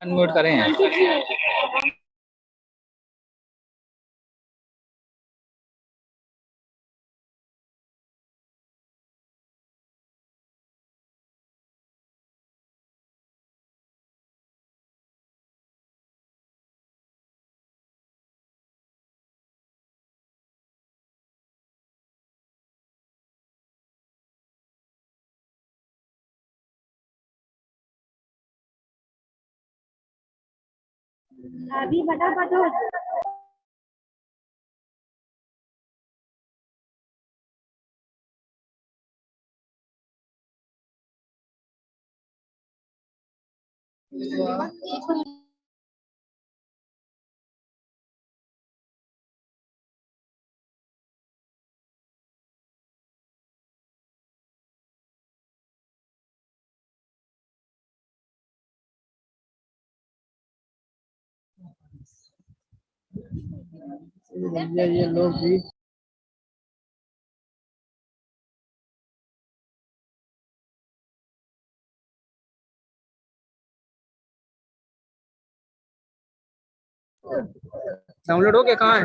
Unmute करें हैं। अभी फटाफट हो। ये लोग भी डाउनलोड हो गया, कहाँ है?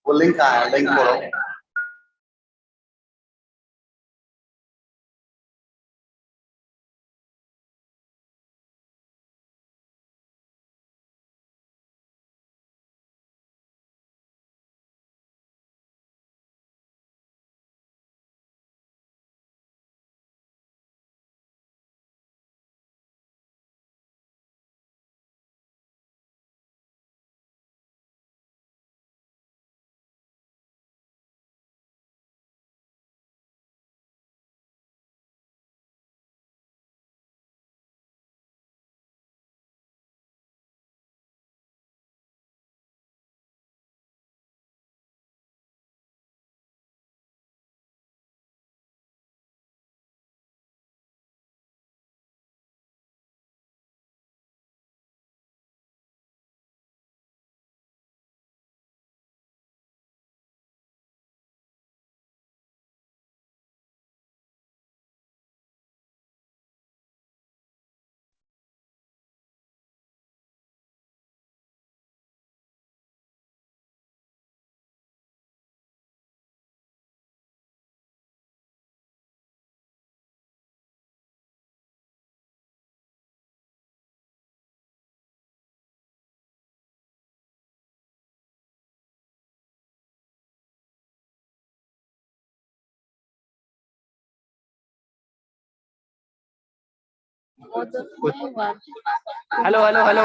वो लिंक आया, लिंक खोलो। Hello hello hello.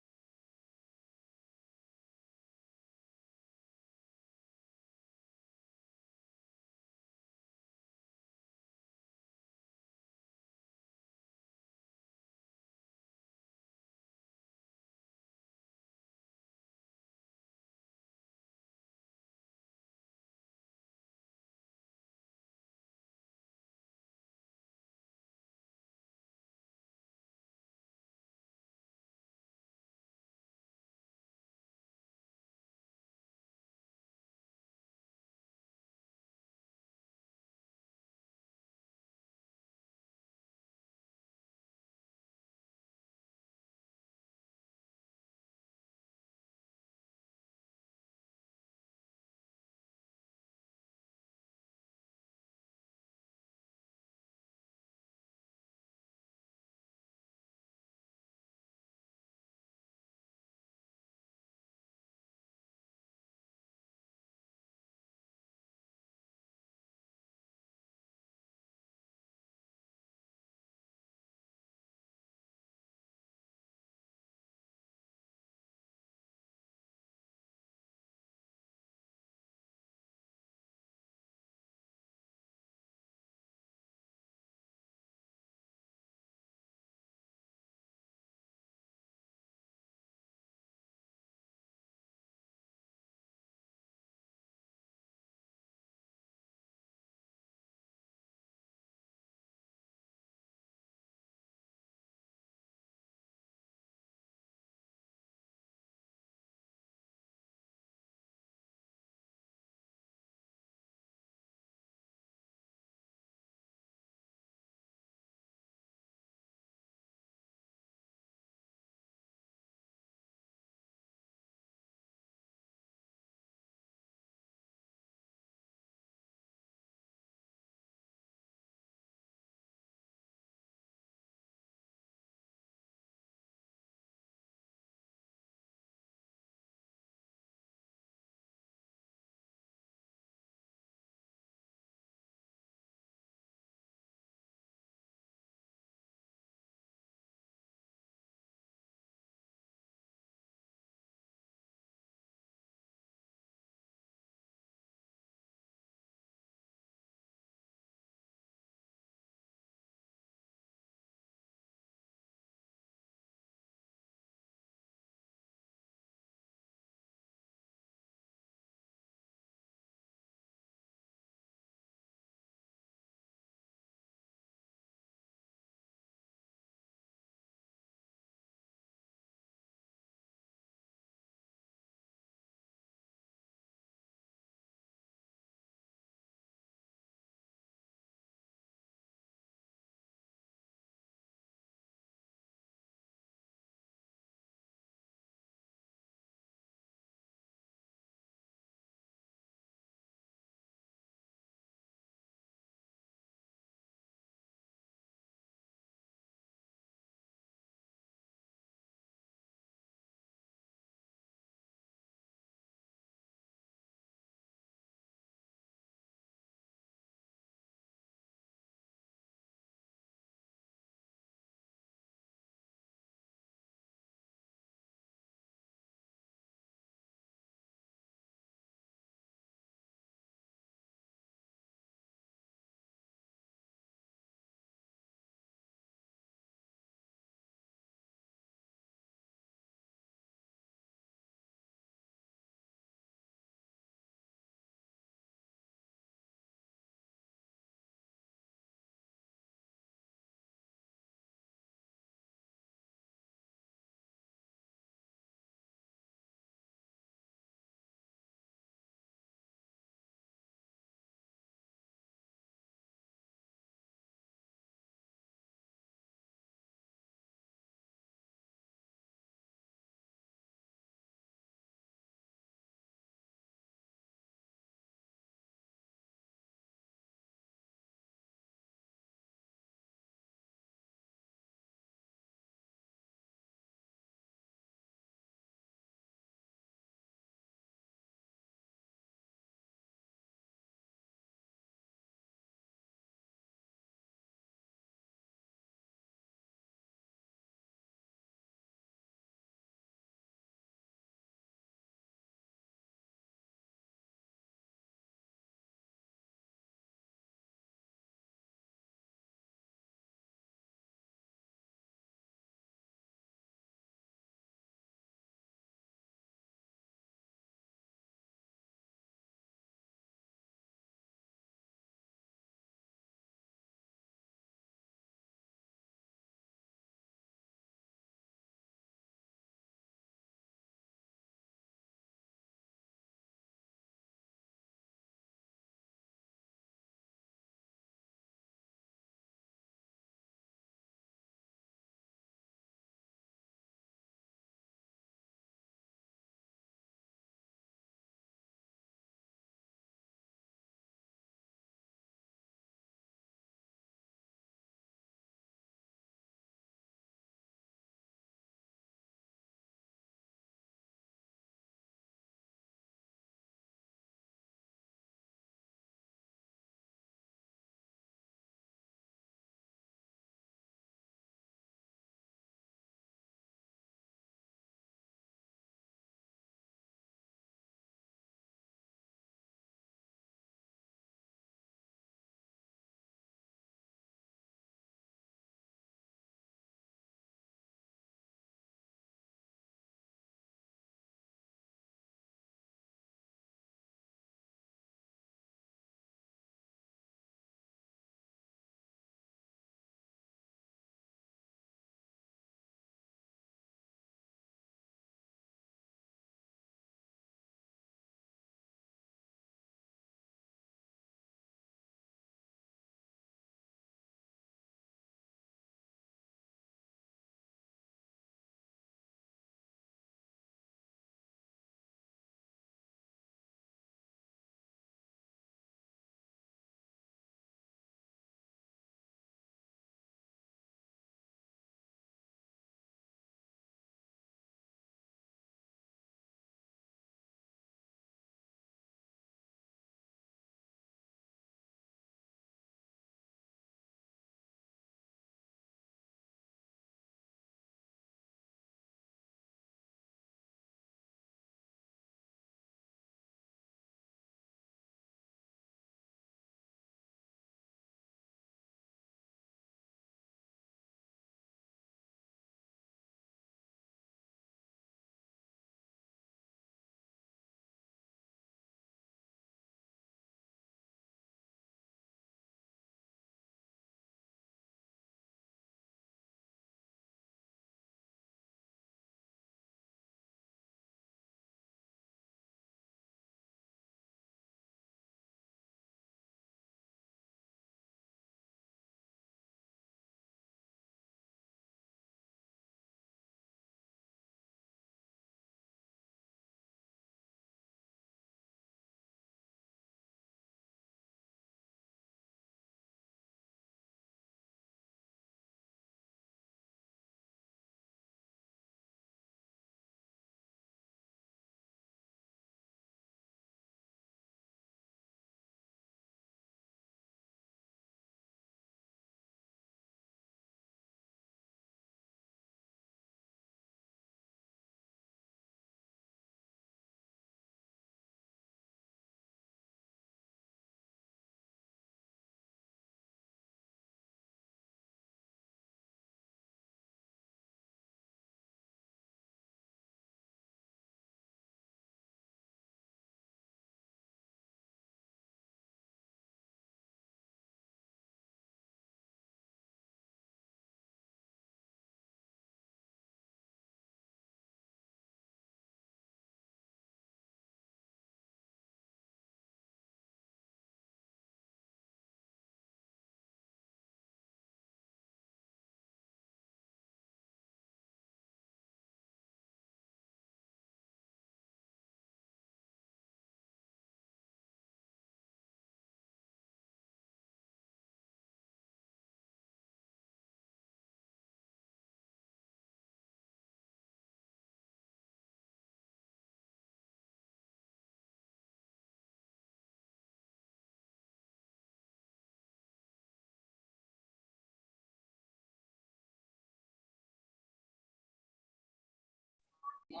Good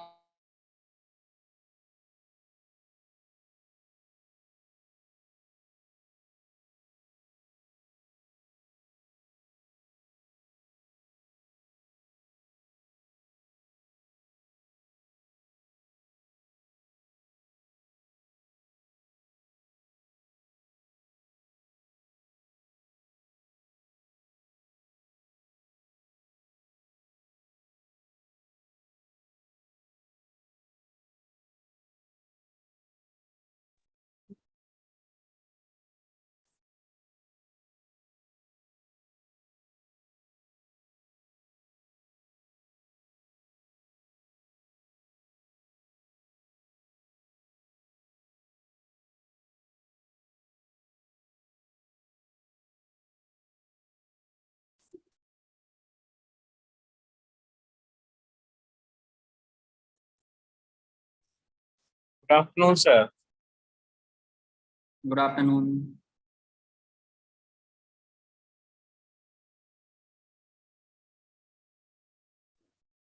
afternoon, sir. Good afternoon.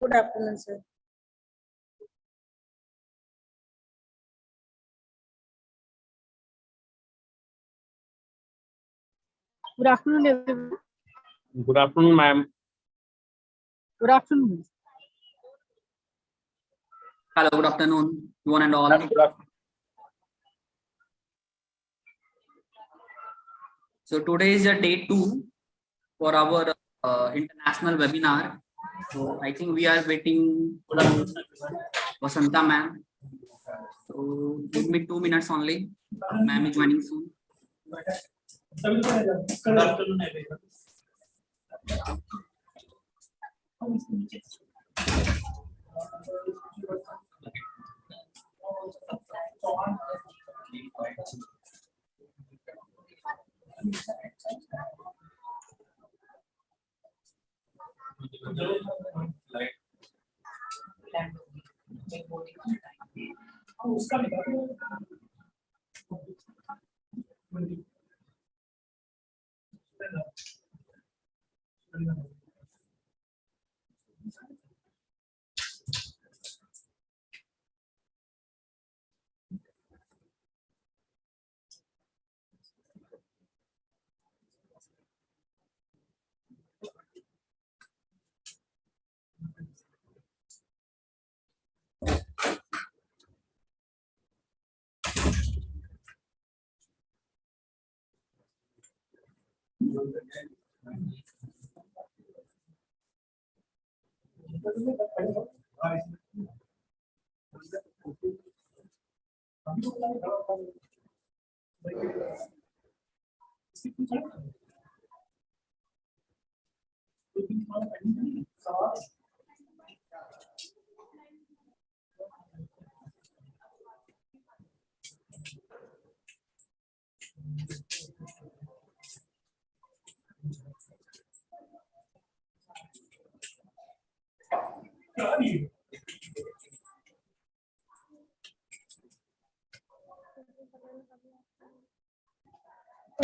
Good afternoon, sir. Good afternoon, everyone. Good afternoon, ma'am. Good afternoon. Hello, good afternoon, one and all. Good afternoon. So today is the day 2 for our international webinar. So I think we are waiting for Vasanta ma'am. So give me 2 minutes only. Ma'am is joining soon. Good afternoon, everyone.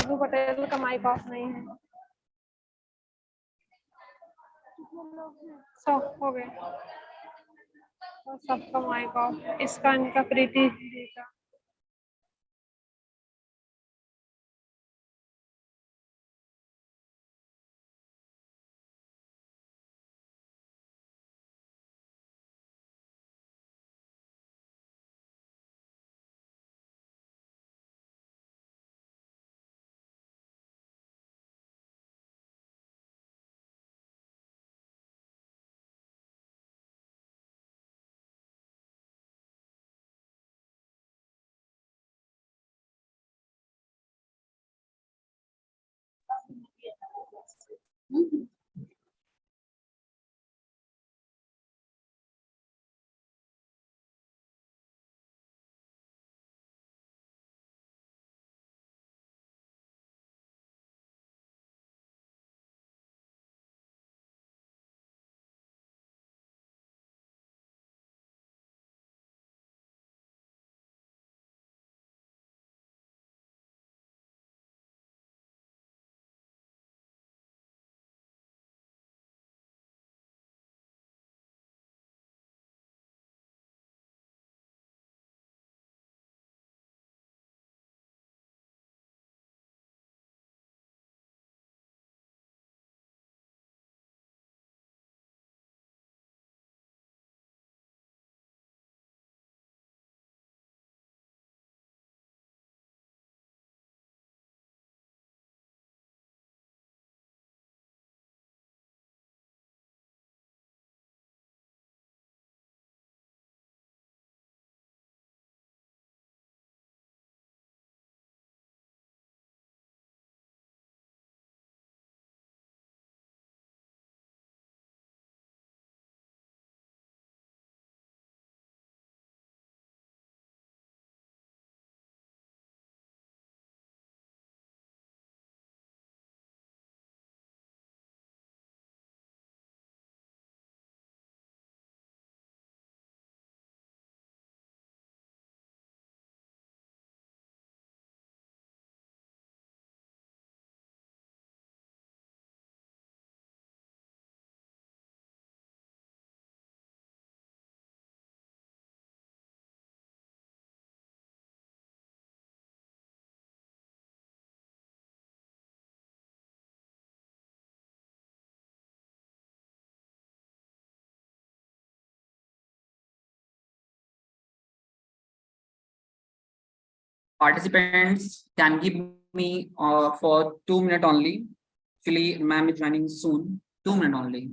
खुशबू पटेल का mic off नहीं है। सब हो गए और सबका mic off, इसका इनका प्रीति जी का। participants can give me for 2 minutes only. Actually, ma'am is joining soon. 2 minutes only.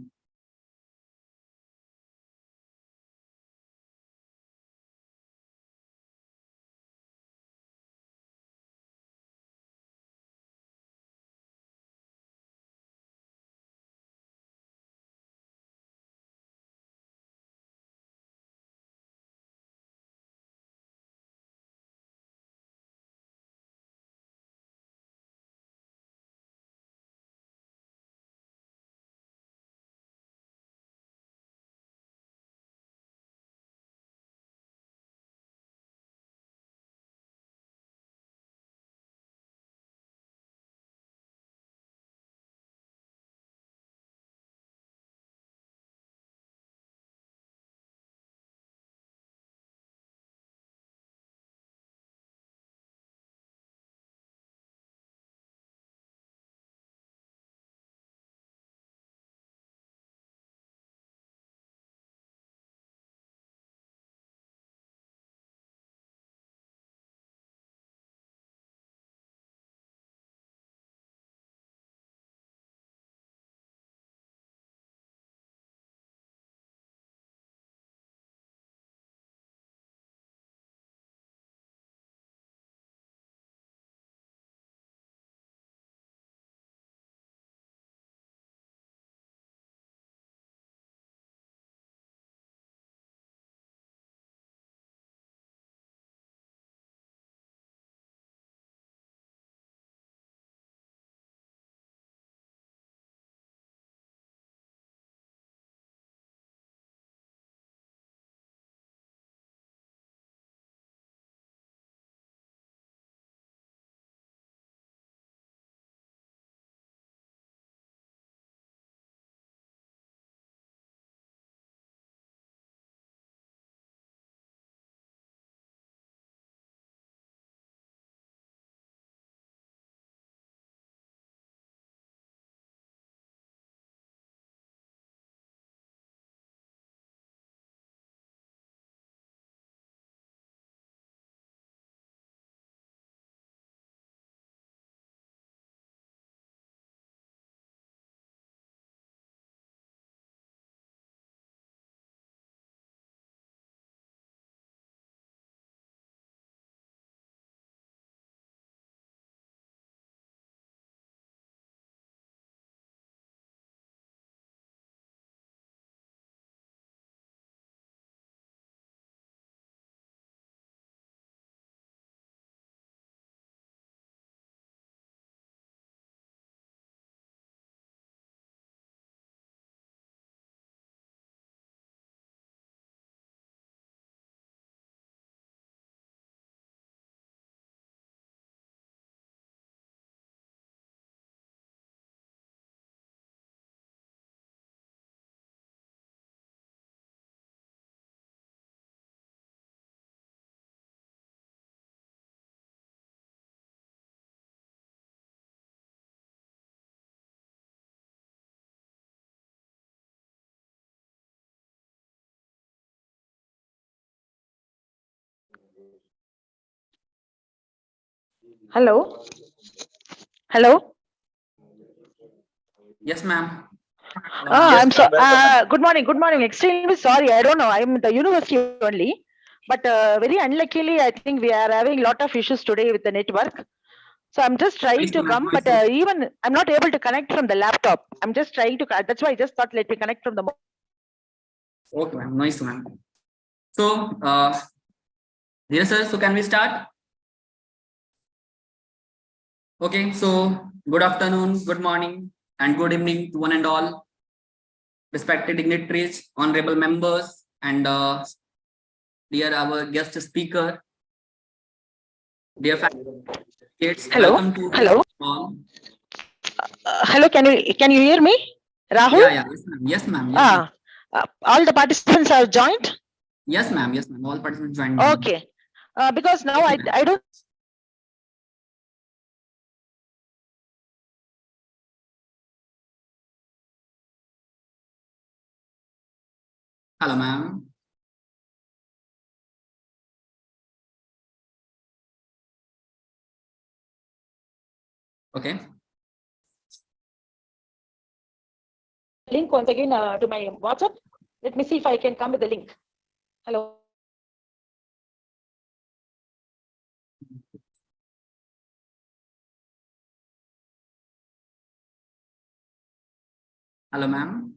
Hello. Hello. Yes, ma'am. Ah, Yes, I'm so. ma'am. Welcome. Good morning. Good morning. Extremely sorry. I don't know. I'm in the university only, but very unluckily, I think we are having a lot of issues today with the network. So I'm just No trying issue, to ma'am. come, No but issue. even I'm not able to connect from the laptop. I'm just trying to. That's why I just thought let me connect from the. Okay, ma'am. No issue, ma'am. So, dear sir, so can we start? Okay, so good afternoon, good morning, and good evening to one and all, respected dignitaries, honorable members, and dear our guest speaker, dear faculty, Hello. welcome to Hello. all. Hello. Can you hear me, Rahul? Yeah, yes, ma'am. Yes, ma'am. Yes, ma'am. All the participants have joined. Yes, ma'am. Yes, ma'am. All participants join, ma'am. Okay. Because now Okay, I don't. hello, ma'am. Okay. Link once again to my WhatsApp. Let me see if I can come with the link. Hello. Hello, ma'am.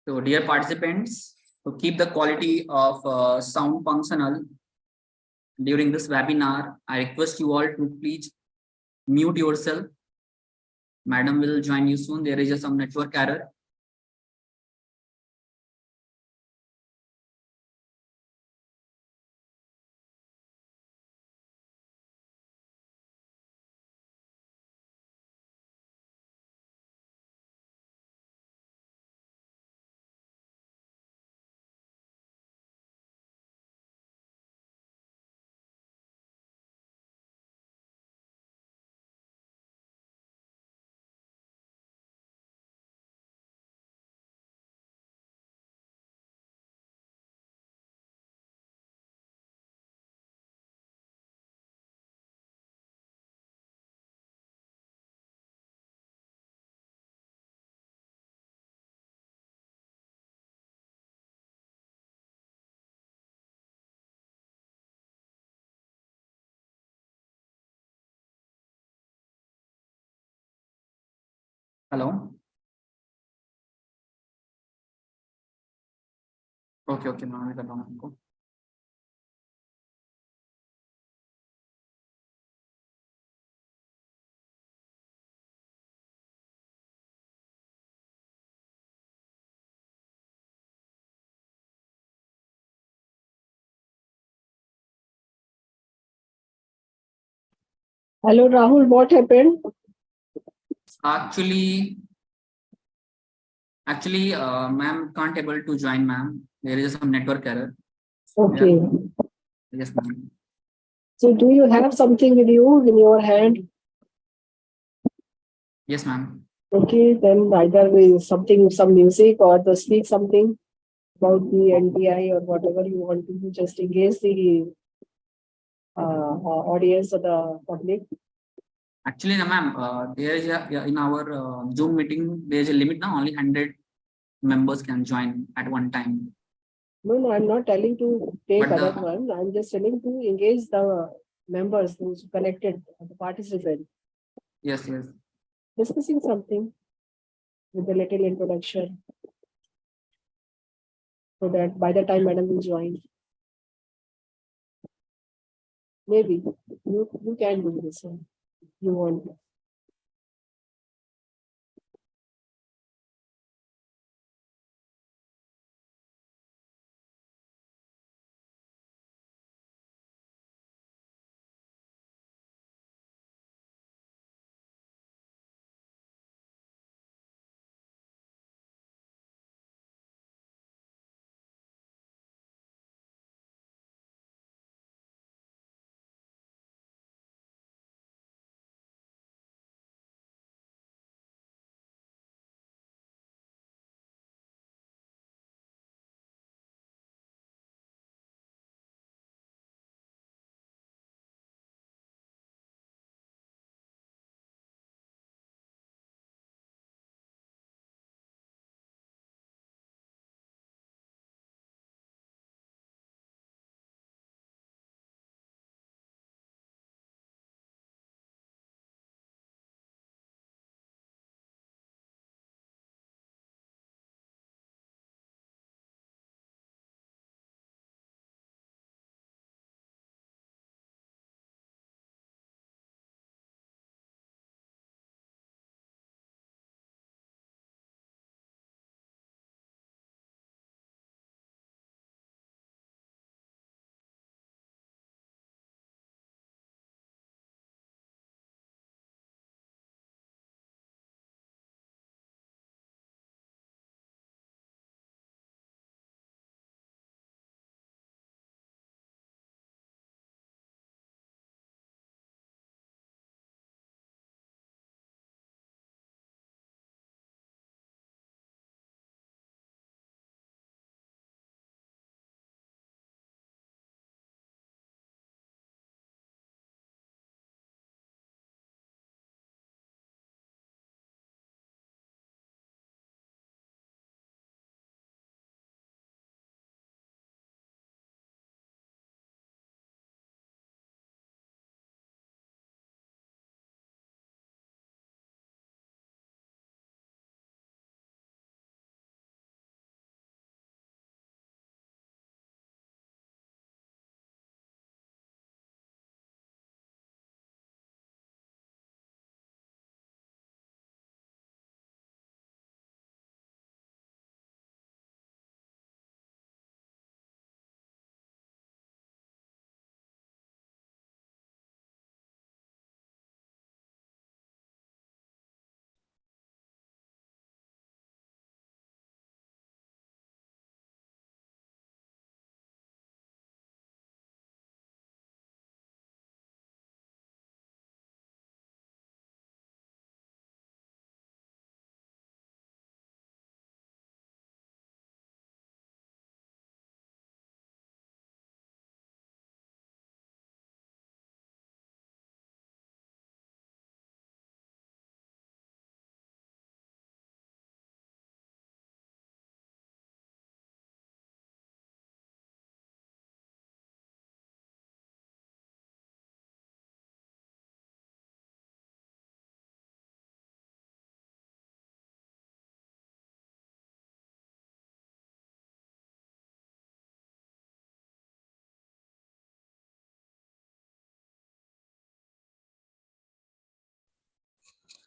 So, dear participants, to keep the quality of sound functional during this webinar, I request you all to please mute yourself. Madam will join you soon. There is some network error. Hello. Okay, okay, ma'am. मैं कर रहा हूँ आपको. Hello, Rahul. What happened? Actually, ma'am can't able to join, ma'am. There is some network error. Okay. Yes, ma'am. So, do you have something with you in your hand? Yes, ma'am. Okay, then either with something, some music, or to speak something about the NTI or whatever you want to do, just engage the audience or the public. Actually, no, ma'am, there is in our Zoom meeting, there is a limit now. Only 100 members can join at one time. No, I'm not telling to take But other one. I'm just telling to engage the members who's connected, the participant, yes, yes. discussing something with a little introduction, so that by the time Madam will join, maybe you can do this one. You want.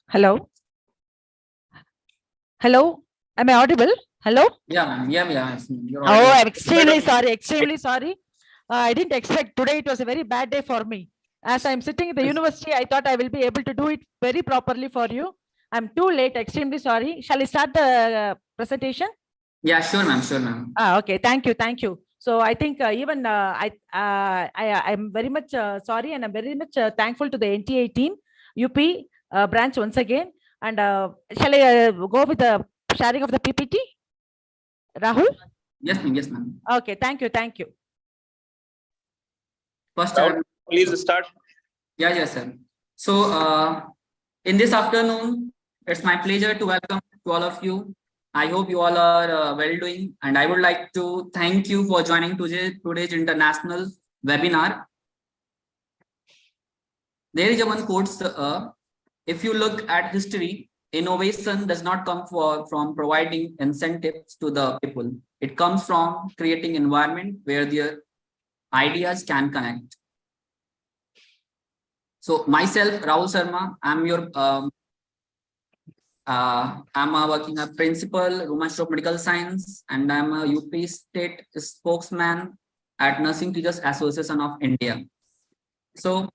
Hello? Hello? Am I audible? Hello? Yeah, ma'am. Yeah, yes, ma'am. You're Oh, audible. I'm extremely sorry, extremely sorry. I didn't expect today. It was a very bad day for me. As I'm sitting in the university, I thought I will be able to do it very properly for you. I'm too late, extremely sorry. Shall I start the presentation? Yeah, sure, ma'am. Sure, ma'am. Okay, thank you, thank you. So I think even I'm very much sorry, and I'm very much thankful to the NTA team, UP branch once again. And shall I go with the sharing of the PPT? Rahul? Yes, ma'am. Yes, ma'am. Okay, thank you, thank you. First, Rahul, please start. yeah, yes, sir. So, in this afternoon, it's my pleasure to welcome to all of you. I hope you all are well doing, and I would like to thank you for joining today's international webinar. There is a one quote, if you look at history, innovation does not come from providing incentives to the people. It comes from creating environment where their ideas can connect. So myself, Rahul Sharma, I'm working a principal, Women's Stroke Medical Science, and I'm a UP state spokesman at Nursing Teachers Association of India. So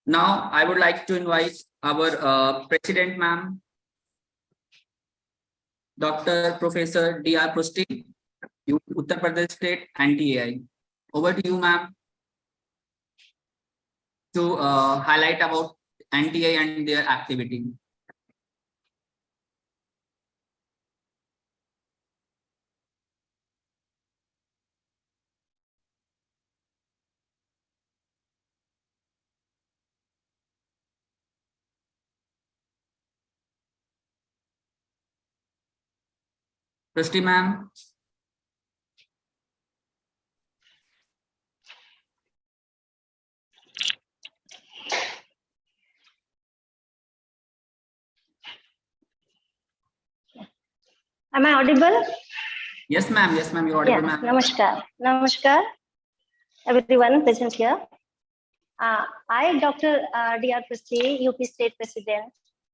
now I would like to invite our president, ma'am, Dr. Professor D.R. Prusti, Uttar Pradesh State NTAI. Over to you, ma'am, to highlight about NTAI and their activity. Prusti, ma'am. Am I audible? Yes, ma'am. Yes, ma'am. You're audible, Yeah. ma'am. Namaskar. Namaskar, everyone present here. I, Dr. D.R. Prusti, UP State President,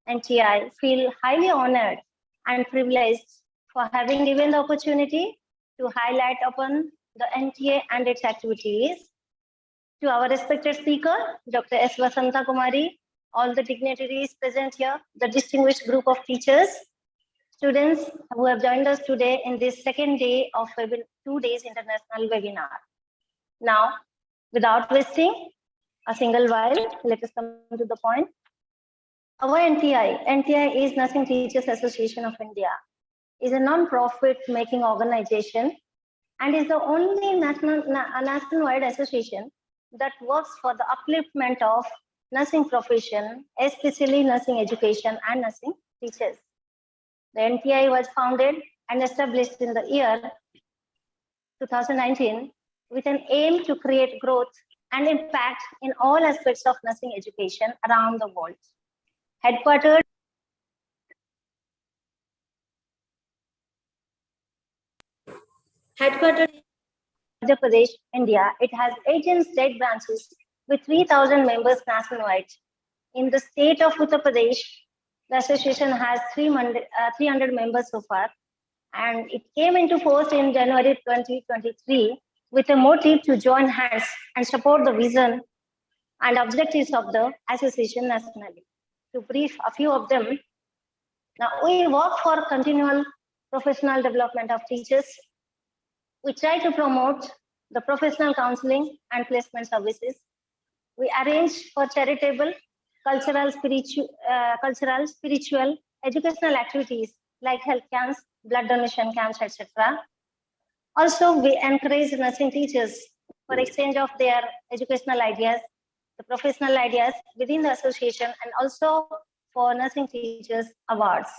NTI, feel highly honored and privileged for having given the opportunity to highlight upon the NTA and its activities. To our respected speaker, Dr. S. Vasanta Kumari, all the dignitaries present here, the distinguished group of teachers, students who have joined us today in this second day of 2 days international webinar. Now, without wasting a single while, let us come to the point. Our NTI is Nursing Teachers Association of India, is a non-profit making organization and is the only nationwide association that works for the upliftment of nursing profession, especially nursing education and nursing teachers. The NTI was founded and established in the year 2019 with an aim to create growth and impact in all aspects of nursing education around the world. Headquartered in Madhya Pradesh, India, it has 18 state branches with 3,000 members nationwide. In the state of Uttar Pradesh, the association has 300 members so far, and it came into force in January 2023 with a motive to join hands and support the vision and objectives of the association nationally. To brief a few of them, now we work for continual professional development of teachers. We try to promote the professional counseling and placement services. We arrange for charitable, cultural, spiritual, educational activities like health camps, blood donation camps, etc. Also, we encourage nursing teachers for exchange of their educational ideas, the professional ideas within the association, and also for nursing teachers awards.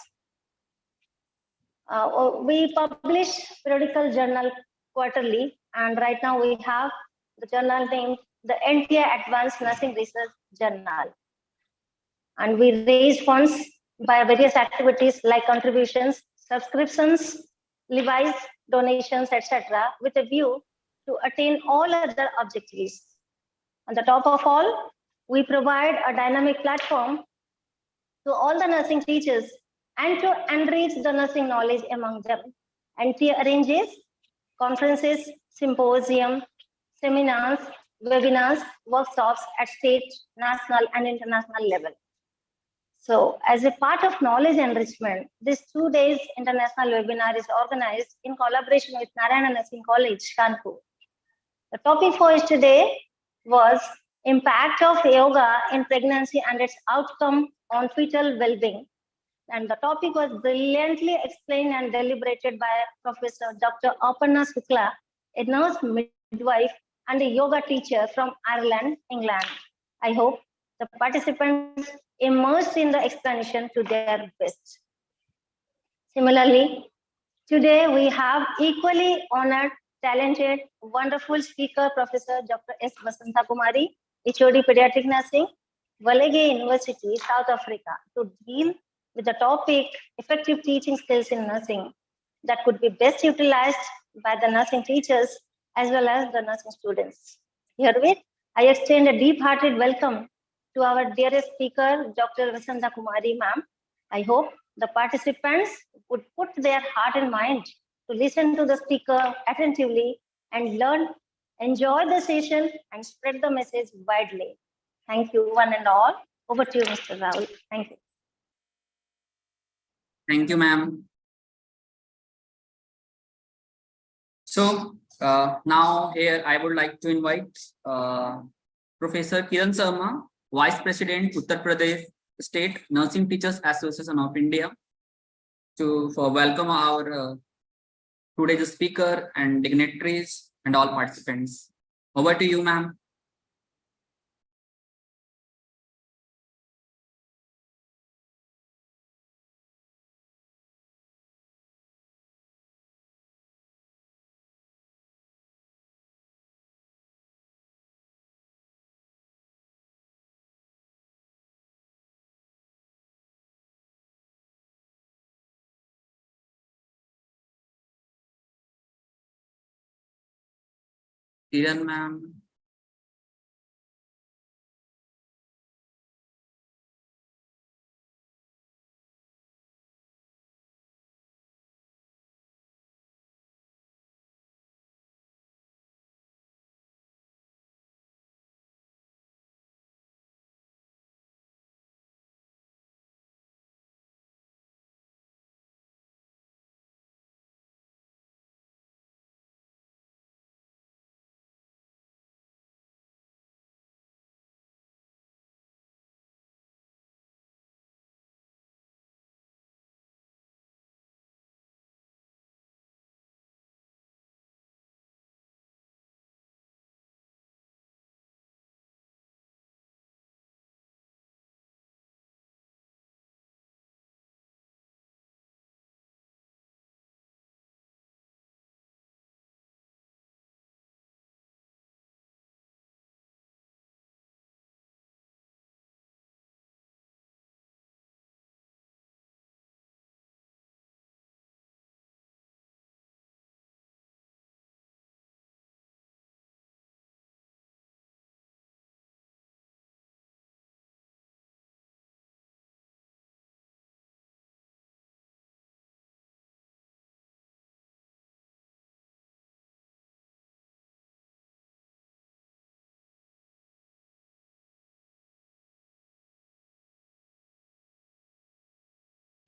We publish periodical journal quarterly, and right now we have the journal named the NTI Advanced Nursing Research Journal. And we raise funds by various activities like contributions, subscriptions, levies, donations, etc., with a view to attain all other objectives. On the top of all, we provide a dynamic platform to all the nursing teachers and to enrich the nursing knowledge among them. NTA arranges conferences, symposium, seminars, webinars, workshops at state, national, and international level. So, as a part of knowledge enrichment, this 2 days international webinar is organized in collaboration with Narayana Nursing College, Kanpur. The topic for today was impact of yoga in pregnancy and its outcome on fetal well-being. And the topic was brilliantly explained and deliberated by Professor Dr. Aparna Sukla, a nurse midwife and a yoga teacher from Ireland, England. I hope the participants immersed in the explanation to their best. Similarly, today we have equally honored, talented, wonderful speaker, Professor Dr. S. Vasanta Kumari, HOD Pediatric Nursing, Walege University, South Africa, to deal with the topic effective teaching skills in nursing that could be best utilized by the nursing teachers as well as the nursing students. Herewith, I extend a deep-hearted welcome to our dearest speaker, Dr. Vasanta Kumari, ma'am. I hope the participants would put their heart and mind to listen to the speaker attentively and learn, enjoy the session and spread the message widely. Thank you, one and all. Over to you, Mr. Rahul. Thank you. Thank you, ma'am. So now here I would like to invite Professor Kiran Sharma, Vice President, Uttar Pradesh State Nursing Teachers Association of India, for welcome our today's speaker and dignitaries and all participants. Over to you, ma'am. Kiran, ma'am.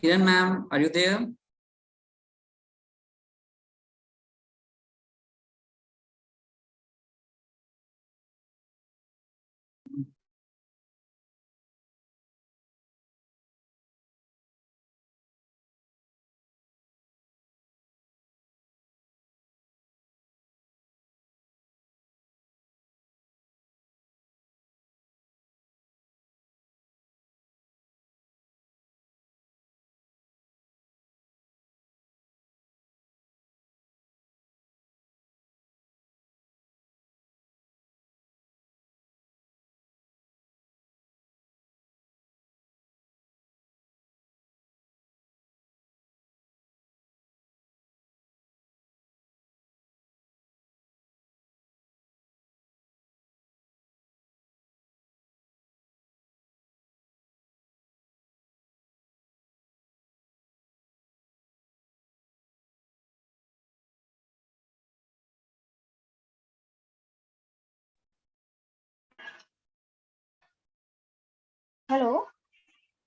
Kiran, ma'am, are you there?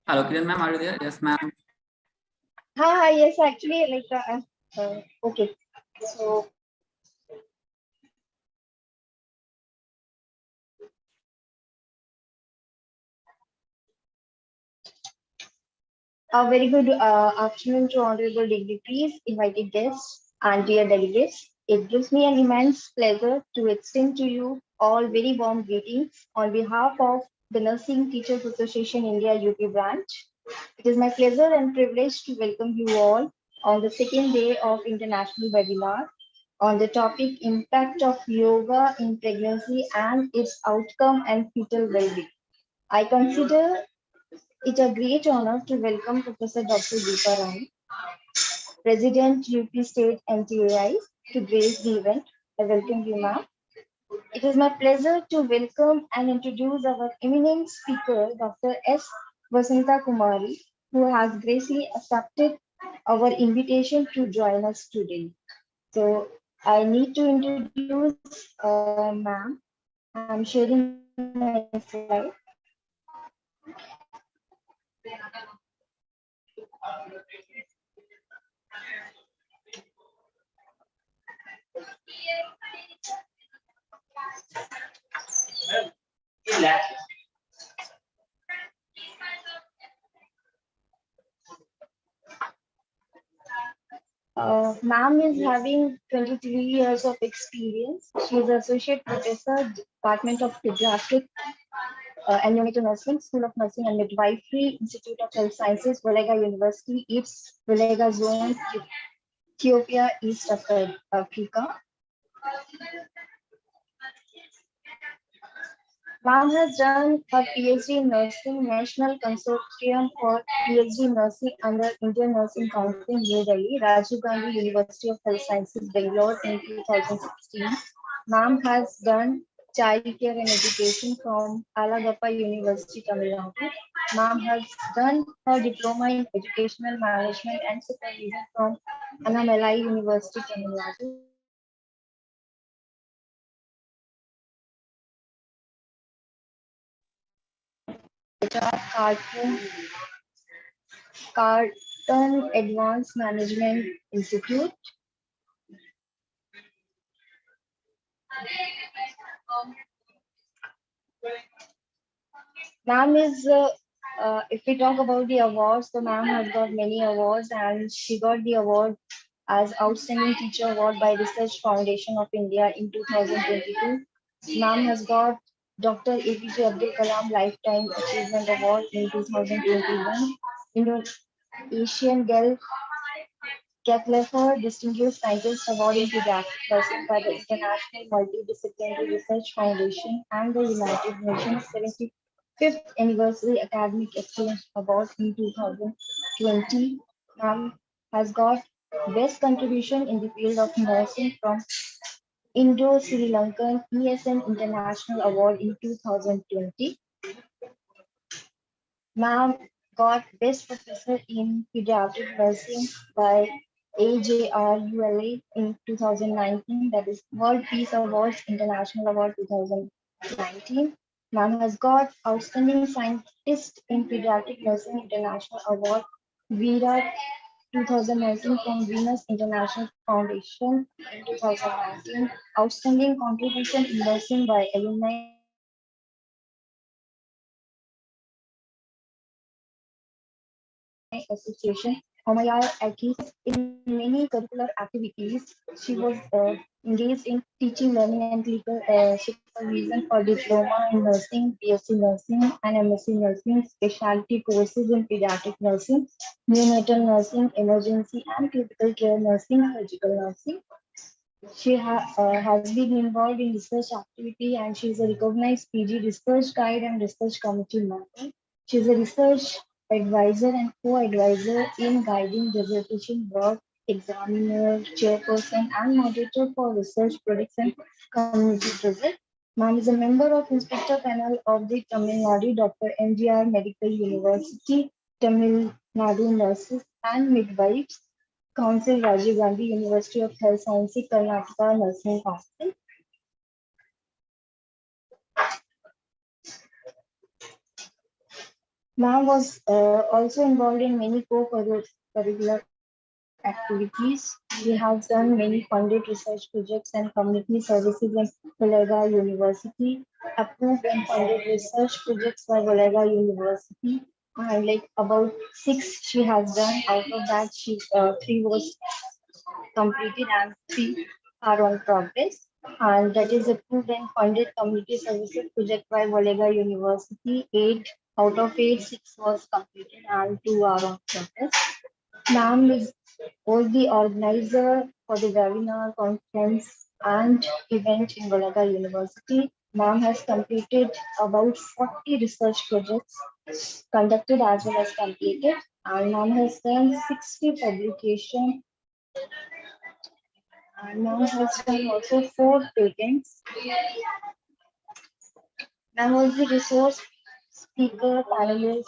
Hello, Kiran ma'am, are you there? Yes, ma'am. Yes, actually, okay. So, a very good afternoon to honorable dignitaries, invited guests, and dear delegates. It gives me an immense pleasure to extend to you all very warm greetings on behalf of the Nursing Teachers Association India UP branch. It is my pleasure and privilege to welcome you all on the second day of international webinar on the topic impact of yoga in pregnancy and its outcome and fetal well-being. I consider it a great honor to welcome Professor Dr. Deepa Rai, President UP State NTAI, to grace the event. I welcome you, ma'am. It is my pleasure to welcome and introduce our eminent speaker, Dr. S. Vasanta Kumari, who has graciously accepted our invitation to join us today. So I need to introduce ma'am. I'm sharing my slide. Ma'am is having 23 years of experience. She is Associate Professor, Department of Pediatric and Neonatal Nursing, School of Nursing and Midwifery, Institute of Health Sciences, Vollega University, East Vollega Zone, Ethiopia, East Africa. Ma'am has done her PhD in Nursing, National Consortium for PhD Nursing under Indian Nursing Council, New Delhi, Rajiv Gandhi University of Health Sciences, Bangalore in 2016. Ma'am has done childcare and education from Alagappa University, Tamil Nadu. Ma'am has done her diploma in educational management and supervision from Annamalai University, Tamil Nadu. Cartoon Advanced Management Institute. Ma'am is, if we talk about the awards, so ma'am has got many awards and she got the award as Outstanding Teacher Award by Research Foundation of India in 2022. Ma'am has got Dr. APJ Abdul Kalam Lifetime Achievement Award in 2021. Indo-Asian Gulf Kepler Distinguished Scientist Award in Pediatric Nursing by the International Multidisciplinary Research Foundation and the United Nations 75th Anniversary Academic Excellence Award in 2020. Has got Best Contribution in the Field of Nursing from Indo-Sri Lankan ESN International Award in 2020. Ma'am got Best Professor in Pediatric Nursing by AJRULA in 2019, that is World Peace Awards International Award 2019. Ma'am has got Outstanding Scientist in Pediatric Nursing International Award, VIRA 2019 from Venus International Foundation in 2019. Outstanding Contribution in Nursing by Alumni Association. Homayar Aki in many curricular activities. She was engaged in teaching, learning, and clinical supervision for diploma in nursing, BSc nursing, and MSc nursing, specialty courses in pediatric nursing, neonatal nursing, emergency and critical care nursing, surgical nursing. She has been involved in research activity and she is a recognized PG research guide and research committee member. She is a research advisor and co-advisor in guiding dissertation work, examiner, chairperson, and moderator for research projects and community projects. Ma'am is a member of Inspector Panel of the Tamil Nadu Dr. MGR Medical University, Tamil Nadu Nurses and Midwives Council, Rajiv Gandhi University of Health Sciences, Karnataka Nursing Council. Ma'am was also involved in many co-curricular activities. She has done many funded research projects and community services in Kollega University, approved and funded research projects by Kollega University. And like about 6 she has done. Out of that, three was completed and 3 are on progress. And that is approved and funded community services project by Kollega University. 8 out of 8, 6 was completed and 2 are on progress. Ma'am was the organizer for the webinar, conference, and event in Golaga University. Ma'am has completed about 40 research projects conducted as well as completed, and Ma'am has done 60 publications. And Ma'am has done also 4 patents. Ma'am was the resource speaker, panelist,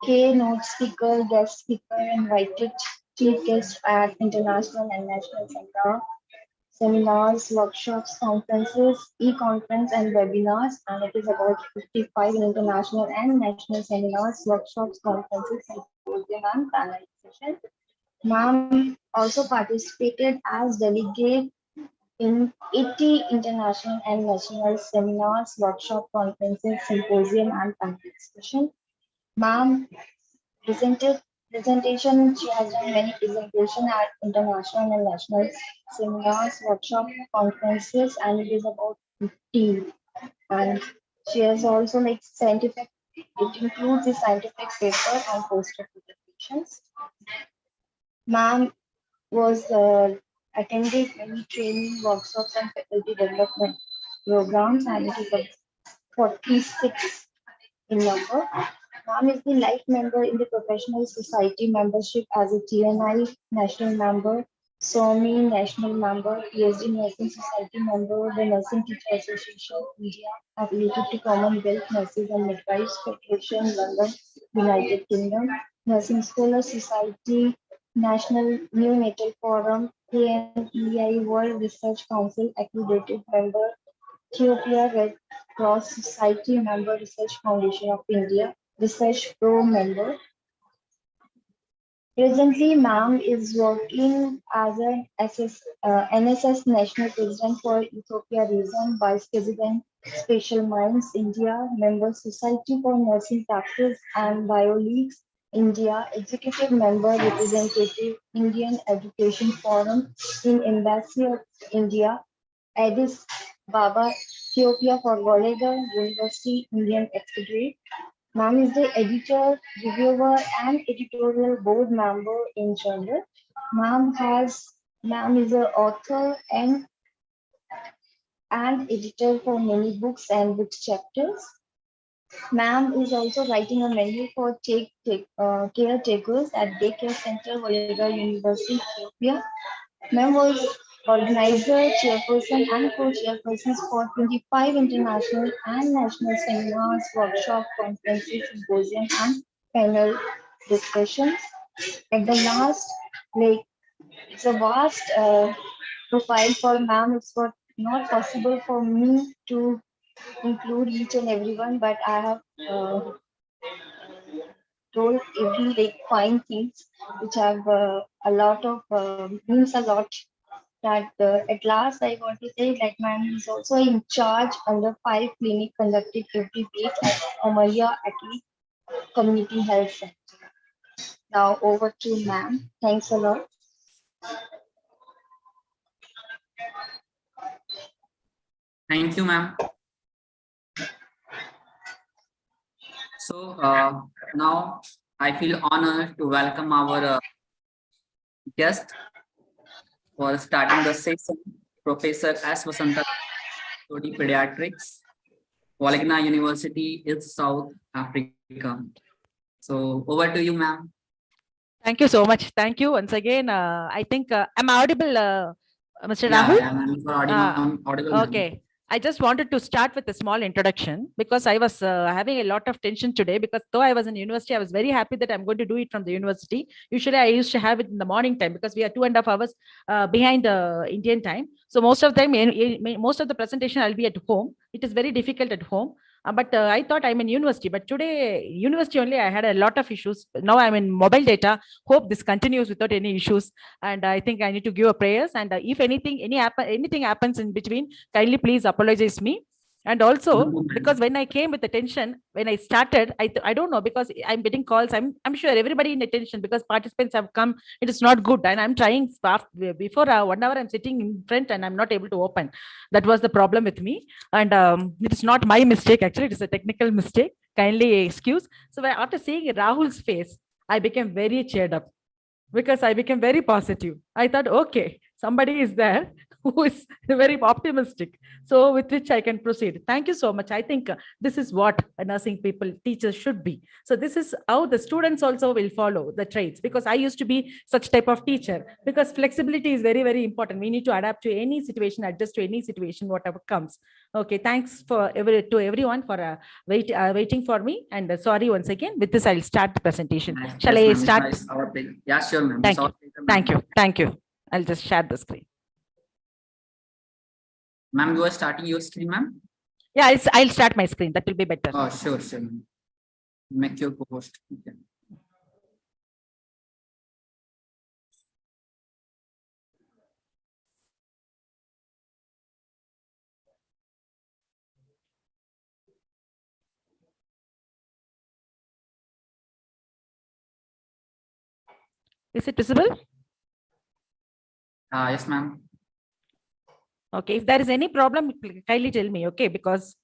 keynote speaker, guest speaker, invited chief guest at international and national seminars, workshops, conferences, e-conference and webinars, and it is about 55 international and national seminars, workshops, conferences, symposium and panel sessions. Ma'am also participated as delegate in 80 international and national seminars, workshop, conferences, symposium and panel discussion. Ma'am presentation. She has done many presentations at international and national seminars, workshop, conferences, and it is about 15. And she has also made scientific. It includes the scientific paper and poster presentations. Ma'am was attended many training workshops and faculty development programs, and it is a 46 in number. Ma'am is the life member in the Professional Society membership as a TNI national member, SOMI national member, PhD Nursing Society member, the Nursing Teacher Association India, affiliated to Commonwealth Nurses and Midwives Federation, London, United Kingdom, Nursing Scholar Society, National Neonatal Forum, ANEI World Research Council accredited member, Ethiopia Red Cross Society member, Research Foundation of India, Research Pro member. Presently, Ma'am is working as an NSS National President for Ethiopia region, Vice President, Special Minds India, Member Society for Nursing Practice and BioLeaks India, Executive Member, Representative, Indian Education Forum in Embassy of India, Addis Baba, Ethiopia for Golega University, Indian Expatriate. Ma'am is the editor, reviewer, and editorial board member in journal. Ma'am is an author and editor for many books and book chapters. Ma'am is also writing a menu for caretakers at Daycare Center, Volga University, Ethiopia. Ma'am was organizer, chairperson, and co-chairpersons for 25 international and national seminars, workshops, conferences, symposiums, and panel discussions. At the last, like, it's a vast profile for Ma'am. It's not possible for me to include each and everyone, but I have told every like fine things which have a lot of means a lot. That at last I want to say that Ma'am is also in charge under 5 clinic conducted every week at Amaria Atlee Community Health Center. Now over to Ma'am. Thanks a lot. Thank you, ma'am. So now I feel honored to welcome our guest for starting the session, Professor S. Vasanta, Pediatrics, Volgna University, East South Africa. So over to you, ma'am. Thank you so much. Thank you once again. I think I'm audible, Mr. Rahul. Yeah, ma'am, you are audible, ma'am. Okay. I just wanted to start with a small introduction because I was having a lot of tension today because though I was in university, I was very happy that I'm going to do it from the university. Usually I used to have it in the morning time because we are 2.5 hours behind the Indian time. So most of the time, most of the presentation I'll be at home. It is very difficult at home. But I thought I'm in university, but today university only I had a lot of issues. Now I'm in mobile data. Hope this continues without any issues. And I think I need to give a prayers. And if anything, anything happens in between, kindly please apologize me. And also, because when I came with the tension, when I started, I don't know, because I'm getting calls. I'm sure everybody in attention, because participants have come. It is not good, and I'm trying before 1 hour. I'm sitting in front and I'm not able to open. That was the problem with me, and it is not my mistake. Actually, it is a technical mistake. Kindly excuse. So after seeing Rahul's face, I became very cheered up, because I became very positive. I thought, okay, somebody is there who is very optimistic. So with which I can proceed. Thank you so much. I think this is what a nursing teachers should be. So this is how the students also will follow the traits, because I used to be such type of teacher, because flexibility is very, very important. We need to adapt to any situation, adjust to any situation, whatever comes. Okay, thanks to everyone for waiting for me. And sorry once again. With this, I'll start the presentation. Yes, Shall yes, I ma'am. start? It's our pleasure. Yeah, sure, ma'am. Thank It's our you. pleasure, ma'am. Thank you. Thank you. I'll just share the screen. Ma'am, you are starting your screen, ma'am? Yeah, I'll start my screen. That will be better. Oh, sure, sure. Ma'am. Make your co-host. Okay. Is it visible? Yes, ma'am. Okay, if there is any problem, kindly tell me, okay, because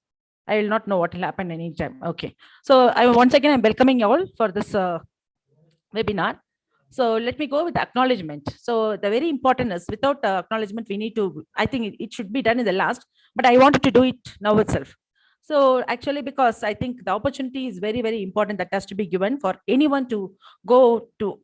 I will not know what will happen anytime. Okay, so once again, I'm welcoming you all for this webinar. So let me go with the acknowledgement. So the very important is, without acknowledgement, we need to, I think it should be done in the last, but I wanted to do it now itself. So actually, because I think the opportunity is very, very important, that has to be given for anyone to go to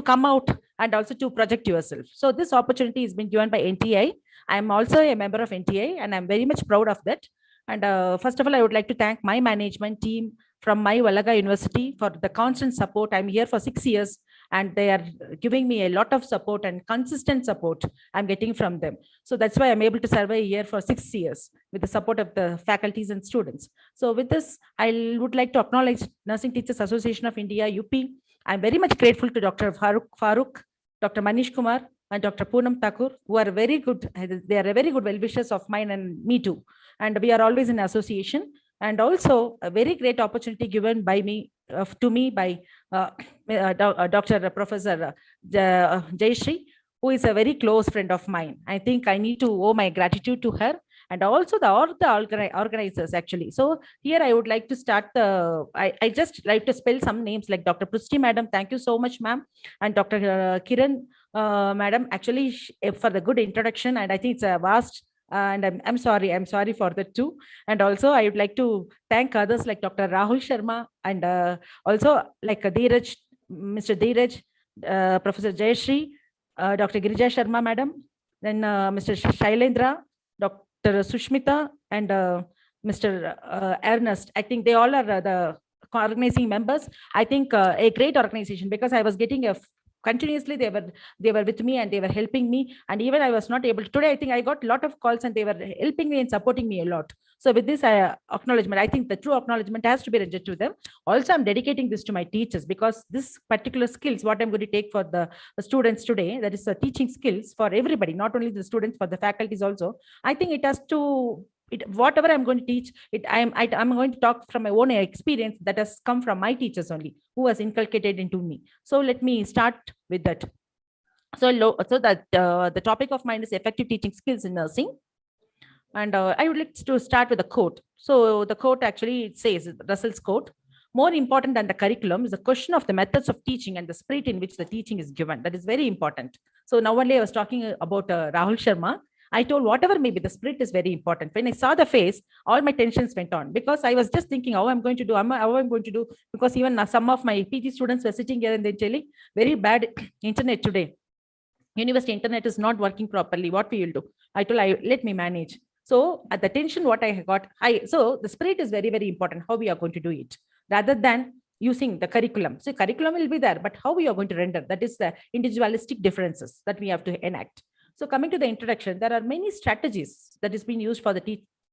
come out and also to project yourself. So this opportunity has been given by NTI. I'm also a member of NTI, and I'm very much proud of that. And first of all, I would like to thank my management team from my Valaga University for the constant support. I'm here for 6 years, and they are giving me a lot of support and consistent support I'm getting from them. So that's why I'm able to survive here for 6 years with the support of the faculties and students. So with this, I would like to acknowledge Nursing Teachers Association of India, UP. I'm very much grateful to Dr. Farooq, Dr. Manish Kumar, and Dr. Poonam Thakur, who are very good. They are a very good well-wishers of mine and me too. And we are always in association. And also a very great opportunity given by me to me by Dr. Professor Jayashree, who is a very close friend of mine. I think I need to owe my gratitude to her, and also all the organizers actually. So here I would like to start I just like to spell some names like Dr. Prusti Madam. Thank you so much, ma'am. And Dr. Kiran Madam, actually for the good introduction. And I think it's a vast, and I'm sorry for that too. And also I would like to thank others like Dr. Rahul Sharma, and also like Dheeraj, Mr. Dheeraj, Professor Jayashree, Dr. Girija Sharma Madam, then Mr. Shailendra, Dr. Sushmita, and Mr. Ernest. I think they all are the organizing members. I think a great organization, because I was getting continuously they were with me and they were helping me, and even I was not able to. Today I think I got a lot of calls and they were helping me and supporting me a lot. So with this acknowledgement, I think the true acknowledgement has to be rendered to them. Also, I'm dedicating this to my teachers, because this particular skills what I'm going to take for the students today, that is teaching skills for everybody, not only the students, for the faculties also. I think it has to whatever I'm going to teach it, I'm going to talk from my own experience that has come from my teachers only, who has inculcated into me. So let me start with that. So that the topic of mine is effective teaching skills in nursing. And I would like to start with a quote. So the quote actually, it says, Russell's quote: more important than the curriculum is the question of the methods of teaching and the spirit in which the teaching is given. That is very important. So now only I was talking about Rahul Sharma. I told whatever may be, the spirit is very important. When I saw the face, all my tensions went on, because I was just thinking how I'm going to do, because even some of my PG students were sitting here and they're telling very bad internet today. University internet is not working properly. What we will do? I told, let me manage. So at the tension, what I got, so the spirit is very, very important, how we are going to do it, rather than using the curriculum. So curriculum will be there, but how we are going to render, that is the individualistic differences that we have to enact. So coming to the introduction, there are many strategies that is being used for the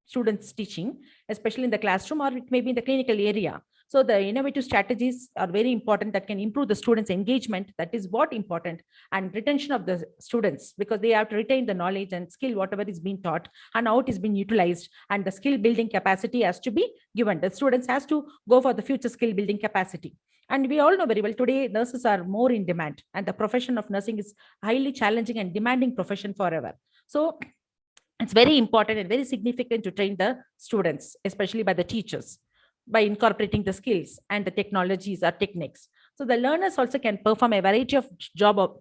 students teaching, especially in the classroom, or it may be in the clinical area. So the innovative strategies are very important that can improve the students' engagement. That is what important, and retention of the students, because they have to retain the knowledge and skill, whatever is being taught and how it is being utilized, and the skill building capacity has to be given. The students has to go for the future skill building capacity. And we all know very well today nurses are more in demand, and the profession of nursing is highly challenging and demanding profession forever. So it's very important and very significant to train the students, especially by the teachers, by incorporating the skills and the technologies or techniques. So the learners also can perform a variety of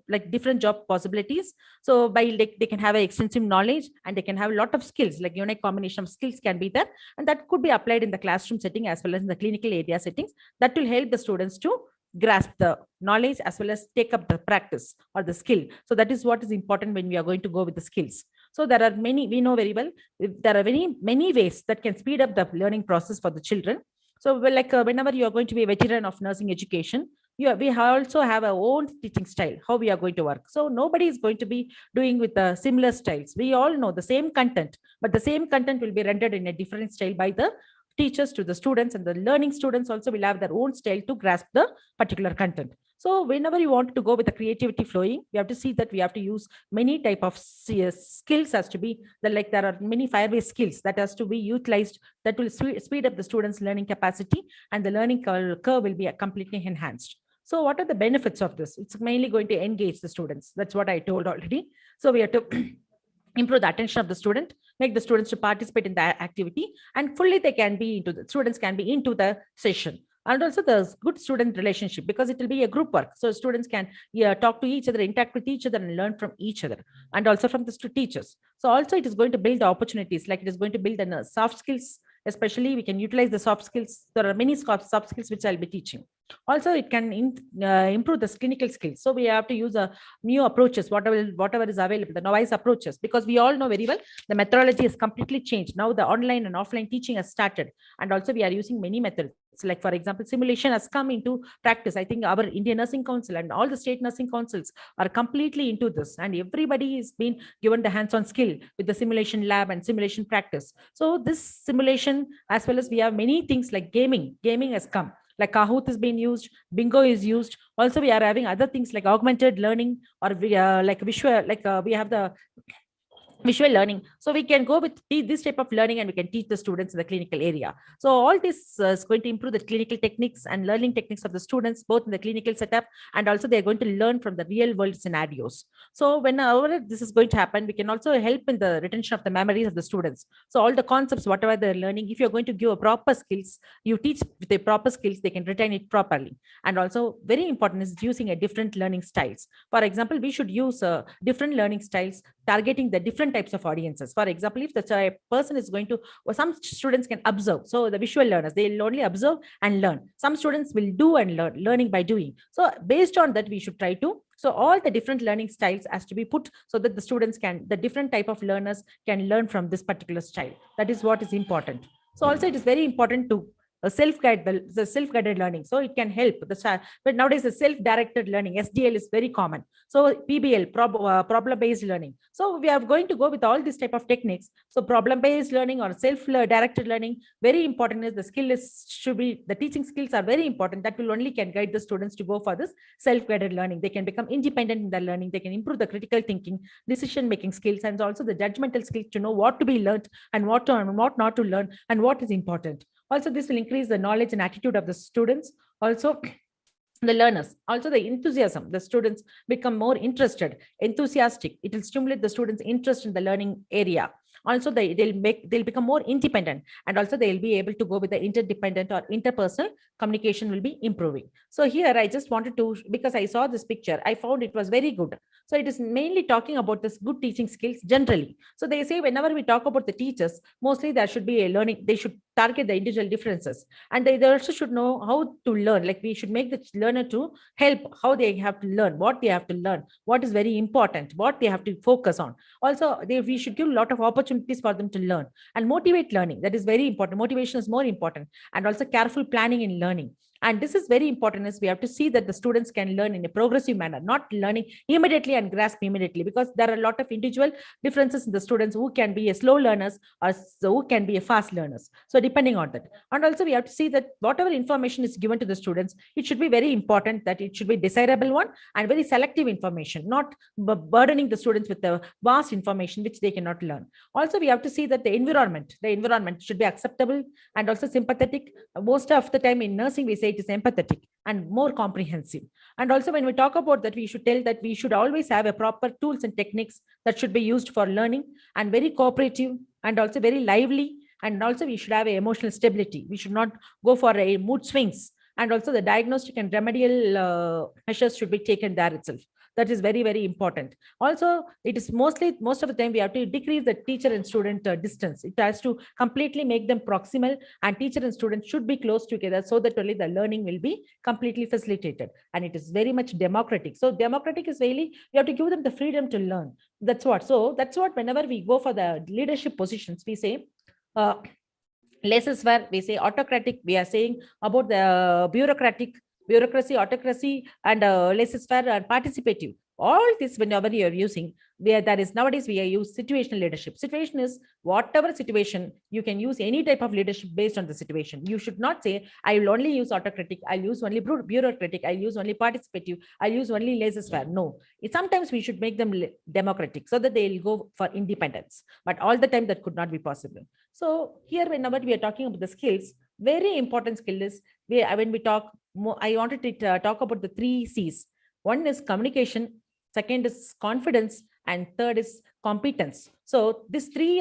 like different job possibilities. So by they can have an extensive knowledge, and they can have a lot of skills, like unique combination of skills can be there, and that could be applied in the classroom setting as well as in the clinical area settings. That will help the students to grasp the knowledge as well as take up the practice or the skill. So that is what is important when we are going to go with the skills. So there are many, we know very well, there are many ways that can speed up the learning process for the children. So like whenever you are going to be a veteran of nursing education, we also have our own teaching style, how we are going to work. So nobody is going to be doing with the similar styles. We all know the same content, but the same content will be rendered in a different style by the teachers to the students, and the learning students also will have their own style to grasp the particular content. So whenever you want to go with the creativity flowing, we have to see that we have to use many type of skills has to be like there are many fire-based skills that has to be utilized that will speed up the students' learning capacity, and the learning curve will be completely enhanced. So what are the benefits of this? It's mainly going to engage the students. That's what I told already. So we have to improve the attention of the student, make the students to participate in the activity, and fully they can be into the students can be into the session. And also the good student relationship, because it will be a group work. So students can talk to each other, interact with each other, and learn from each other, and also from the teachers. So also it is going to build opportunities, like it is going to build the soft skills. Especially we can utilize the soft skills. There are many soft skills which I'll be teaching. Also, it can improve the clinical skills. So we have to use new approaches, whatever is available, the novice approaches, because we all know very well the methodology has completely changed. Now the online and offline teaching has started, and also we are using many methods. Like for example, simulation has come into practice. I think our Indian Nursing Council and all the state nursing councils are completely into this, and everybody is being given the hands-on skill with the simulation lab and simulation practice. So this simulation, as well as we have many things like gaming has come. Like Kahoot is being used, Bingo is used. Also, we are having other things like augmented learning, or we like visual, like we have the visual learning. So we can go with this type of learning, and we can teach the students in the clinical area. So all this is going to improve the clinical techniques and learning techniques of the students, both in the clinical setup, and also they're going to learn from the real world scenarios. So whenever this is going to happen, we can also help in the retention of the memories of the students. So all the concepts, whatever they're learning, if you're going to give a proper skills, you teach with the proper skills, they can retain it properly. And also very important is using a different learning styles. For example, we should use different learning styles targeting the different types of audiences. For example, if the person is going to, or some students can observe. So the visual learners, they'll only observe and learn. Some students will do and learn, learning by doing. So based on that, we should try to, so all the different learning styles has to be put so that the students can, the different type of learners can learn from this particular style. That is what is important. So also it is very important to self-guided learning. So it can help but nowadays the self-directed learning, SDL, is very common. So PBL, problem-based learning. So we are going to go with all these type of techniques. So problem-based learning or self-directed learning, very important is the skill should be, the teaching skills are very important. That will only can guide the students to go for this self-guided learning. They can become independent in their learning. They can improve the critical thinking, decision-making skills, and also the judgmental skills to know what to be learned and what not to learn, and what is important. Also, this will increase the knowledge and attitude of the students. Also, the learners, also the enthusiasm, the students become more interested, enthusiastic. It will stimulate the students' interest in the learning area. Also, they'll become more independent, and also they'll be able to go with the interdependent or interpersonal communication will be improving. So here I just wanted to, because I saw this picture, I found it was very good. So it is mainly talking about this good teaching skills generally. So they say whenever we talk about the teachers, mostly there should be a learning, they should target the individual differences. And they also should know how to learn. Like we should make the learner to help how they have to learn, what they have to learn, what is very important, what they have to focus on. Also, we should give a lot of opportunities for them to learn and motivate learning. That is very important. Motivation is more important, and also careful planning in learning. And this is very important, as we have to see that the students can learn in a progressive manner, not learning immediately and grasp immediately, because there are a lot of individual differences in the students who can be a slow learners or who can be a fast learners. So depending on that. And also we have to see that whatever information is given to the students, it should be very important that it should be desirable one and very selective information, not burdening the students with the vast information which they cannot learn. Also, we have to see that the environment should be acceptable and also sympathetic. Most of the time in nursing, we say it is empathetic and more comprehensive. And also when we talk about that, we should tell that we should always have a proper tools and techniques that should be used for learning, and very cooperative and also very lively. And also we should have a emotional stability. We should not go for a mood swings. And also the diagnostic and remedial measures should be taken there itself. That is very, very important. Also, it is most of the time we have to decrease the teacher and student distance. It has to completely make them proximal, and teacher and student should be close together so that only the learning will be completely facilitated. And it is very much democratic. So democratic is really, we have to give them the freedom to learn. That's what. So that's what whenever we go for the leadership positions, we say, laissez-faire, we say autocratic, we are saying about the bureaucracy, autocracy, and laissez-faire and participative. All this, whenever you are using, there is nowadays we use situational leadership. Situation is whatever situation, you can use any type of leadership based on the situation. You should not say, I will only use autocratic, I'll use only bureaucratic, I'll use only participative, I'll use only laissez-faire. No, sometimes we should make them democratic so that they'll go for independence. But all the time that could not be possible. So here, whenever we are talking about the skills, very important skill is when we talk more, I wanted to talk about the 3 C's. One is communication, second is confidence, and third is competence. So these 3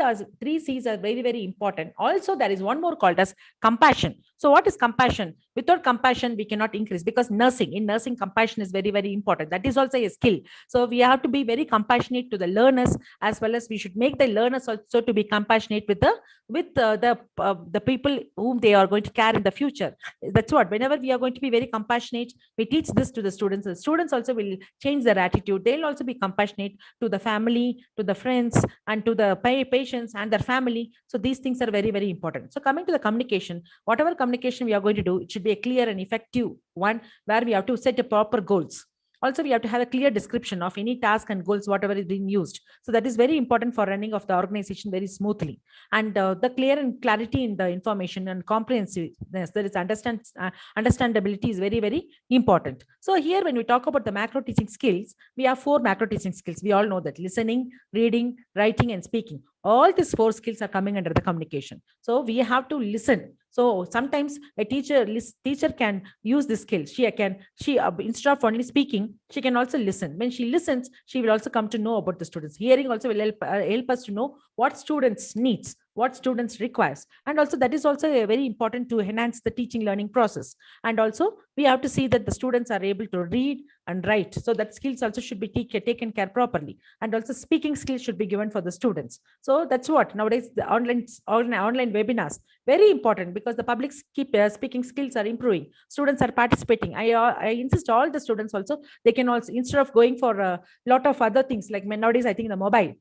C's are very, very important. Also, there is one more called as compassion. So what is compassion? Without compassion, we cannot increase, because in nursing, compassion is very, very important. That is also a skill. So we have to be very compassionate to the learners, as well as we should make the learners also to be compassionate with the people whom they are going to care in the future. That's what, whenever we are going to be very compassionate, we teach this to the students. The students also will change their attitude. They'll also be compassionate to the family, to the friends, and to the patients and their family. So these things are very, very important. So coming to the communication, whatever communication we are going to do, it should be a clear and effective one, where we have to set a proper goals. Also, we have to have a clear description of any task and goals, whatever is being used. So that is very important for running of the organization very smoothly. And the clear and clarity in the information and comprehensiveness, there is understandability is very, very important. So here, when we talk about the macro teaching skills, we have 4 macro teaching skills. We all know that: listening, reading, writing, and speaking. All these 4 skills are coming under the communication. So we have to listen. So sometimes a teacher can use this skill. She instead of only speaking, she can also listen. When she listens, she will also come to know about the students. Hearing also will help us to know what students needs, what students requires. And also that is also very important to enhance the teaching learning process. And also we have to see that the students are able to read and write. So that skills also should be taken care properly. And also speaking skills should be given for the students. So that's what nowadays the online webinars, very important, because the public speaking skills are improving. Students are participating. I insist all the students also, they can also, instead of going for a lot of other things, like nowadays, I think the mobile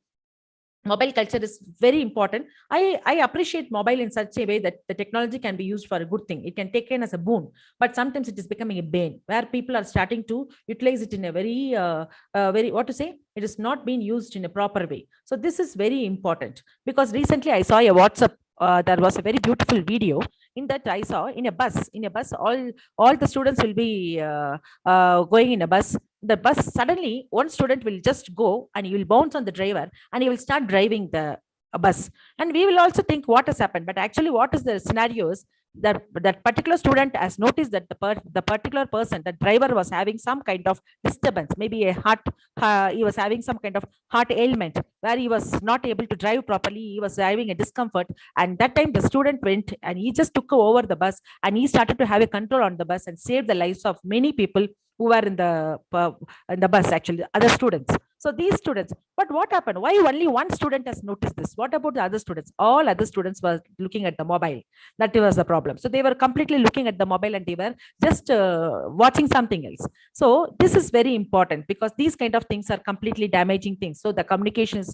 culture is very important. I appreciate mobile in such a way that the technology can be used for a good thing. It can take in as a boon, but sometimes it is becoming a bane, where people are starting to utilize it in a very, it is not being used in a proper way. So this is very important, because recently I saw a WhatsApp, there was a very beautiful video. In that, I saw in a bus, all the students will be going in a bus. The bus, suddenly one student will just go and he will bounce on the driver and he will start driving the bus. And we will also think what has happened. But actually, what is the scenario is that particular student has noticed that the particular person, the driver, was having some kind of disturbance, maybe a heart, he was having some kind of heart ailment where he was not able to drive properly. He was having a discomfort, and that time the student went and he just took over the bus and he started to have a control on the bus and saved the lives of many people who were in the bus, actually other students. So these students, but what happened? Why only one student has noticed this? What about the other students? All other students were looking at the mobile. That was the problem. So they were completely looking at the mobile and they were just watching something else. So this is very important because these kind of things are completely damaging things. So the communication,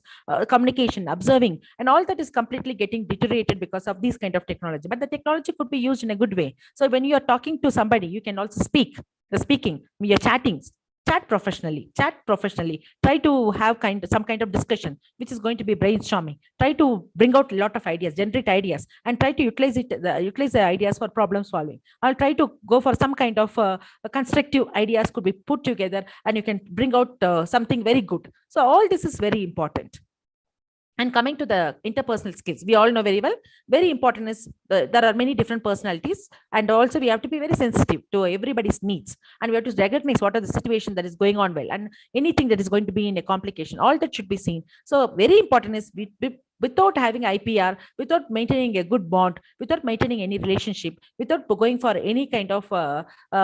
observing, and all that is completely getting deteriorated because of these kind of technology. But the technology could be used in a good way. So when you are talking to somebody, you can also speak. The speaking, you're chatting, chat professionally, try to have some kind of discussion which is going to be brainstorming, try to bring out a lot of ideas, generate ideas, and try to utilize the ideas for problem solving. I'll try to go for some kind of constructive ideas could be put together and you can bring out something very good. So all this is very important. And coming to the interpersonal skills, we all know very well, very important is there are many different personalities, and also we have to be very sensitive to everybody's needs, and we have to recognize what are the situation that is going on well, and anything that is going to be in a complication, all that should be seen. So very important is without having IPR, without maintaining a good bond, without maintaining any relationship, without going for any kind of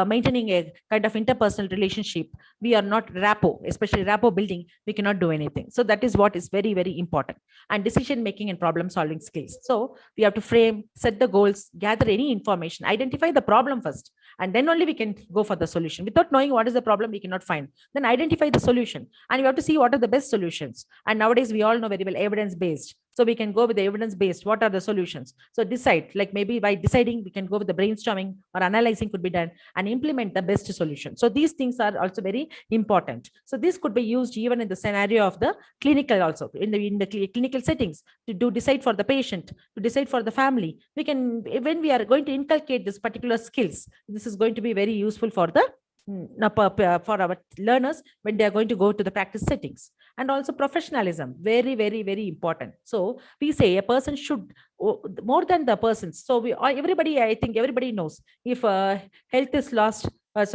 maintaining a kind of interpersonal relationship, we are not rapport, especially rapport building, we cannot do anything. So that is what is very, very important. And decision making and problem solving skills. So we have to frame, set the goals, gather any information, identify the problem first, and then only we can go for the solution. Without knowing what is the problem, we cannot find. Then identify the solution, and we have to see what are the best solutions. And nowadays we all know very well evidence based. So we can go with the evidence based. What are the solutions? So decide, like maybe by deciding, we can go with the brainstorming or analyzing could be done and implement the best solution. So these things are also very important. So this could be used even in the scenario of the clinical also, in the clinical settings, to do decide for the patient, to decide for the family. We can, when we are going to inculcate this particular skills, this is going to be very useful for the for our learners when they are going to go to the practice settings. And also professionalism, very, very, very important. So we say a person should, more than the persons. So we everybody, I think everybody knows, if health is lost, health is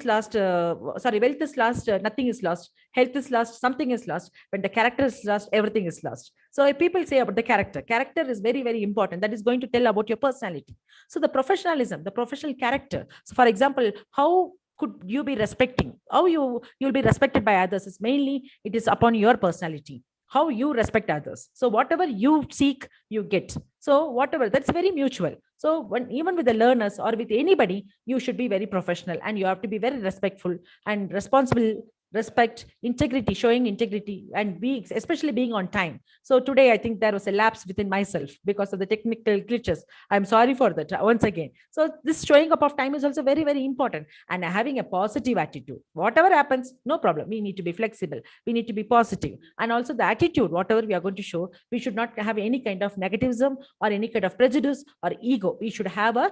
lost, wealth is lost, nothing is lost. Health is lost, something is lost. When the character is lost, everything is lost. So if people say about the character is very, very important. That is going to tell about your personality. So the professionalism, the professional character. So for example, how could you be respecting? How you'll be respected by others is mainly, it is upon your personality, how you respect others. So whatever you seek, you get. So whatever, that's very mutual. So when even with the learners or with anybody, you should be very professional, and you have to be very respectful and responsible. Respect, integrity, showing integrity, and being, especially being on time. So today I think there was a lapse within myself because of the technical glitches. I'm sorry for that once again. So this showing up of time is also very, very important, and having a positive attitude. Whatever happens, no problem. We need to be flexible. We need to be positive. And also the attitude, whatever we are going to show, we should not have any kind of negativism or any kind of prejudice or ego. We should have a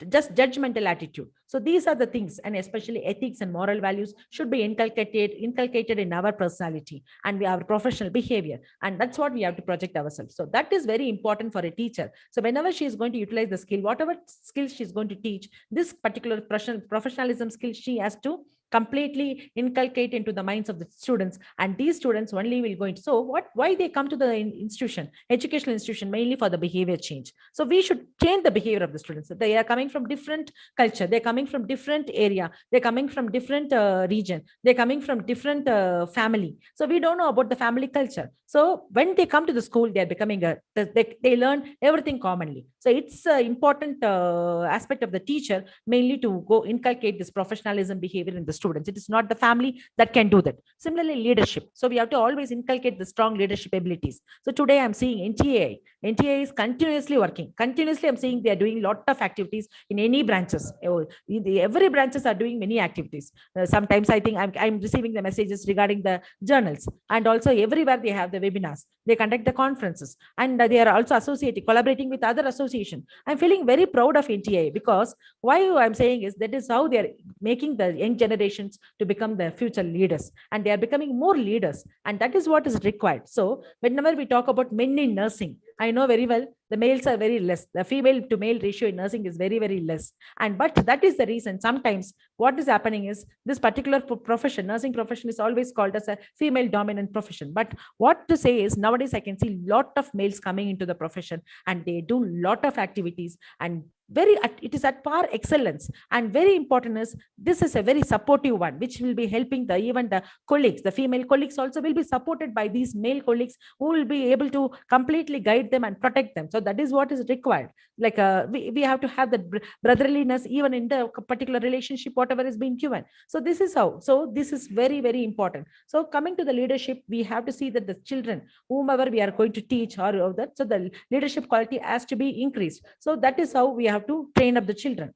just judgmental attitude. So these are the things, and especially ethics and moral values should be inculcated in our personality and we have professional behavior. And that's what we have to project ourselves. So that is very important for a teacher. So whenever she is going to utilize the skill, whatever skills she's going to teach, this particular professionalism skill, she has to completely inculcate into the minds of the students, and these students only will go into. So why they come to the institution, educational institution, mainly for the behavior change. So we should change the behavior of the students. They are coming from different culture, they're coming from different area, they're coming from different region, they're coming from different family. So we don't know about the family culture. So when they come to the school, they're becoming they learn everything commonly. So it's an important aspect of the teacher, mainly to go inculcate this professionalism behavior in the students. It is not the family that can do that. Similarly, leadership. So we have to always inculcate the strong leadership abilities. So today I'm seeing NTA is continuously working. Continuously, I'm seeing they are doing a lot of activities in any branches. Every branches are doing many activities. Sometimes I think I'm receiving the messages regarding the journals, and also everywhere they have the webinars. They conduct the conferences, and they are also collaborating with other associations. I'm feeling very proud of NTA, because why I'm saying is that is how they are making the young generations to become the future leaders, and they are becoming more leaders, and that is what is required. So whenever we talk about men in nursing, I know very well the males are very less. The female to male ratio in nursing is very, very less. And but that is the reason sometimes what is happening is this particular profession, nursing profession, is always called as a female dominant profession. But what to say is nowadays I can see lot of males coming into the profession and they do lot of activities and it is at par excellence. And very important is this is a very supportive one which will be helping the even the colleagues, the female colleagues also will be supported by these male colleagues who will be able to completely guide them and protect them. So that is what is required. Like we have to have that brotherliness even in the particular relationship whatever is being given. So this is how, so this is very, very important. So coming to the leadership, we have to see that the children whomever we are going to teach or that, so the leadership quality has to be increased. So that is how we have to train up the children.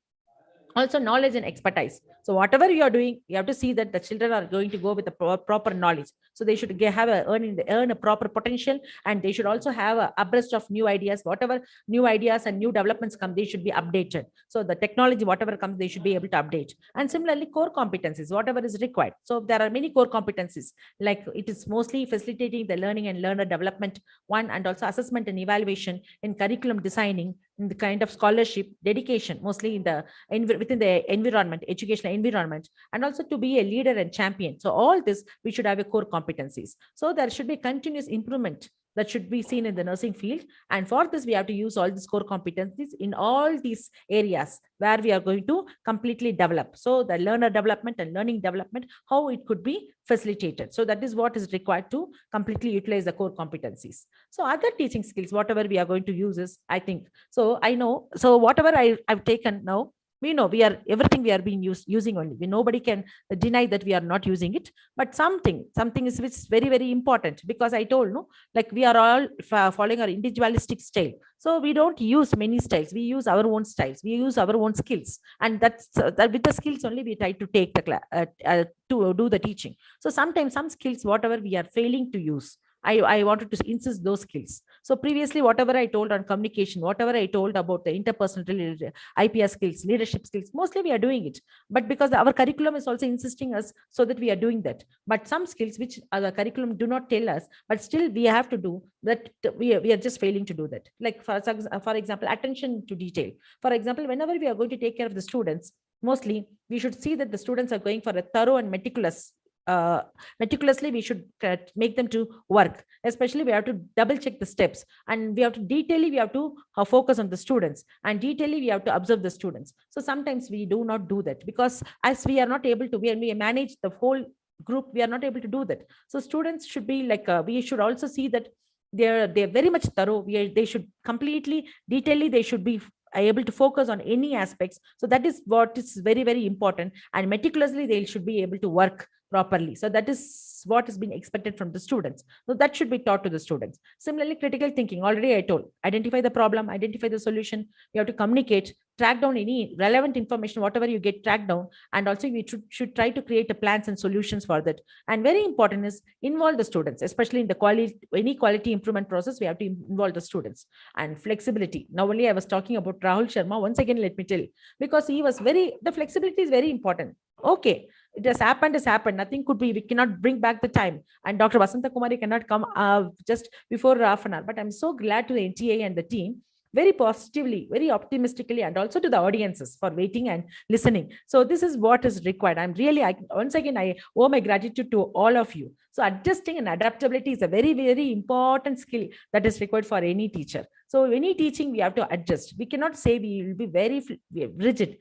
Also knowledge and expertise. So whatever you are doing, you have to see that the children are going to go with the proper knowledge. So they should have earn a proper potential, and they should also have a abreast of new ideas. Whatever new ideas and new developments come, they should be updated. So the technology, whatever comes, they should be able to update. And similarly, core competencies, whatever is required. So there are many core competencies, like it is mostly facilitating the learning and learner development one, and also assessment and evaluation in curriculum designing, in the kind of scholarship, dedication, mostly in the within the environment, educational environment, and also to be a leader and champion. So all this, we should have a core competencies. So there should be continuous improvement that should be seen in the nursing field. And for this, we have to use all these core competencies in all these areas where we are going to completely develop. So the learner development and learning development, how it could be facilitated. So that is what is required to completely utilize the core competencies. So other teaching skills, whatever we are going to use is, I think, so I know, so whatever I've taken now, we know we are everything we are being using only. Nobody can deny that we are not using it, but something is which is very, very important, because I told no, like we are all following our individualistic style. So we don't use many styles. We use our own styles. We use our own skills, and that's that with the skills only we try to take the class to do the teaching. So sometimes some skills whatever we are failing to use, I wanted to insist those skills. So previously, whatever I told on communication, whatever I told about the interpersonal IPS skills, leadership skills, mostly we are doing it. But because our curriculum is also insisting us so that we are doing that. But some skills which the curriculum do not tell us, but still we have to do that, we are just failing to do that. Like for example, attention to detail. For example, whenever we are going to take care of the students, mostly we should see that the students are going for a thorough and meticulously we should make them to work. Especially we have to double check the steps, and we have to focus on the students, and detailedly we have to observe the students. So sometimes we do not do that, because as we are not able to, we manage the whole group, we are not able to do that. So students should be like we should also see that they're very much thorough. They should completely detailedly, they should be able to focus on any aspects. So that is what is very, very important, and meticulously they should be able to work properly. So that is what is being expected from the students. So that should be taught to the students. Similarly, critical thinking, already I told, identify the problem, identify the solution. You have to communicate, track down any relevant information, whatever you get tracked down. And also we should try to create a plans and solutions for that. And very important is involve the students, especially in the any quality improvement process, we have to involve the students. And flexibility. Now only I was talking about Rahul Sharma. Once again, let me tell, because the flexibility is very important. Okay, it has happened. Nothing could be, we cannot bring back the time. And Dr. Vasantha Kumari cannot come just before half an hour. But I'm so glad to the NTA and the team, very positively, very optimistically, and also to the audiences for waiting and listening. So this is what is required. Once again, I owe my gratitude to all of you. So adjusting and adaptability is a very, very important skill that is required for any teacher. So any teaching, we have to adjust. We cannot say we will be very rigid.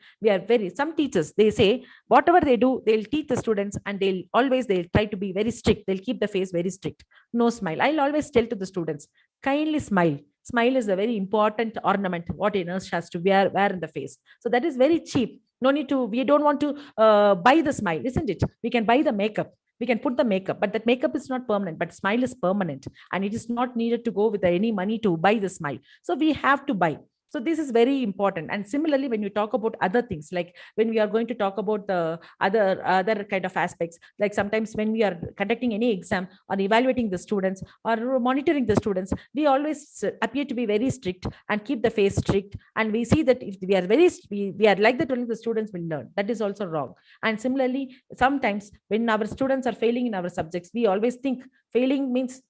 Some teachers, they say whatever they do, they'll teach the students, and they'll try to be very strict. They'll keep the face very strict. No smile. I'll always tell to the students, kindly smile. Smile is a very important ornament what a nurse has to wear in the face. So that is very cheap. No need to, we don't want to buy the smile, isn't it? We can buy the makeup. We can put the makeup, but that makeup is not permanent, but smile is permanent, and it is not needed to go with any money to buy the smile. So we have to buy. So this is very important. And similarly, when you talk about other things, like when we are going to talk about the other kind of aspects, like sometimes when we are conducting any exam or evaluating the students or monitoring the students, we always appear to be very strict and keep the face strict. And we see that if we are we are like that, only the students will learn. That is also wrong. And similarly, sometimes when our students are failing in our subjects, we always think failing means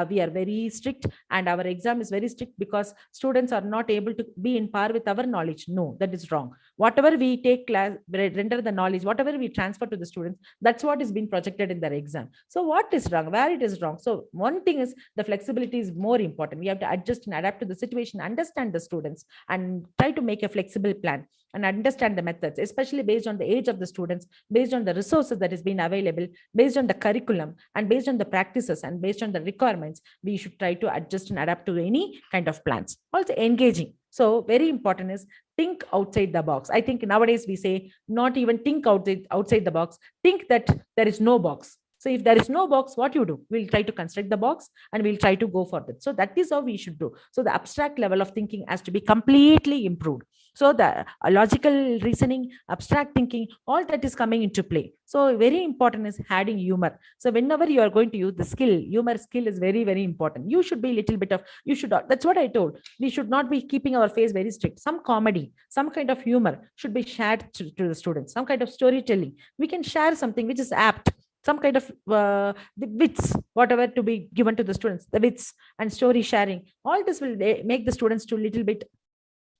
we are very strict and our exam is very strict because students are not able to be in par with our knowledge. No, that is wrong. Whatever we take class, render the knowledge, whatever we transfer to the students, that's what is being projected in their exam. So what is wrong, where it is wrong? So one thing is the flexibility is more important. We have to adjust and adapt to the situation, understand the students, and try to make a flexible plan and understand the methods, especially based on the age of the students, based on the resources that is being available, based on the curriculum, and based on the practices, and based on the requirements. We should try to adjust and adapt to any kind of plans. Also engaging. So very important is think outside the box. I think nowadays we say not even think outside the box, think that there is no box. So if there is no box, what you do? We'll try to construct the box and we'll try to go for that. So that is how we should do. So the abstract level of thinking has to be completely improved. So the logical reasoning, abstract thinking, all that is coming into play. So very important is adding humor. So whenever you are going to use the skill, humor skill is very, very important. You should be a little bit of, that's what I told. We should not be keeping our face very strict. Some comedy, some kind of humor should be shared to the students, some kind of storytelling. We can share something which is apt, some kind of the wits, whatever to be given to the students, the wits and story sharing. All this will make the students to little bit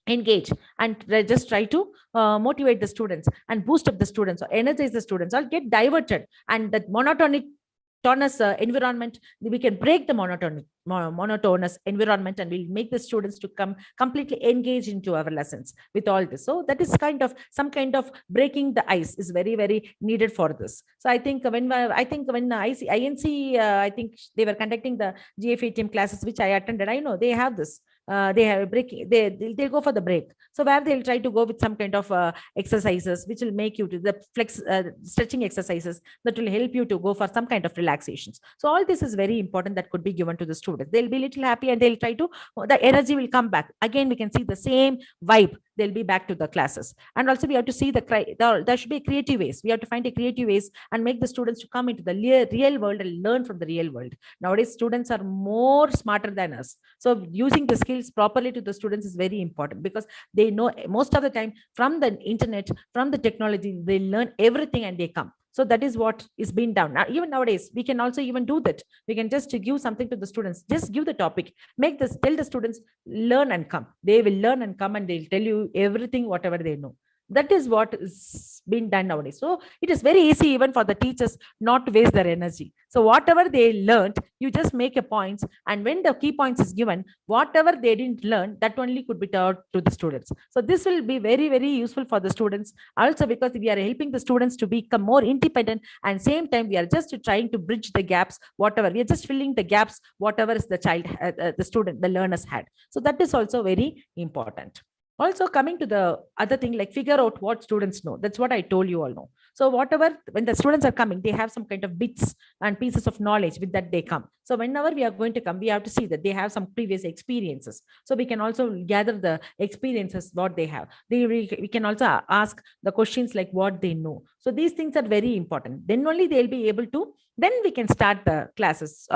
engage and just try to motivate the students and boost up the students or energize the students or get diverted. And that monotonous environment, we can break the monotonous environment and we'll make the students to come completely engage into our lessons with all this. So that is kind of some kind of breaking the ice is very, very needed for this. So I think when INC, I think they were conducting the GFA team classes, which I attended. I know they have this. They have breaking, they'll go for the break. So where they'll try to go with some kind of exercises, which will make you to the stretching exercises that will help you to go for some kind of relaxations. So all this is very important that could be given to the students. They'll be little happy and they'll try to, the energy will come back. Again, we can see the same vibe. They'll be back to the classes. And also we have to see there should be creative ways. We have to find a creative ways and make the students to come into the real world and learn from the real world. Nowadays, students are more smarter than us. So using the skills properly to the students is very important because they know most of the time from the internet, from the technology, they learn everything and they come. So that is what is being done. Now, even nowadays, we can also even do that. We can just give something to the students, just give the topic, tell the students, learn and come. They will learn and come and they'll tell you everything, whatever they know. That is what is being done nowadays. So it is very easy even for the teachers not to waste their energy. So whatever they learned, you just make a points, and when the key points is given, whatever they didn't learn, that only could be taught to the students. So this will be very, very useful for the students also, because we are helping the students to become more independent, and same time we are just trying to bridge the gaps, whatever we are just filling the gaps, whatever is the child, the student, the learners had. So that is also very important. Also coming to the other thing, like figure out what students know. That's what I told you all know. So whatever, when the students are coming, they have some kind of bits and pieces of knowledge with that they come. So whenever we are going to come, we have to see that they have some previous experiences. So we can also gather the experiences, what they have. We can also ask the questions like what they know. So these things are very important. Then only they'll be able to, then we can start the classes.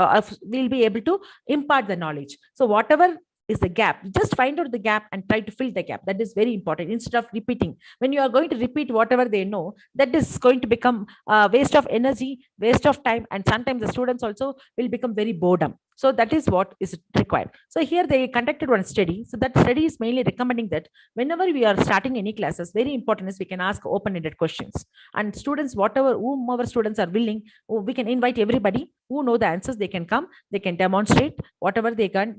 We'll be able to impart the knowledge. So whatever is the gap, just find out the gap and try to fill the gap. That is very important. Instead of repeating, when you are going to repeat whatever they know, that is going to become waste of energy, waste of time, and sometimes the students also will become very boredom. So that is what is required. So here they conducted one study. So that study is mainly recommending that whenever we are starting any classes, very important is we can ask open-ended questions, and students, whomever students are willing, we can invite everybody who know the answers. They can come, they can demonstrate whatever they can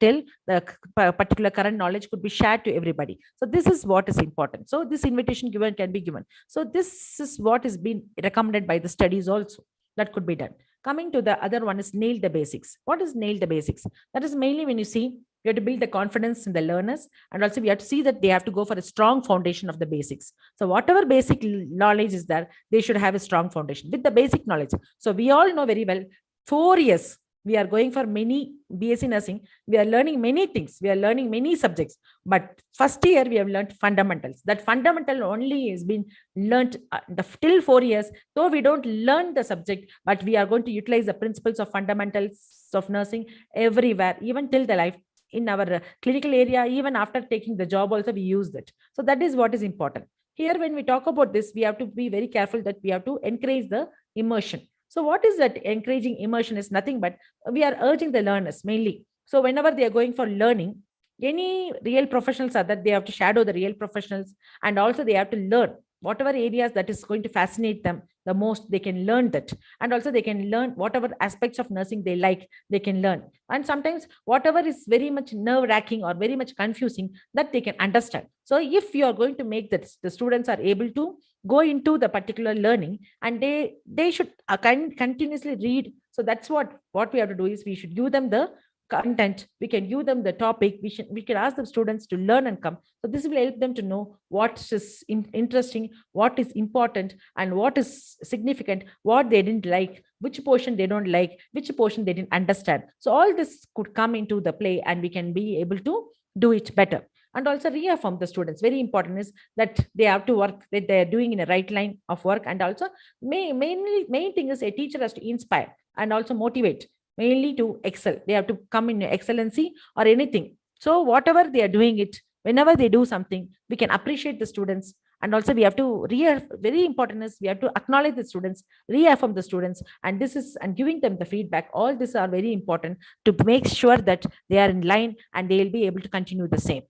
tell. The particular current knowledge could be shared to everybody. So this is what is important. So this invitation can be given. So this is what is being recommended by the studies also, that could be done. Coming to the other one is nail the basics. What is nail the basics? That is mainly when you see, you have to build the confidence in the learners, and also we have to see that they have to go for a strong foundation of the basics. So whatever basic knowledge is there, they should have a strong foundation with the basic knowledge. So we all know very well, 4 years We are going for many BSc nursing. We are learning many things. We are learning many subjects. But first year, we have learned fundamentals. That fundamental only has been learned till 4 years. Though we don't learn the subject, but we are going to utilize the principles of fundamentals of nursing everywhere, even till the life in our clinical area, even after taking the job also we use that. So that is what is important. Here, when we talk about this, we have to be very careful that we have to encourage the immersion. So what is that encouraging immersion is nothing but we are urging the learners mainly. So whenever they are going for learning, any real professionals are that they have to shadow the real professionals, and also they have to learn whatever areas that is going to fascinate them the most, they can learn that. And also they can learn whatever aspects of nursing they like, they can learn. And sometimes whatever is very much nerve wracking or very much confusing, that they can understand. So if you are going to make that the students are able to go into the particular learning, and they should continuously read. So that's what we have to do is we should give them the content, we can give them the topic, we can ask the students to learn and come. So this will help them to know what is interesting, what is important, and what is significant, what they didn't like, which portion they don't like, which portion they didn't understand. So all this could come into the play, and we can be able to do it better. And also reaffirm the students. Very important is that they have to work, that they are doing in a right line of work. And also main thing is a teacher has to inspire and also motivate, mainly to excel. They have to come in excellency or anything. So whatever they are doing it, whenever they do something, we can appreciate the students. And also we have to very important is we have to acknowledge the students, reaffirm the students, and this is and giving them the feedback. All these are very important to make sure that they are in line and they will be able to continue the same.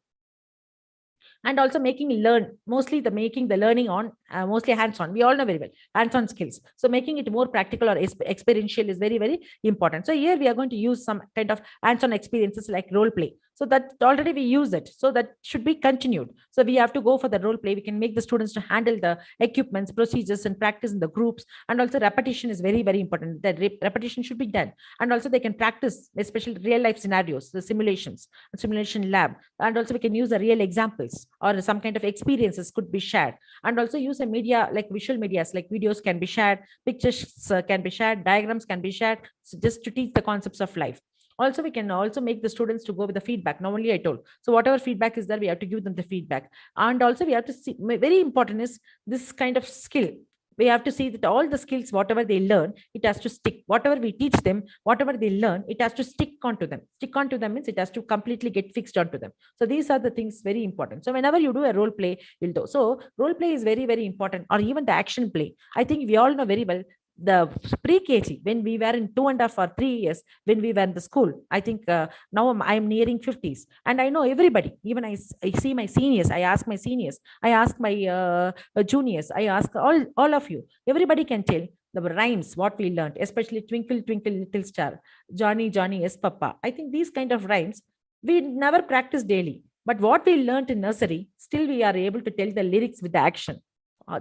And also making the learning on mostly hands-on. We all know very well hands-on skills. So making it more practical or experiential is very, very important. So here we are going to use some kind of hands-on experiences like role play. So that already we use it. So that should be continued. So we have to go for the role play. We can make the students to handle the equipments, procedures, and practice in the groups. And also repetition is very, very important. That repetition should be done. And also they can practice, especially real life scenarios, the simulation lab. And also we can use the real examples or some kind of experiences could be shared. And also use a media like visual medias, like videos can be shared, pictures can be shared, diagrams can be shared, so just to teach the concepts of life. Also, we can also make the students to go with the feedback. Normally, I told. So whatever feedback is there, we have to give them the feedback. And also we have to see, very important is this kind of skill. We have to see that all the skills, whatever they learn, it has to stick. Whatever we teach them, whatever they learn, it has to stick onto them. Stick onto them means it has to completely get fixed onto them. So these are the things very important. So whenever you do a role play, you'll do. So role play is very, very important, or even the action play. I think we all know very well the pre-KG, when we were in 2.5 or 3 years, when we were in the school. I think now I'm nearing 50s, and I know everybody. Even I see my seniors, I ask my seniors, I ask my juniors, I ask all of you. Everybody can tell the rhymes, what we learned, especially Twinkle, Twinkle, Little Star, Johnny, Johnny, yes, Papa. I think these kind of rhymes, we never practice daily. But what we learned in nursery, still we are able to tell the lyrics with the action.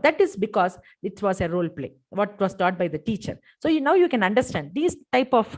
That is because it was a role play, what was taught by the teacher. So now you can understand these type of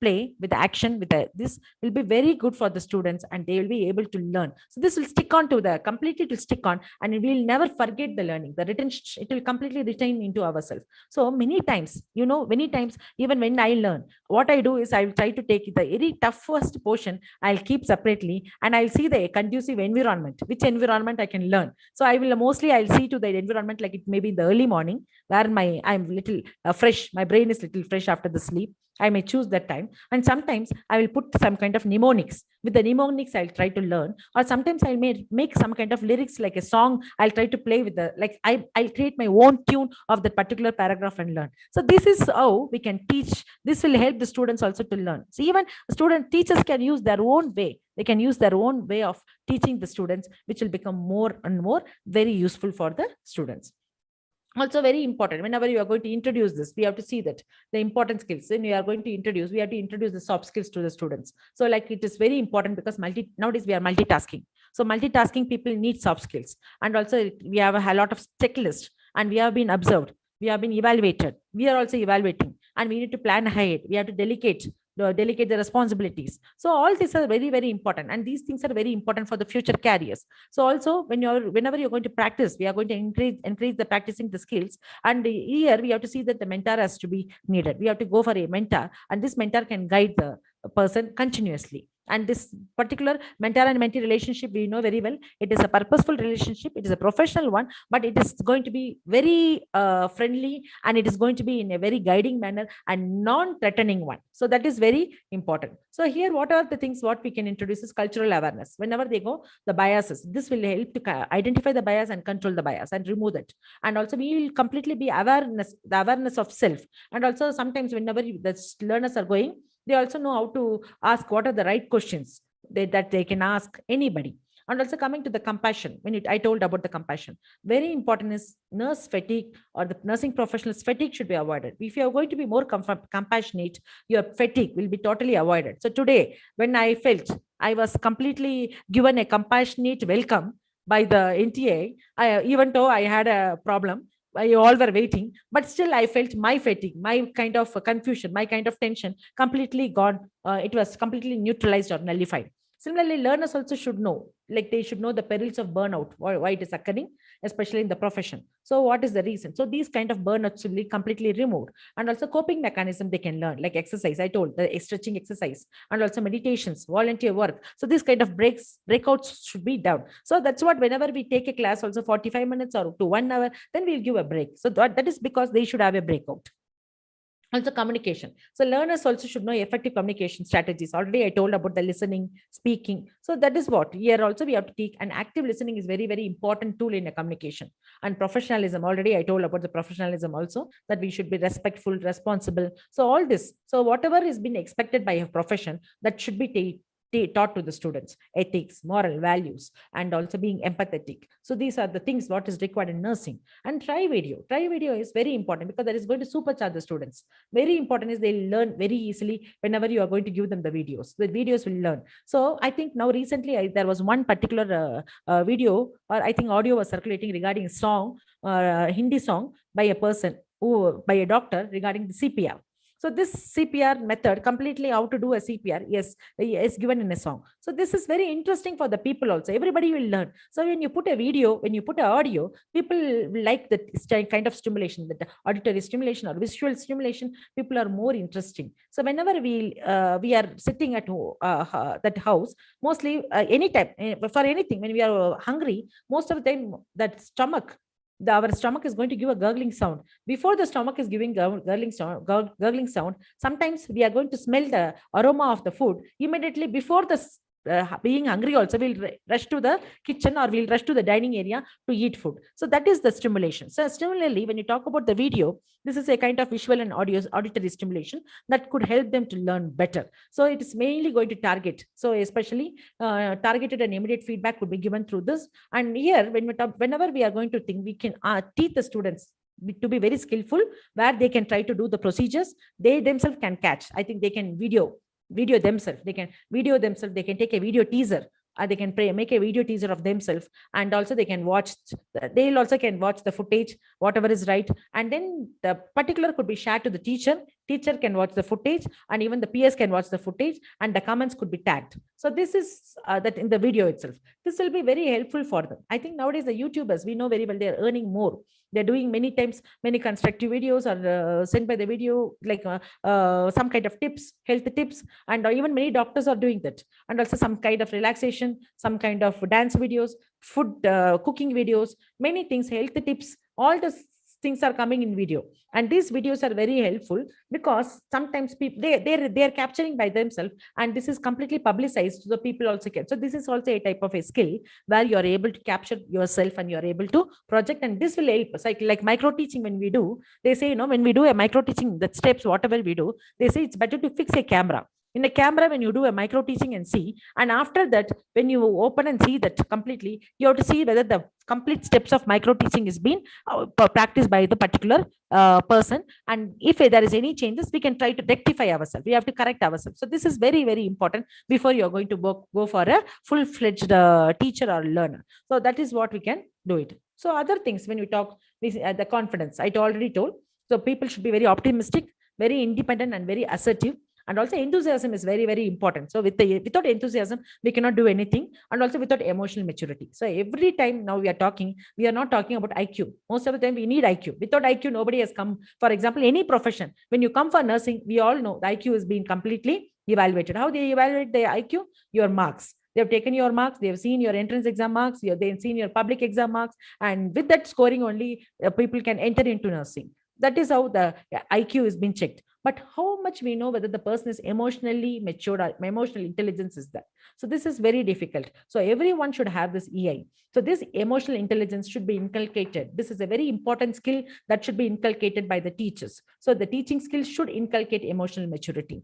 play with action, this will be very good for the students, and they will be able to learn. So this will stick on to completely to stick on, and we will never forget the learning. The retention, it will completely retain into ourselves. So many times, even when I learn, what I do is I will try to take the very toughest portion, I'll keep separately, and I'll see the conducive environment, which environment I can learn. So I'll see to the environment, like it may be in the early morning where I'm little fresh, my brain is little fresh after the sleep. I may choose that time. And sometimes I will put some kind of mnemonics. With the mnemonics, I'll try to learn. Or sometimes I may make some kind of lyrics like a song. I'll try to play with I'll create my own tune of that particular paragraph and learn. So this is how we can teach. This will help the students also to learn. So even teachers can use their own way. They can use their own way of teaching the students, which will become more and more very useful for the students. Also very important, whenever you are going to introduce this, we have to see that the important skills. When we are going to introduce, we have to introduce the soft skills to the students. So like it is very important because nowadays we are multitasking. So multitasking people need soft skills. And also we have a lot of checklists, and we have been observed. We have been evaluated. We are also evaluating, and we need to plan ahead. We have to delegate. delegate the responsibilities. So all these are very, very important, and these things are very important for the future careers. So also whenever you're going to practice, we are going to encourage the practicing the skills. And here we have to see that the mentor has to be needed. We have to go for a mentor, and this mentor can guide the person continuously. And this particular mentor and mentee relationship, we know very well, it is a purposeful relationship, it is a professional one, but it is going to be very friendly, and it is going to be in a very guiding manner and non-threatening one. So that is very important. So here, what are the things what we can introduce is cultural awareness. Whenever they go, the biases, this will help to identify the bias and control the bias and remove that. And also we will completely be the awareness of self. And also sometimes whenever the learners are going, they also know how to ask what are the right questions that they can ask anybody. And also coming to the compassion, I told about the compassion, very important is nurse fatigue, or the nursing professionals fatigue should be avoided. If you are going to be more compassionate, your fatigue will be totally avoided. So today, when I felt I was completely given a compassionate welcome by the NTA, even though I had a problem, you all were waiting, but still I felt my fatigue, my kind of confusion, my kind of tension completely gone. It was completely neutralized or nullified. Similarly, learners also should know, like they should know the perils of burnout, why it is occurring, especially in the profession. So what is the reason? So these kind of burnouts will be completely removed. And also coping mechanism they can learn, like exercise, I told, the stretching exercise, and also meditations, volunteer work. So this kind of breakouts should be done. So that's what, whenever we take a class, also 45 minutes or to 1 hour, then we'll give a break. So that is because they should have a breakout. Also communication. So learners also should know effective communication strategies. Already I told about the listening, speaking. So that is what here also we have to take, and active listening is very, very important tool in a communication. And professionalism, already I told about the professionalism also, that we should be respectful, responsible. So all this, so whatever is been expected by a profession, that should be taught to the students: ethics, moral values, and also being empathetic. So these are the things what is required in nursing. And try video is very important, because that is going to supercharge the students. Very important is they learn very easily whenever you are going to give them the videos will learn. So I think now recently there was one particular video, or I think audio was circulating regarding a song, Hindi song by a doctor regarding the CPR. So this CPR method, completely how to do a CPR, yes, is given in a song. So this is very interesting for the people also. Everybody will learn. So when you put a video, when you put an audio, people like that kind of stimulation, that auditory stimulation or visual stimulation, people are more interesting. So whenever we are sitting at that house, mostly anytime, for anything, when we are hungry, most of the time that our stomach is going to give a gurgling sound. Before the stomach is giving gurgling sound, sometimes we are going to smell the aroma of the food immediately before the being hungry. Also, we'll rush to the kitchen, or we'll rush to the dining area to eat food. So that is the stimulation. So similarly, when you talk about the video, this is a kind of visual and auditory stimulation that could help them to learn better. So it is mainly going to target. So especially targeted and immediate feedback would be given through this. And here, whenever we are going to think, we can teach the students to be very skillful, where they can try to do the procedures. They themselves can catch. I think they can video themselves. They can video themselves. They can take a video teaser. They can make a video teaser of themselves, and also they can watch. They'll also can watch the footage, whatever is right, and then the particular could be shared to the teacher. Teacher can watch the footage, and even the PS can watch the footage, and the comments could be tagged. So this is that in the video itself. This will be very helpful for them. I think nowadays the YouTubers, we know very well, they are earning more. They're doing many constructive videos, or sent by the video, like some kind of tips, health tips, and even many doctors are doing that. And also some kind of relaxation, some kind of dance videos, food cooking videos, many things, health tips, all the things are coming in video. And these videos are very helpful, because sometimes people they're capturing by themselves, and this is completely publicized, so the people also get. So this is also a type of a skill where you are able to capture yourself and you are able to project, and this will help us. Like micro teaching, when we do, they say, when we do a micro teaching, that steps, whatever we do, they say it's better to fix a camera. In a camera, when you do a micro teaching and see, and after that, when you open and see that completely, you have to see whether the complete steps of micro teaching is being practiced by the particular person. And if there is any changes, we can try to rectify ourselves. We have to correct ourselves. So this is very, very important before you're going to go for a full-fledged teacher or learner. So that is what we can do it. So other things, when we talk, the confidence, I already told. So people should be very optimistic, very independent, and very assertive. And also enthusiasm is very, very important. So without enthusiasm, we cannot do anything. And also without emotional maturity. So every time now we are talking, we are not talking about IQ. Most of the time we need IQ. Without IQ, nobody has come. For example, any profession, when you come for nursing, we all know the IQ is being completely evaluated. How they evaluate the IQ? Your marks. They have taken your marks, they have seen your entrance exam marks, they've seen your public exam marks, and with that scoring only, people can enter into nursing. That is how the IQ is being checked. But how much we know whether the person is emotionally matured or emotional intelligence is that? So this is very difficult. So everyone should have this EI. So this emotional intelligence should be inculcated. This is a very important skill that should be inculcated by the teachers. So the teaching skills should inculcate emotional maturity.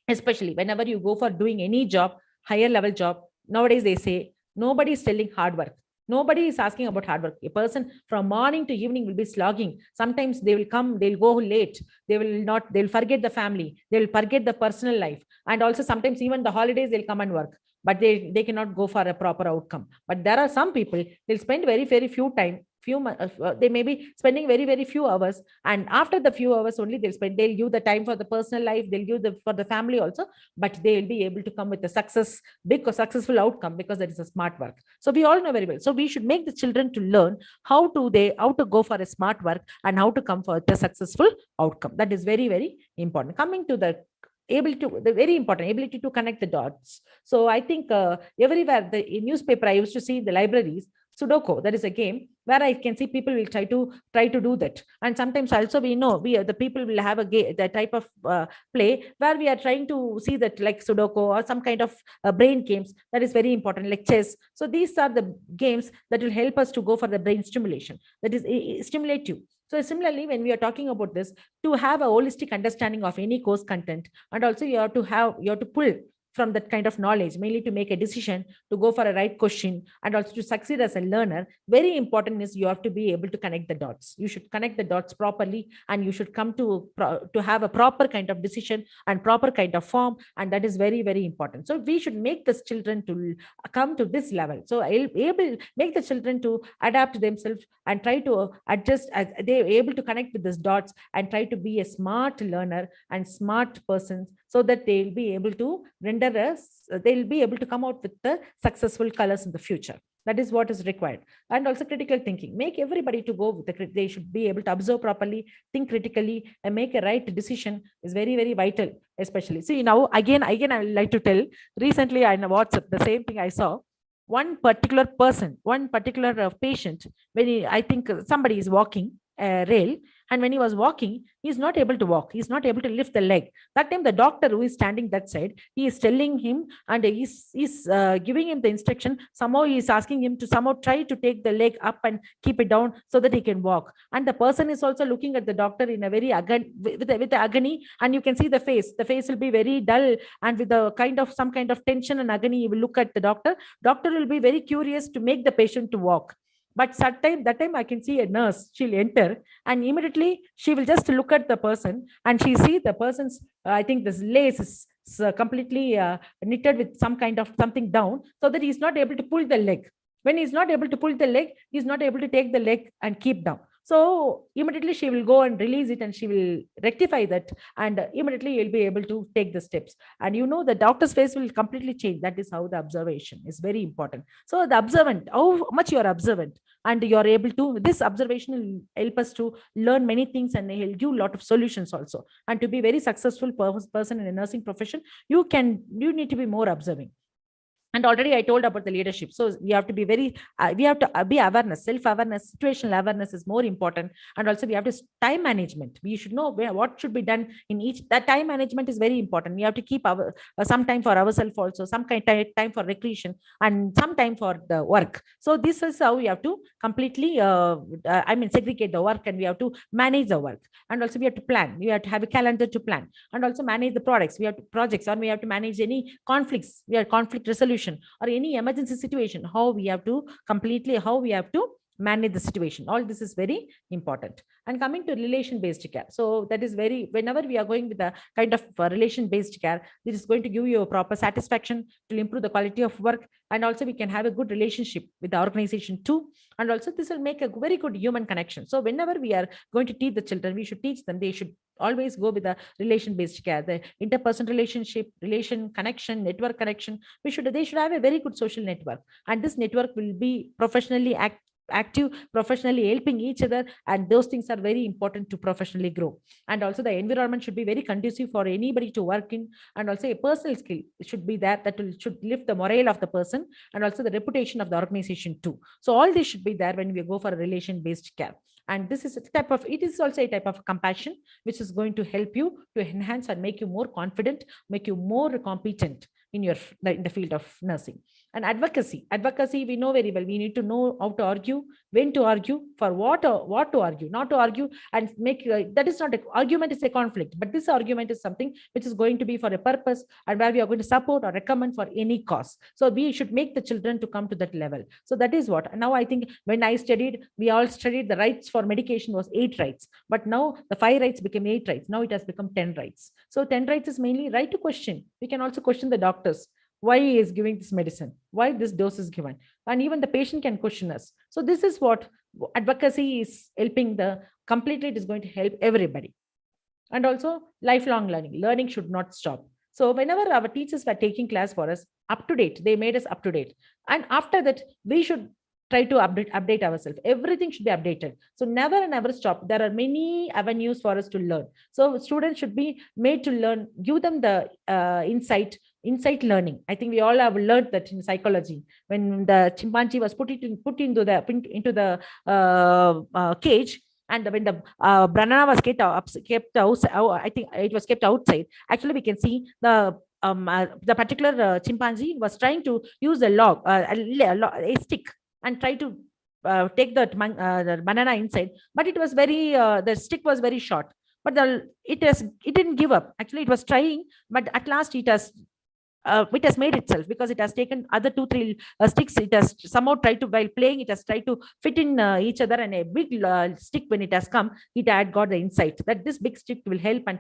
Especially whenever you go for doing any job, higher level job, nowadays they say nobody is telling hard work. Nobody is asking about hard work. A person from morning to evening will be slogging. Sometimes they will come, they'll go late. They'll forget the family. They'll forget the personal life. And also sometimes even the holidays, they'll come and work, but they cannot go for a proper outcome. But there are some people, they'll spend very, very few time, they may be spending very, very few hours, and after the few hours only they'll give the time for the personal life, they'll give for the family also, but they'll be able to come with a successful outcome, because that is a smart work. So we all know very well. So we should make the children to learn how to go for a smart work and how to come for the successful outcome. That is very, very important. Coming to the very important ability to connect the dots. So I think everywhere in newspaper, I used to see the libraries, Sudoku, that is a game where I can see people will try to do that. And sometimes also we know the people will have the type of play where we are trying to see that, like Sudoku or some kind of brain games. That is very important, like chess. So these are the games that will help us to go for the brain stimulation. That is stimulate you. So similarly, when we are talking about this, to have a holistic understanding of any course content, and also you have to pull from that kind of knowledge, mainly to make a decision, to go for a right question, and also to succeed as a learner. Very important is you have to be able to connect the dots. You should connect the dots properly, and you should come to have a proper kind of decision and proper kind of form, and that is very, very important. So we should make the children to come to this level. So make the children to adapt themselves and try to adjust as they're able to connect with these dots, and try to be a smart learner and smart person, so that they'll be able to they'll be able to come out with the successful colors in the future. That is what is required. And also critical thinking. Make everybody to go with they should be able to observe properly, think critically, and make a right decision is very, very vital, especially. See, now again, I would like to tell, recently on WhatsApp, the same thing I saw. One particular person, one particular patient, when I think somebody is walking a rail, and when he was walking, he is not able to walk. He is not able to lift the leg. That time, the doctor who is standing that side, he is telling him, and he's giving him the instruction. Somehow he is asking him to somehow try to take the leg up and keep it down so that he can walk. And the person is also looking at the doctor in a very with the agony, and you can see the face. The face will be very dull, and with some kind of tension and agony, he will look at the doctor. Doctor will be very curious to make the patient to walk. But that time I can see a nurse, she'll enter, and immediately she will just look at the person, and she see the person's, I think this lace is completely knitted with some kind of something down, so that he's not able to pull the leg. When he's not able to pull the leg, he's not able to take the leg and keep down. So immediately she will go and release it, and she will rectify that, and immediately you'll be able to take the steps. And the doctor's face will completely change. That is how the observation is very important. So the observant, how much you are observant, and you are able to, this observation will help us to learn many things, and he'll give a lot of solutions also. And to be very successful person in a nursing profession, you need to be more observing. And already I told about the leadership. So we have to be we have to be awareness, self-awareness, situational awareness is more important. And also we have to time management. We should know what should be done in each. That time management is very important. We have to keep some time for ourselves also, some kind of time for recreation, and some time for the work. So this is how we have to completely, segregate the work, and we have to manage the work. And also we have to plan. We have to have a calendar to plan, and also manage the projects, or we have to manage any conflicts. We have conflict resolution or any emergency situation, how we have to manage the situation. All this is very important. And coming to relation-based care. So that is very, whenever we are going with a kind of relation-based care, this is going to give you a proper satisfaction to improve the quality of work. And also we can have a good relationship with the organization too. And also this will make a very good human connection. So whenever we are going to teach the children, we should teach them, they should always go with the relation-based care, the interpersonal relationship, relation connection, network connection. They should have a very good social network. And this network will be professionally active, professionally helping each other, and those things are very important to professionally grow. And also the environment should be very conducive for anybody to work in, and also a personal skill should be there that should lift the morale of the person and also the reputation of the organization too. So all this should be there when we go for a relation-based care. And this is a type of, it is also a type of compassion which is going to help you to enhance and make you more confident, make you more competent in the field of nursing. And advocacy, we know very well, we need to know how to argue, when to argue, for what to argue, not to argue and make, that is not, argument is a conflict, but this argument is something which is going to be for a purpose and where we are going to support or recommend for any cause. So we should make the children to come to that level. So that is what, now I think when I studied, we all studied the rights for medication was 8 rights, but now the 5 rights became 8 rights. Now it has become 10 rights. So 10 rights is mainly right to question. We can also question the doctors. Why he is giving this medicine, why this dose is given, and even the patient can question us. So this is what advocacy is helping completely, it is going to help everybody. And also lifelong learning should not stop. So whenever our teachers were taking class for us up to date, they made us up to date, and after that we should try to update ourselves. Everything should be updated. So never and never stop. There are many avenues for us to learn. So students should be made to learn, give them the insight learning. I think we all have learned that in psychology. When the chimpanzee was put into the cage, and when the banana was kept out, I think it was kept outside. Actually, we can see the particular chimpanzee was trying to use a log, a stick, and try to take the banana inside, but it was very the stick was very short. But it didn't give up. Actually, it was trying, but at last it has made itself, because it has taken other 2-3 sticks. It has somehow tried to, while playing, it has tried to fit in each other, and a big stick, when it has come, it had got the insight that this big stick will help, and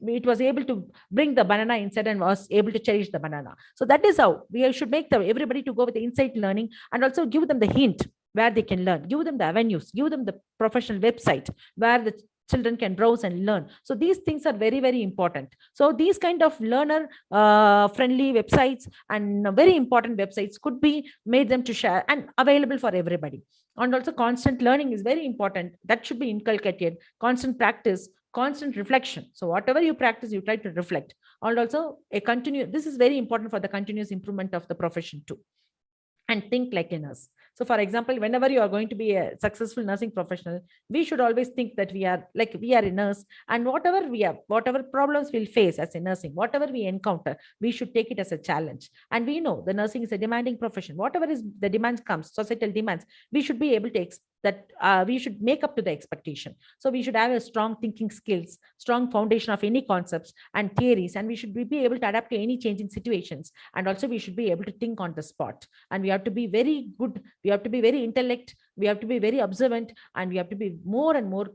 it was able to bring the banana inside and was able to cherish the banana. So that is how we should make everybody to go with the insight learning, and also give them the hint where they can learn, give them the avenues, give them the professional website where the children can browse and learn. So these things are very, very important. So these kind of learner friendly websites and very important websites could be made them to share and available for everybody. And also constant learning is very important. That should be inculcated. Constant practice, constant reflection. So whatever you practice, you try to reflect. And also this is very important for the continuous improvement of the profession too. And think like a nurse. So for example, whenever you are going to be a successful nursing professional, we should always think that we are a nurse, and whatever problems we'll face as a nursing, whatever we encounter, we should take it as a challenge. And we know the nursing is a demanding profession. Whatever is the demands comes, societal demands, we should be able to we should make up to the expectation. So we should have a strong thinking skills, strong foundation of any concepts and theories, and we should be able to adapt to any changing situations. And also we should be able to think on the spot, and we have to be very good. We have to be very intellect. We have to be very observant, and we have to be more and more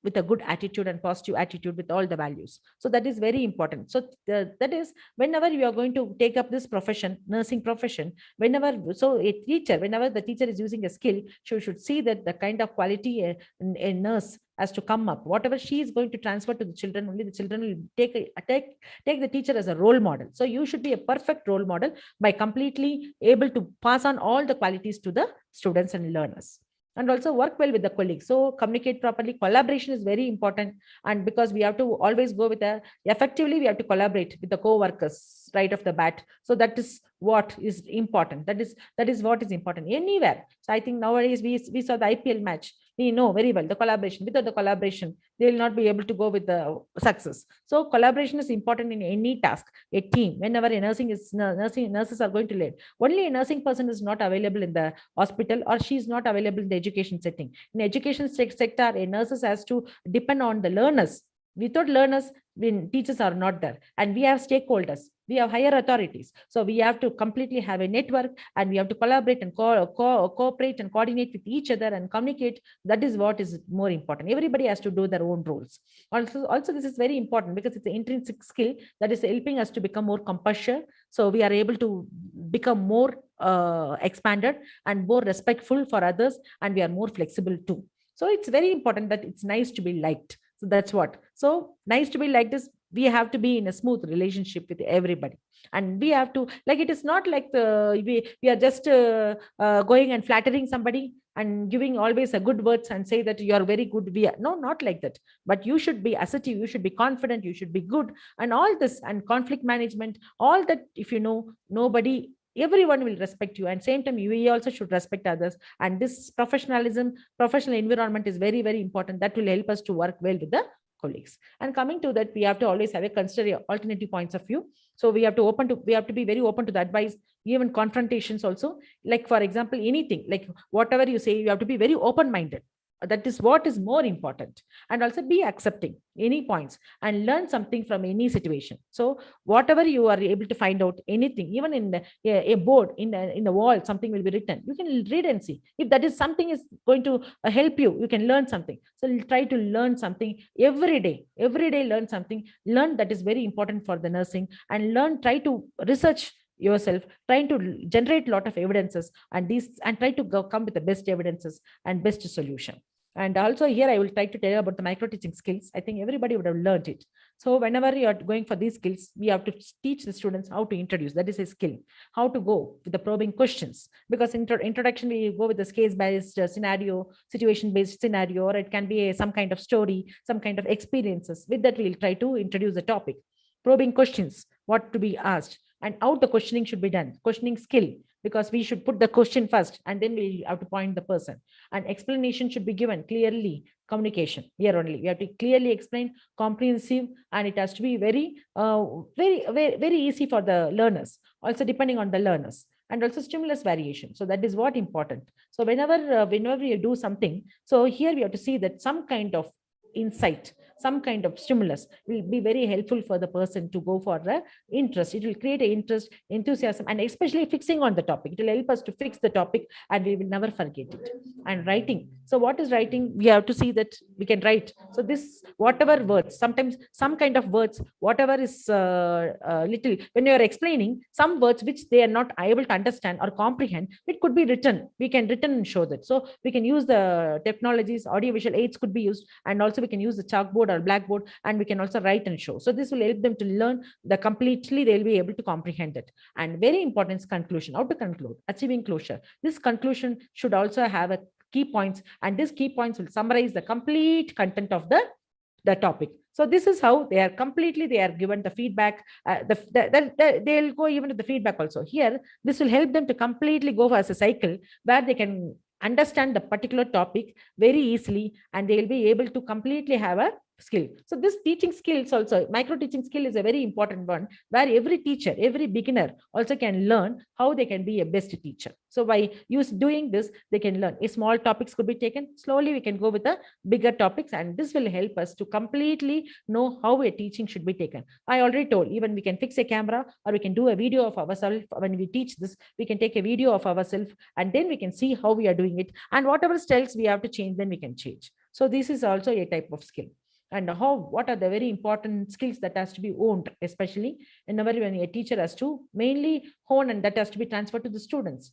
with a good attitude and positive attitude with all the values. So that is very important. So that is, whenever you are going to take up this profession, nursing profession, whenever the teacher is using a skill, she should see that the kind of quality a nurse has to come up. Whatever she is going to transfer to the children, only the children will take the teacher as a role model. So you should be a perfect role model by completely able to pass on all the qualities to the students and learners. And also work well with the colleagues. So communicate properly. Collaboration is very important. And because we have to always go effectively, we have to collaborate with the co-workers right off the bat. So that is what is important. That is what is important anywhere. So I think nowadays we saw the IPL match. We know very well the collaboration. Without the collaboration, they will not be able to go with the success. So collaboration is important in any task, a team. Whenever nurses are going to lead, only a nursing person is not available in the hospital, or she is not available in the education setting. In education sector, a nurse has to depend on the learners. Without learners, when teachers are not there, and we have stakeholders. we have higher authorities. So we have to completely have a network, and we have to collaborate and cooperate and coordinate with each other and communicate. That is what is more important. Everybody has to do their own roles. Also this is very important because it's an intrinsic skill that is helping us to become more compassionate. So we are able to become more expanded and more respectful for others, and we are more flexible too. So it's very important that it's nice to be liked. So that's what. So nice to be liked is we have to be in a smooth relationship with everybody, and we have to, like, it is not like we are just going and flattering somebody and giving always a good words and say that you are very good. We are no, not like that. But you should be assertive, you should be confident, you should be good, and all this, and conflict management, all that. If you know, nobody, everyone will respect you, and same time we also should respect others. And this professional environment is very, very important. That will help us to work well with the colleagues. And coming to that, we have to always have a consider alternative points of view. So we have to be very open to the advice, even confrontations also. Like, for example, anything, like whatever you say, you have to be very open minded. That is what is more important. And also be accepting any points and learn something from any situation. So whatever you are able to find out, anything, even in a board, in the wall, something will be written, you can read and see if that is something is going to help you. You can learn something. So try to learn something every day. Learn something. Learn, that is very important for the nursing. And try to research yourself, trying to generate a lot of evidences, and try to come with the best evidences and best solution. And also here I will try to tell you about the micro teaching skills. I think everybody would have learned it. So whenever you are going for these skills, we have to teach the students how to introduce, that is a skill, how to go with the probing questions, because introduction, we go with this case-based scenario, situation-based scenario, or it can be some kind of story, some kind of experiences. With that, we'll try to introduce the topic. Probing questions, what to be asked, and how the questioning should be done. Questioning skill, because we should put the question first and then we have to point the person. And explanation should be given clearly. Communication, here only we have to clearly explain, comprehensive, and it has to be very very easy for the learners, also depending on the learners. And also stimulus variation. So that is what important. So whenever you do something, so here we have to see that some kind of insight, some kind of stimulus will be very helpful for the person to go for the interest. It will create an interest, enthusiasm, and especially fixing on the topic. It will help us to fix the topic, and we will never forget it. And writing. So what is writing? We have to see that we can write. So this, whatever words, sometimes some kind of words, whatever is little, when you are explaining some words which they are not able to understand or comprehend, it could be written. We can written and show that. So we can use the technologies, audiovisual aids could be used, and also we can use the chalkboard or blackboard, and we can also write and show. So this will help them to learn the completely, they'll be able to comprehend it. And very important is conclusion, how to conclude, achieving closure. This conclusion should also have a key points, and these key points will summarize the complete content of the topic. So this is how they are given the feedback. They'll go even to the feedback also. Here, this will help them to completely go as a cycle where they can understand the particular topic very easily, and they will be able to completely have a skill. So this teaching skills also, micro teaching skill is a very important one, where every teacher, every beginner also can learn how they can be a best teacher. So by doing this, they can learn. If small topics could be taken, slowly we can go with the bigger topics, and this will help us to completely know how a teaching should be taken. I already told, even we can fix a camera, or we can do a video of ourselves. When we teach this, we can take a video of ourselves, and then we can see how we are doing it, and whatever styles we have to change, then we can change. So this is also a type of skill. And what are the very important skills that has to be owned, especially whenever when a teacher has to mainly hone, and that has to be transferred to the students.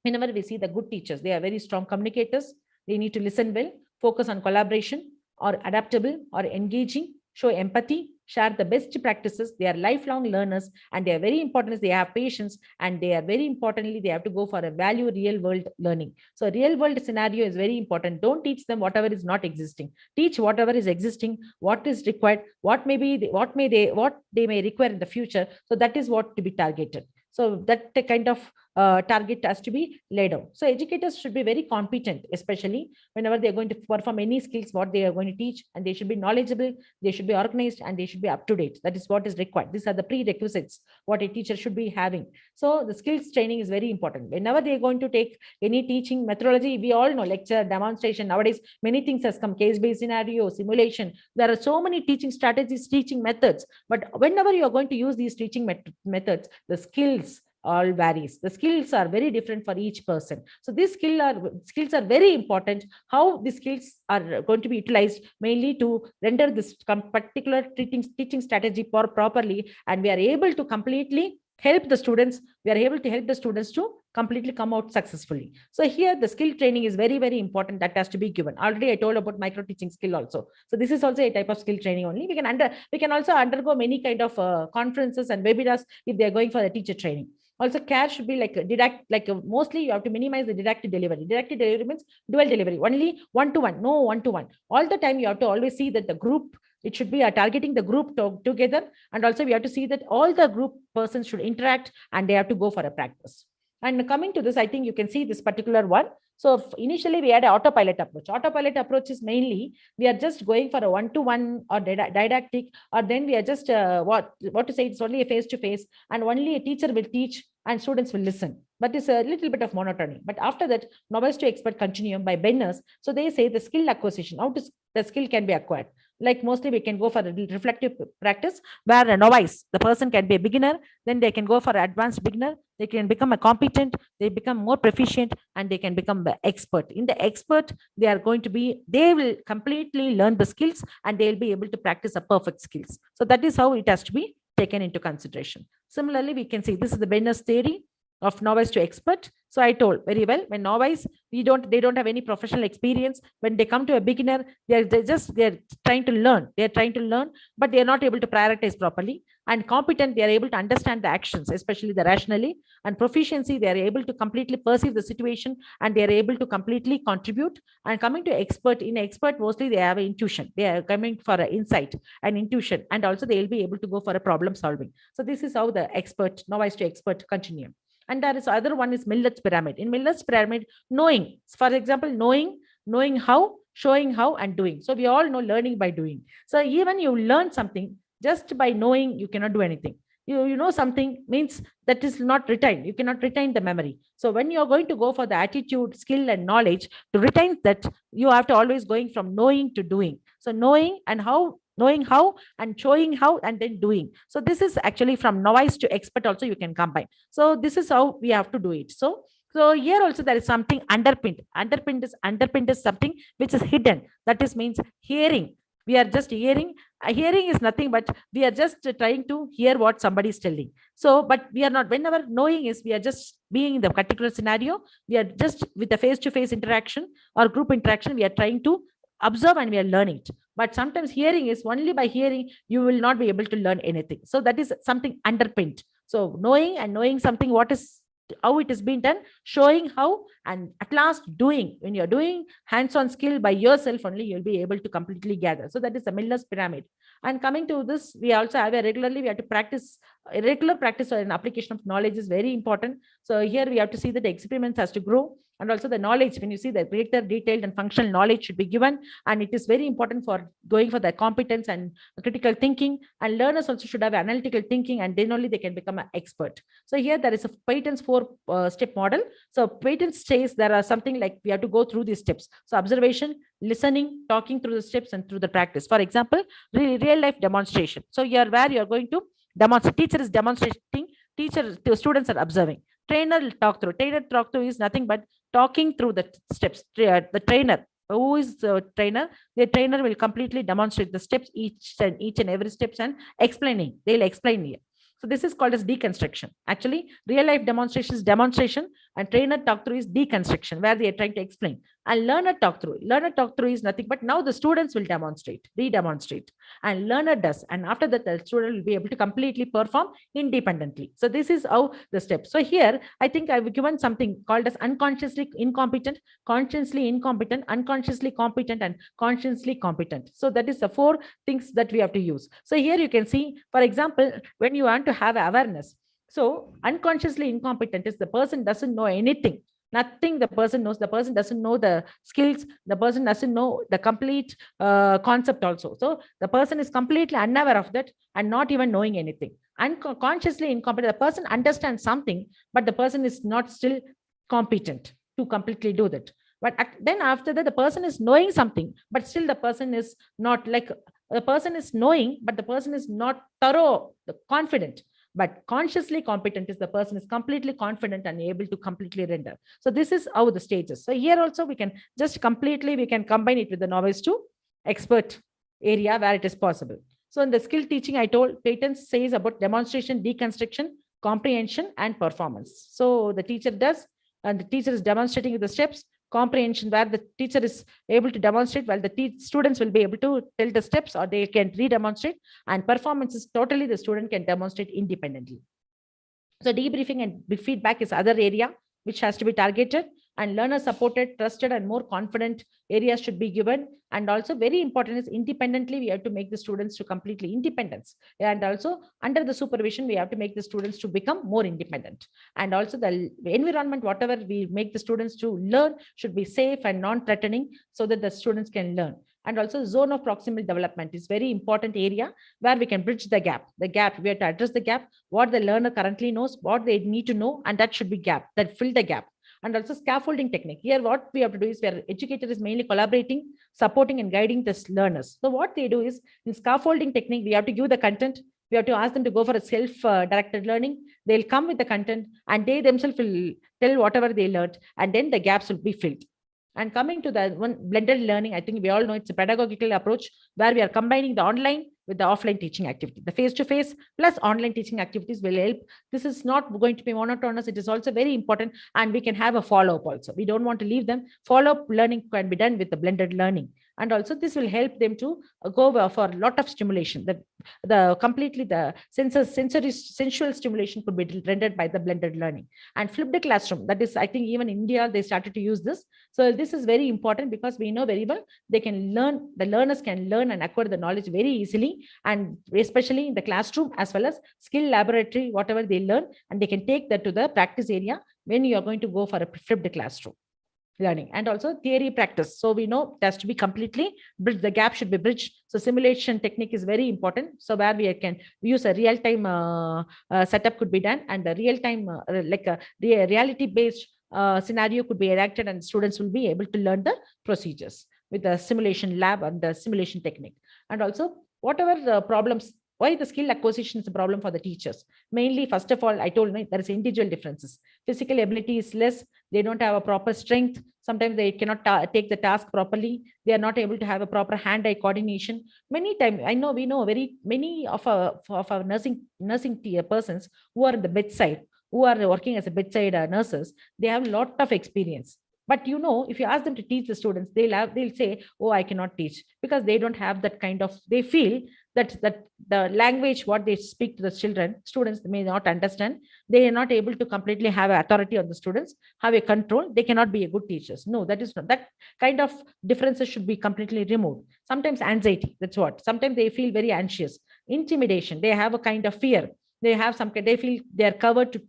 Whenever we see the good teachers, they are very strong communicators. They need to listen well, focus on collaboration, or adaptable, or engaging, show empathy, share the best practices. They are lifelong learners, and they are very important. They have patience, and they are very importantly, they have to go for a value real world learning. So real world scenario is very important. Don't teach them whatever is not existing. Teach whatever is existing, what is required, what they may require in the future. So that is what to be targeted. So that kind of target has to be laid out. So educators should be very competent, especially whenever they're going to perform any skills, what they are going to teach, and they should be knowledgeable, they should be organized, and they should be up to date. That is what is required. These are the prerequisites what a teacher should be having. So the skills training is very important. Whenever they're going to take any teaching methodology, we all know lecture, demonstration. Nowadays, many things has come, case-based scenario, simulation. There are so many teaching strategies, teaching methods. But whenever you are going to use these teaching methods, the skills all varies. The skills are very different for each person. So these skills are very important. How the skills are going to be utilized mainly to render this particular teaching strategy properly, and we are able to completely help the students. We are able to help the students to completely come out successfully. So here the skill training is very, very important. That has to be given. Already I told about micro teaching skill also. So this is also a type of skill training only. We can also undergo many kind of conferences and webinars if they are going for the teacher training. Also, care should be mostly you have to minimize the didactic delivery. Didactic delivery means dual delivery, only one-to-one, no one-to-one. All the time you have to always see that the group, it should be targeting the group together. And also we have to see that all the group persons should interact and they have to go for a practice. And coming to this, I think you can see this particular one. So initially we had an autopilot approach. Autopilot approach is mainly, we are just going for a one-to-one or didactic, or then we are just, what to say, it's only a face-to-face, and only a teacher will teach and students will listen. But it's a little bit of monotony. But after that, novice to expert continuum by Benners. So they say the skill acquisition, the skill can be acquired. Like mostly we can go for a reflective practice where a novice, the person can be a beginner, then they can go for an advanced beginner, they can become a competent, they become more proficient, and they can become the expert. In the expert, they will completely learn the skills and they'll be able to practice a perfect skills. So that is how it has to be taken into consideration. Similarly, we can see this is the Benner's theory of novice to expert. So I told very well, when novice, they don't have any professional experience. When they come to a beginner, they're trying to learn. They're trying to learn, but they're not able to prioritize properly. And competent, they are able to understand the actions, especially the rationally. And proficiency, they are able to completely perceive the situation and they are able to completely contribute. And coming to expert, in expert, mostly they have an intuition. They are coming for an insight and intuition, and also they will be able to go for a problem solving. So this is how the expert, novice to expert continuum. And there is other one is Miller's pyramid. In Miller's pyramid, knowing, for example, knowing how, showing how, and doing. So we all know learning by doing. So even you learn something, just by knowing, you cannot do anything. You know something means that is not retained. You cannot retain the memory. So when you're going to go for the attitude, skill, and knowledge, to retain that, you have to always going from knowing to doing. So knowing how and showing how and then doing. So this is actually from novice to expert also you can combine. So this is how we have to do it. So here also there is something underpinned. Underpinned is something which is hidden. That is means hearing. We are just hearing. Hearing is nothing but we are just trying to hear what somebody is telling. So, but we are not, whenever knowing is, we are just being in the particular scenario. We are just with the face-to-face interaction or group interaction, we are trying to observe and we are learning it. But sometimes hearing is only by hearing, you will not be able to learn anything. So that is something underpinned. So knowing something, how it is being done, showing how, and at last doing. When you're doing hands-on skill by yourself only, you'll be able to completely gather. So that is the Miller's pyramid. And coming to this, we also have we have to practice. Regular practice or an application of knowledge is very important. So here we have to see that the experiments has to grow, and also the knowledge, when you see the greater detailed and functional knowledge should be given, and it is very important for going for the competence and critical thinking. And learners also should have analytical thinking, and then only they can become an expert. So here there is a Paton's 4-step model. So Paton says there are something like we have to go through these steps. So observation, listening, talking through the steps, and through the practice. For example, real life demonstration. So here where you are going to demonstrate, teacher is demonstrating, students are observing. Trainer will talk through. Trainer talk through is nothing but talking through the steps. The trainer, who is the trainer? The trainer will completely demonstrate the steps, each and every steps, and explaining. They'll explain here. So this is called as deconstruction. Actually, real life demonstration is demonstration, and trainer talk through is deconstruction, where they are trying to explain. And learner talk through. Learner talk through is nothing but now the students will demonstrate, re-demonstrate, and learner does. And after that, the student will be able to completely perform independently. So this is how the steps. So here, I think I've given something called as unconsciously incompetent, consciously incompetent, unconsciously competent, and consciously competent. So that is the 4 things that we have to use. So here you can see, for example, when you want to have awareness. So unconsciously incompetent is the person doesn't know anything. Nothing the person knows. The person doesn't know the skills. The person doesn't know the complete concept also. So the person is completely unaware of that and not even knowing anything. Unconsciously incompetent. The person understands something, but the person is not still competent to completely do that. But then after that, the person is knowing something, but still the person is not like, the person is knowing, but the person is not thorough, confident. But consciously competent is the person is completely confident and able to completely render. So this is how the stages. So here also we can just completely, we can combine it with the novice to expert area where it is possible. So in the skill teaching, I told Patents says about demonstration, deconstruction, comprehension, and performance. So the teacher does, and the teacher is demonstrating the steps. Comprehension, where the teacher is able to demonstrate, while the students will be able to tell the steps or they can re-demonstrate. And performance is totally the student can demonstrate independently. So debriefing and feedback is other area which has to be targeted, and learner supported, trusted, and more confident areas should be given. And also very important is independently, we have to make the students to completely independence. And also under the supervision, we have to make the students to become more independent. And also the environment, whatever we make the students to learn should be safe and non-threatening so that the students can learn. And also zone of proximal development is very important area where we can bridge the gap. We have to address the gap, what the learner currently knows, what they need to know, and that should be gap, that fill the gap. And also scaffolding technique. Here, what we have to do is where educator is mainly collaborating, supporting, and guiding the learners. So what they do is in scaffolding technique, we have to give the content. We have to ask them to go for a self-directed learning. They'll come with the content and they themselves will tell whatever they learned, and then the gaps will be filled. And coming to the one blended learning, I think we all know it's a pedagogical approach where we are combining the online with the offline teaching activity. The face-to-face plus online teaching activities will help. This is not going to be monotonous. It is also very important, and we can have a follow-up also. We don't want to leave them. Follow-up learning can be done with the blended learning. And also this will help them to go for a lot of stimulation. The completely the sensual stimulation could be rendered by the blended learning. And flipped classroom, that is, I think even in India, they started to use this. So this is very important because we know very well they can learn, the learners can learn and acquire the knowledge very easily, and especially in the classroom as well as skill laboratory, whatever they learn, and they can take that to the practice area when you are going to go for a flipped classroom learning. And also theory practice. So we know it has to be completely bridged. The gap should be bridged. So simulation technique is very important. So where we can use a real-time setup could be done, and the real-time like a reality-based scenario could be enacted, and students will be able to learn the procedures with the simulation lab and the simulation technique. And also whatever the problems, why the skill acquisition is a problem for the teachers. Mainly, first of all, I told you there is individual differences. Physical ability is less. They don't have a proper strength. Sometimes they cannot take the task properly. They are not able to have a proper hand-eye coordination. Many times, I know we know very many of our nursing persons who are in the bedside, who are working as a bedside nurses. They have a lot of experience. But you know, if you ask them to teach the students, they'll say, "Oh, I cannot teach," because they don't have that kind of. They feel that the language what they speak to the students may not understand. They are not able to completely have authority on the students, have a control. They cannot be a good teachers. No, that is not. That kind of differences should be completely removed. Sometimes anxiety. That's what. Sometimes they feel very anxious. Intimidation. They have a kind of fear. They have some. They feel they are covered to.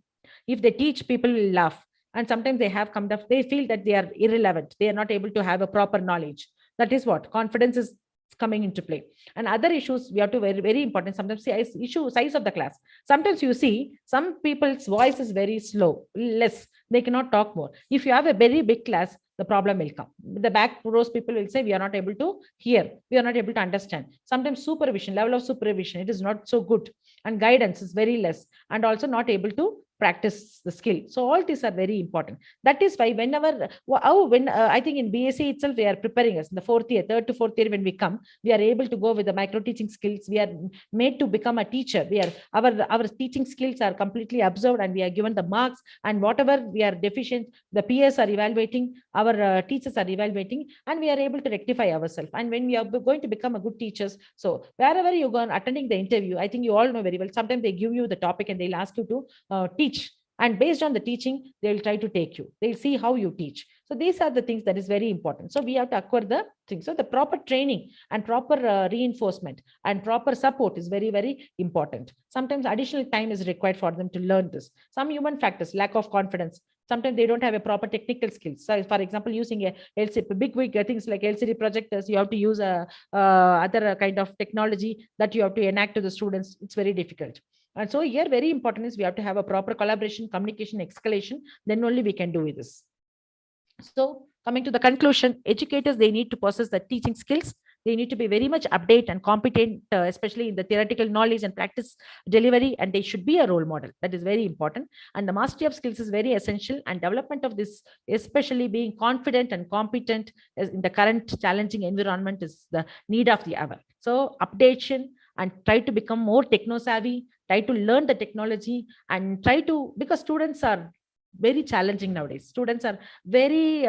If they teach, people will laugh. And sometimes they have come up, they feel that they are irrelevant. They are not able to have a proper knowledge. That is what confidence is coming into play. And other issues we have to very, very important. Sometimes size of the class. Sometimes you see some people's voice is very slow, less. They cannot talk more. If you have a very big class, the problem will come. The back rows people will say, we are not able to hear. We are not able to understand. Sometimes supervision, level of supervision, it is not so good. And guidance is very less. And also not able to practice the skill. So all these are very important. That is why whenever, I think in BSc itself, they are preparing us in the fourth year, third to fourth year, when we come, we are able to go with the micro teaching skills. We are made to become a teacher. Our teaching skills are completely observed, and we are given the marks, and whatever we are deficient, the peers are evaluating, our teachers are evaluating, and we are able to rectify ourselves. And when we are going to become a good teachers, so wherever you go on attending the interview, I think you all know very well, sometimes they give you the topic and they'll ask you to teach. And based on the teaching, they'll try to take you. They'll see how you teach. So these are the things that is very important. So we have to acquire the things. So the proper training and proper reinforcement and proper support is very, very important. Sometimes additional time is required for them to learn this. Some human factors, lack of confidence. Sometimes they don't have a proper technical skills. So for example, using a LCD, big things like LCD projectors, you have to use a other kind of technology that you have to enact to the students. It's very difficult. And so here, very important is we have to have a proper collaboration, communication, escalation. Then only we can do this. So coming to the conclusion, educators, they need to possess the teaching skills. They need to be very much update and competent, especially in the theoretical knowledge and practice delivery, and they should be a role model. That is very important. And the mastery of skills is very essential, and development of this, especially being confident and competent in the current challenging environment, is the need of the hour. So updation and try to become more techno savvy, try to learn the technology, and try to, because students are very challenging nowadays. Students are very,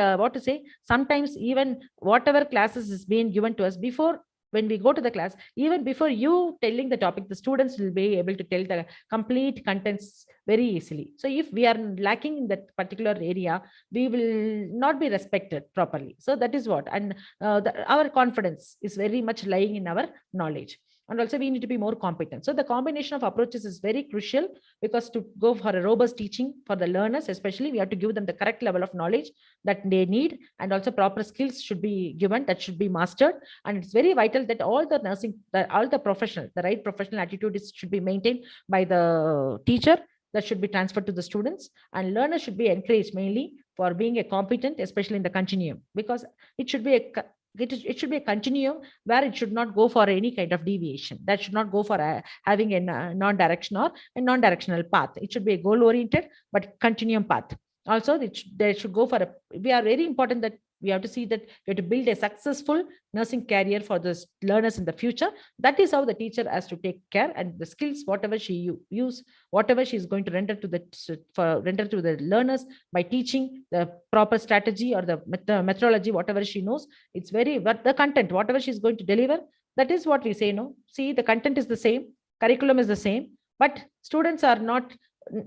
sometimes even whatever classes is being given to us before, when we go to the class, even before you telling the topic, the students will be able to tell the complete contents very easily. So if we are lacking in that particular area, we will not be respected properly. So that is what, and our confidence is very much lying in our knowledge. And also we need to be more competent. So the combination of approaches is very crucial, because to go for a robust teaching for the learners, especially, we have to give them the correct level of knowledge that they need, and also proper skills should be given, that should be mastered. And it's very vital that all the nursing, all the professional, the right professional attitude should be maintained by the teacher, that should be transferred to the students, and learners should be encouraged mainly for being a competent, especially in the continuum, because it should be it should be a continuum where it should not go for any kind of deviation. That should not go for having a non-direction or a non-directional path. It should be a goal-oriented but continuum path. Also, they should go for we are very important that we have to see that we have to build a successful nursing career for the learners in the future. That is how the teacher has to take care, and the skills, whatever she use, whatever she is going to render to the learners by teaching the proper strategy or the methodology, whatever she knows, it's very, but the content, whatever she's going to deliver, that is what we say. No, see, the content is the same, curriculum is the same, but students are not,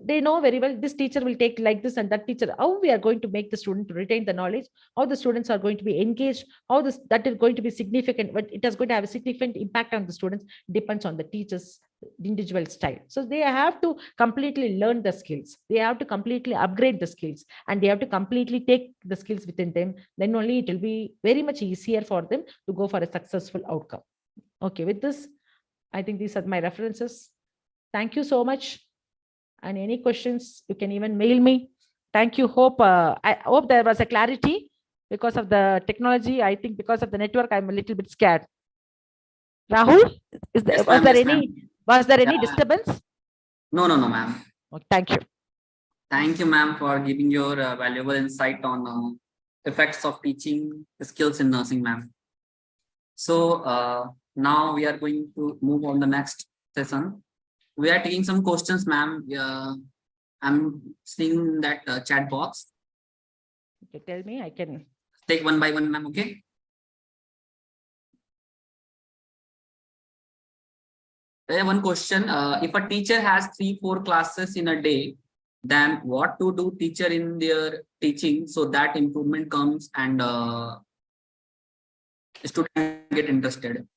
they know very well this teacher will take like this, and that teacher, how we are going to make the student to retain the knowledge, how the students are going to be engaged, how that is going to be significant, but it is going to have a significant impact on the students, depends on the teacher's individual style. So they have to completely learn the skills, they have to completely upgrade the skills, and they have to completely take the skills within them. Then only it will be very much easier for them to go for a successful outcome. Okay, with this, I think these are my references. Thank you so much. And any questions, you can even mail me. Thank you. I hope there was a clarity. Because of the technology, I think because of the network, I'm a little bit scared. Rahul, was there any disturbance? No, ma'am. Oh, thank you. Thank you, ma'am, for giving your valuable insight on effects of teaching the skills in nursing, ma'am. So now we are going to move on the next session. We are taking some questions, ma'am. I'm seeing that chat box. Okay, tell me, I can take one by one, ma'am. Okay. One question. If a teacher has 3-4 classes in a day, then what to do teacher in their teaching so that improvement comes and students get interested?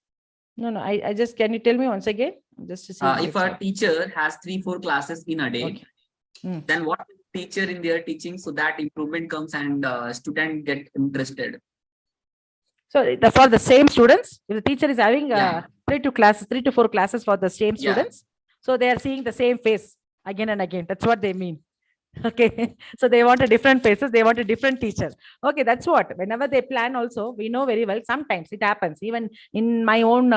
No, I just, can you tell me once again? Just to see if a teacher has 3-4 classes in a day, okay. Then what teacher in their teaching so that improvement comes and student get interested? So for the same students, if the teacher is having 3 to 4 classes for the same students, so they are seeing the same face again and again. That's what they mean. Okay, so they want a different faces, they want a different teacher. Okay, that's what, whenever they plan also, we know very well, sometimes it happens. Even in my own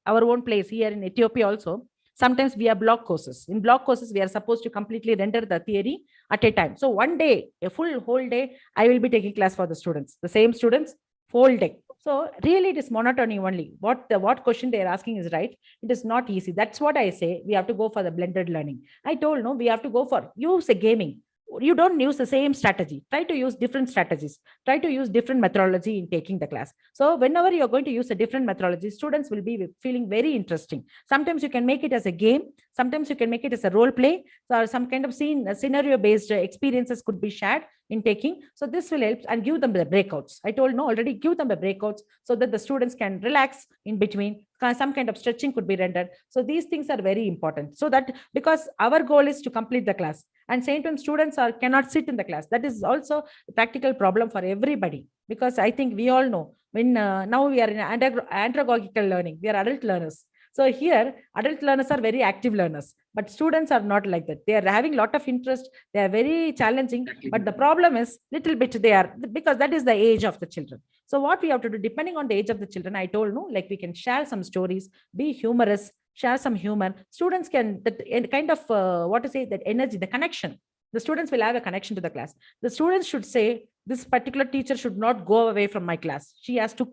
our own place here in Ethiopia also, sometimes we have block courses. In block courses, we are supposed to completely render the theory at a time. So one day, a whole day, I will be taking class for the students, the same students, whole day. So really it is monotony only. What question they are asking is right. It is not easy. That's what I say. We have to go for the blended learning. I told, no, we have to go for, use a gaming. you don't use the same strategy. Try to use different strategies. Try to use different methodology in taking the class. So whenever you're going to use a different methodology, students will be feeling very interesting. Sometimes you can make it as a game. Sometimes you can make it as a role play. So some kind of scenario based experiences could be shared in taking. So this will help, and give them the breakouts. I told no already, give them the breakouts so that the students can relax in between. Some kind of stretching could be rendered. So these things are very important. So that, because our goal is to complete the class, and same time students cannot sit in the class. That is also a practical problem for everybody, because I think we all know when now we are in andragogical learning, we are adult learners. So here adult learners are very active learners, but students are not like that. They are having a lot of interest. They are very challenging, but the problem is little bit they are, because that is the age of the children. So what we have to do, depending on the age of the children, I told no, like we can share some stories, be humorous, share some humor. Students can, that kind of what to say, that energy, the connection. The students will have a connection to the class. The students should say, this particular teacher should not go away from my class. She has to,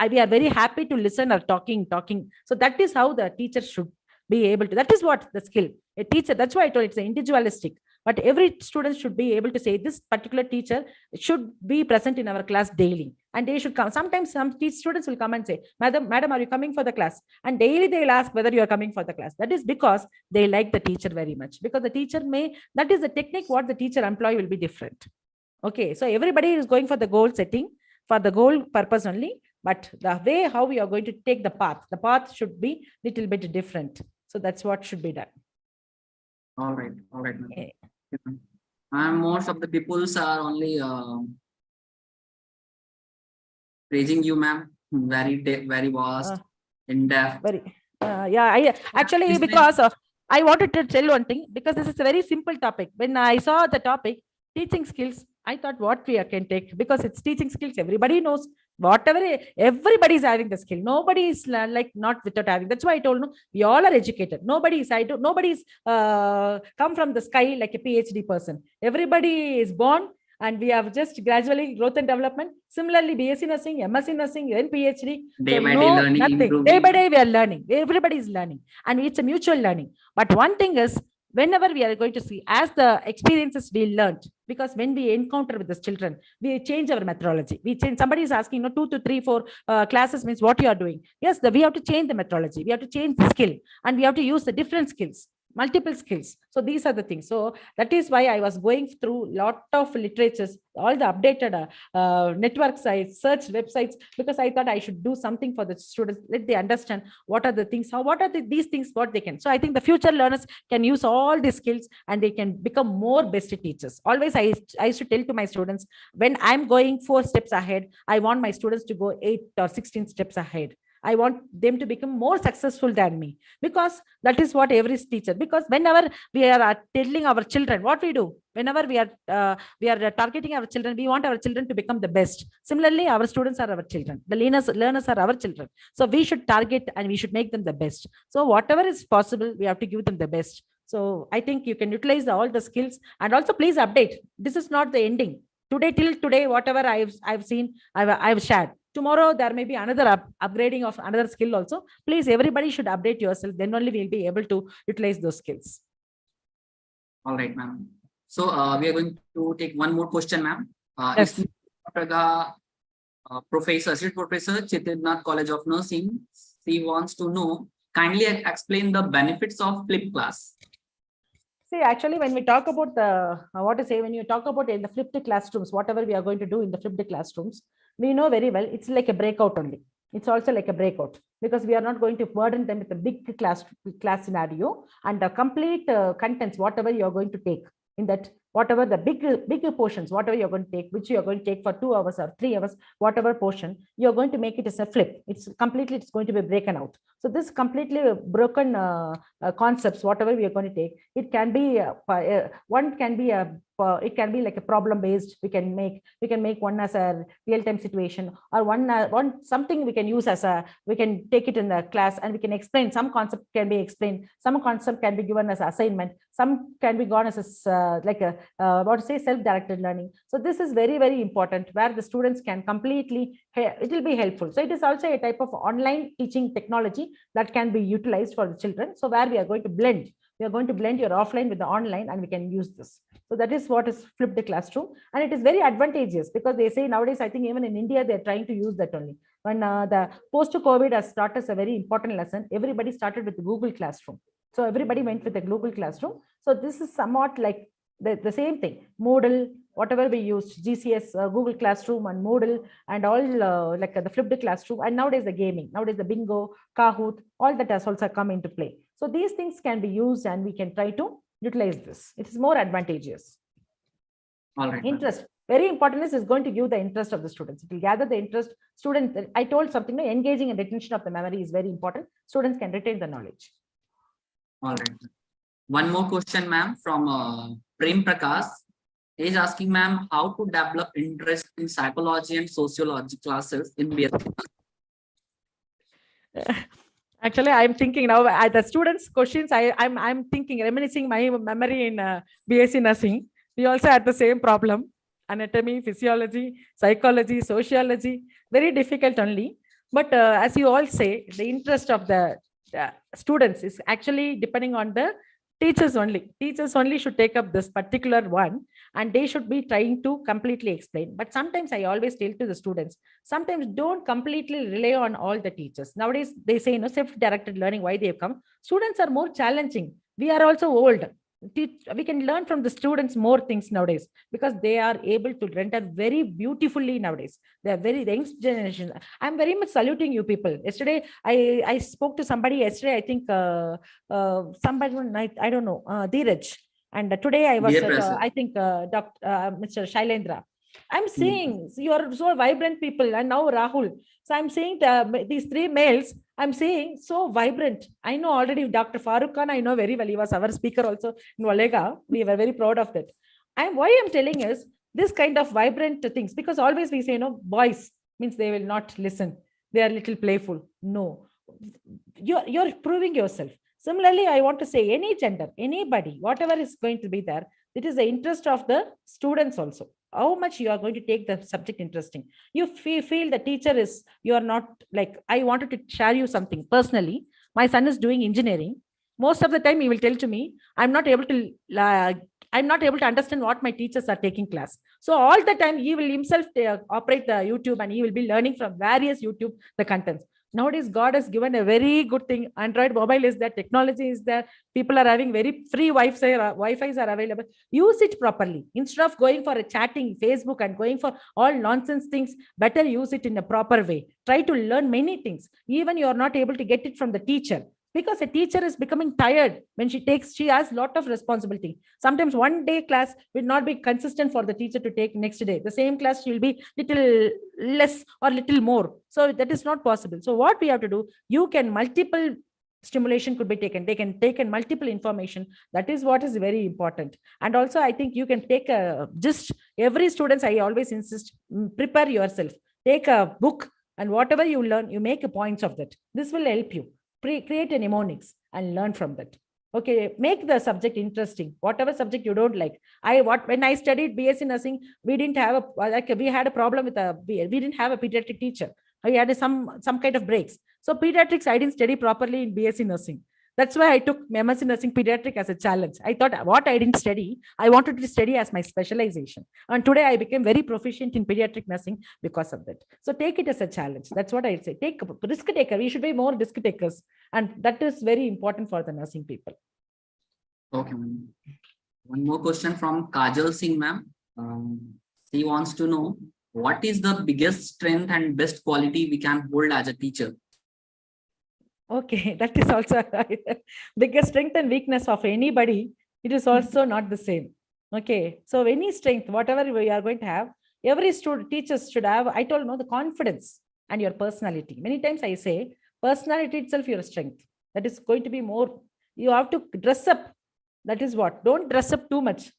we are very happy to listen or talking. So that is how the teacher should be able to, that is what the skill. A teacher, that's why I told it's individualistic. But every student should be able to say, this particular teacher should be present in our class daily. And they should come. Sometimes some students will come and say, madam, are you coming for the class? And daily they will ask whether you are coming for the class. That is because they like the teacher very much. Because the teacher that is the technique, what the teacher employ will be different. Okay, so everybody is going for the goal setting, for the goal purpose only. But the way how we are going to take the path should be little bit different. So that's what should be done. All right. Okay. And most of the peoples are only praising you, ma'am. Very vast, in depth. Very, I actually, This because I wanted to tell one thing, because this is a very simple topic. When I saw the topic, teaching skills, I thought what we can take, because it's teaching skills. Everybody knows whatever, everybody is having the skill. Nobody is like not without having. That's why I told no, we all are educated. Nobody's come from the sky like a PhD person. Everybody is born, and we have just gradually growth and development. Similarly, BSc nursing, MSc nursing, then PhD. Day by day learning, nothing. improving. Day by day we are learning. Everybody is learning, and it's a mutual learning. But one thing is, whenever we are going to see, as the experiences we learned, because when we encounter with the children, we change our methodology. We change. Somebody is asking, 2 to 3, 4 classes means what you are doing. Yes, we have to change the methodology. We have to change the skill, and we have to use the different skills. Multiple skills. So these are the things. So that is why I was going through lot of literatures, all the updated network sites, search websites, because I thought I should do something for the students. Let they understand what are the things, these things, what they can. So I think the future learners can use all these skills, and they can become more best teachers. Always I used to tell to my students, when I'm going 4 steps ahead, I want my students to go 8 or 16 steps ahead. I want them to become more successful than me, because that is what every teacher, because whenever we are telling our children what we do, whenever we are targeting our children, we want our children to become the best. Similarly, our students are our children. The learners are our children. So we should target, and we should make them the best. So whatever is possible, we have to give them the best. So I think you can utilize all the skills, and also please update. This is not the ending. Till today, whatever I've seen, I've shared. Tomorrow there may be another upgrading of another skill also. Please, everybody should update yourself. Then only we'll be able to utilize those skills. All right, ma'am. So we are going to take one more question, ma'am. Yes. Professor, Assistant Professor, Chitradnath College of Nursing, he wants to know, kindly explain the benefits of flipped class. See, actually, when we talk about when you talk about in the flipped classrooms, whatever we are going to do in the flipped classrooms, we know very well it's like a breakout only. It's also like a breakout, because we are not going to burden them with a big class scenario, and the complete contents, whatever you are going to take in that, whatever the bigger portions, whatever you're going to take, which you are going to take for 2 hours or 3 hours, whatever portion, you're going to make it as a flip. It's going to be broken out. So this completely broken concepts, whatever we are going to take, it can be it can be like a problem based. We can make one as a real-time situation, or one something we can use as we can take it in the class, and we can explain. Some concept can be explained, some concept can be given as assignment, some can be gone as self-directed learning. So this is very, very important, where the students can completely, it will be helpful. So it is also a type of online teaching technology that can be utilized for the children. So where we are going to blend We are going to blend your offline with the online, and we can use this. So that is what is flipped classroom. And it is very advantageous because they say nowadays, I think even in India, they're trying to use that only. When the post-COVID has taught us a very important lesson, everybody started with the Google Classroom. So everybody went with the Google Classroom. So this is somewhat like the same thing. Moodle, whatever we used, GCS, Google Classroom and Moodle and all like the flipped classroom. And nowadays the gaming, nowadays the Bingo, Kahoot, all that has also come into play. So these things can be used and we can try to utilize this. It is more advantageous. All right. ma'am. Interest. Very important is going to give the interest of the students. It will gather the interest. Students, I told something, engaging and retention of the memory is very important. Students can retain the knowledge. All right. One more question, ma'am, from Prem Prakash. He is asking, ma'am, how to develop interest in psychology and sociology classes in BSc. Actually, I'm thinking now the students' questions. I'm thinking, reminiscing my memory in BSc nursing. We also had the same problem: anatomy, physiology, psychology, sociology. Very difficult only. But as you all say, the interest of the students is actually depending on the teachers only. Teachers only should take up this particular one, and they should be trying to completely explain. But sometimes I always tell to the students, sometimes don't completely rely on all the teachers. Nowadays, they say, self-directed learning, why they have come. Students are more challenging. We are also old. We can learn from the students more things nowadays because they are able to render very beautifully nowadays. They are very young generation. I'm very much saluting you people. Yesterday, I spoke to somebody yesterday, I think somebody, I don't know, Dheeraj. And today I was, Dear Professor. I think, Mr. Shailendra. I'm seeing you are so vibrant people, and now Rahul. So I'm seeing these three males. I'm saying so vibrant. I know already Dr. Farooq Khan, I know very well. He was our speaker also in Walega. We were very proud of that. Why I'm telling is this kind of vibrant things, because always we say, boys means they will not listen. They are little playful. No, you're proving yourself. Similarly, I want to say any gender, anybody, whatever is going to be there, it is the interest of the students also. How much you are going to take the subject interesting. You feel the teacher is, you are not like, I wanted to share you something personally. My son is doing engineering. Most of the time he will tell to me, I'm not able to understand what my teachers are taking class. So all the time he will himself operate the YouTube, and he will be learning from various YouTube, the contents. Nowadays, God has given a very good thing. Android mobile is there, technology is there. People are having very free Wi-Fi's are available. Use it properly. Instead of going for a chatting Facebook and going for all nonsense things, better use it in a proper way. Try to learn many things. Even you are not able to get it from the teacher, because a teacher is becoming tired when she has a lot of responsibility. Sometimes one day class will not be consistent for the teacher to take next day. The same class she will be little less or little more. So that is not possible. So what we have to do, you can multiple stimulation could be taken. They can take in multiple information. That is what is very important. And also, I think you can take just every student, I always insist, prepare yourself. Take a book, and whatever you learn, you make a points of that. This will help you. Create a mnemonics and learn from that. Okay, make the subject interesting. Whatever subject you don't like. When I studied BSc nursing, we didn't have we had a problem with we didn't have a pediatric teacher. We had some kind of breaks. So pediatrics, I didn't study properly in BSc nursing. That's why I took MSc nursing pediatric as a challenge. I thought what I didn't study, I wanted to study as my specialization. And today I became very proficient in pediatric nursing because of that. So take it as a challenge. That's what I say. Take risk taker. We should be more risk takers. And that is very important for the nursing people. Okay, ma'am. One more question from Kajal Singh, ma'am. She wants to know, what is the biggest strength and best quality we can hold as a teacher? Okay, that is also biggest strength and weakness of anybody. It is also not the same. Okay, so any strength, whatever we are going to have, every student, teachers should have, I told the confidence and your personality. Many times I say, personality itself your strength. That is going to be more. You have to dress up. That is what. Don't dress up too much.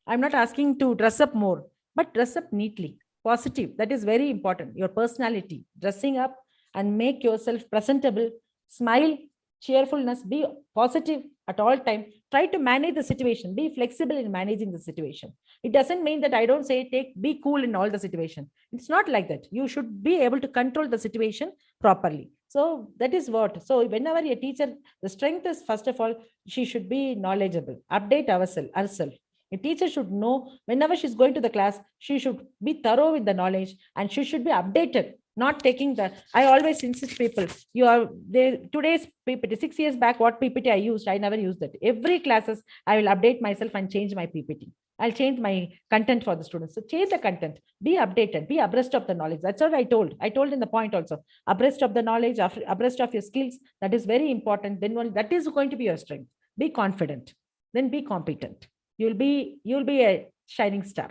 I'm not asking to dress up more, but dress up neatly, positive. That is very important. Your personality, dressing up and make yourself presentable. Smile, cheerfulness, be positive at all time. Try to manage the situation. Be flexible in managing the situation. It doesn't mean that I don't say be cool in all the situation. It's not like that. You should be able to control the situation properly. So that is what. So whenever a teacher, the strength is first of all, she should be knowledgeable, update herself. A teacher should know whenever she's going to the class, she should be thorough with the knowledge and she should be updated, not taking the. I always insist people, you are they today's PPT, 6 years back, what PPT I used, I never used that. Every classes, I will update myself and change my PPT. I'll change my content for the students. So change the content, be updated, be abreast of the knowledge. That's what I told. I told in the point also, abreast of the knowledge, abreast of your skills. That is very important. Then that is going to be your strength. Be confident, then be competent. You'll be a shining star.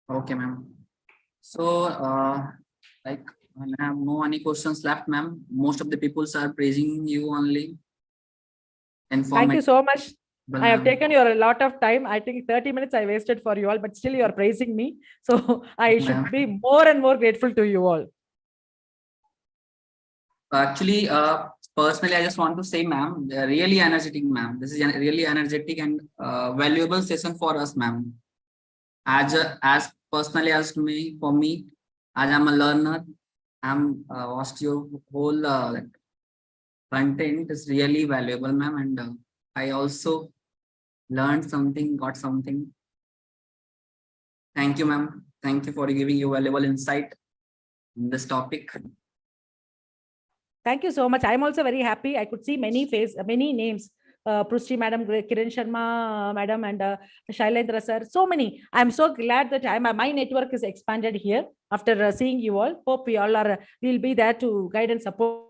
Okay, ma'am. So, like, I have no any questions left, ma'am. Most of the people are praising you only. Thank you so much. Well, I have ma'am. taken your a lot of time. I think 30 minutes I wasted for you all, but still you are praising me. So I Ma'am. should be more and more grateful to you all. Actually, personally, I just want to say, ma'am, really energetic, ma'am. This is a really energetic and valuable session for us, ma'am. As personally as to me, for me, as I'm a learner, I'm watched your whole content is really valuable, ma'am, and I also learned something, got something. Thank you, ma'am. Thank you for giving your valuable insight in this topic. Thank you so much. I'm also very happy. I could see many names. Prushti madam, Kiran Sharma madam, and Shailendra sir. So many. I'm so glad that my network is expanded here after seeing you all. Hope we all are. We'll be there to guide and support.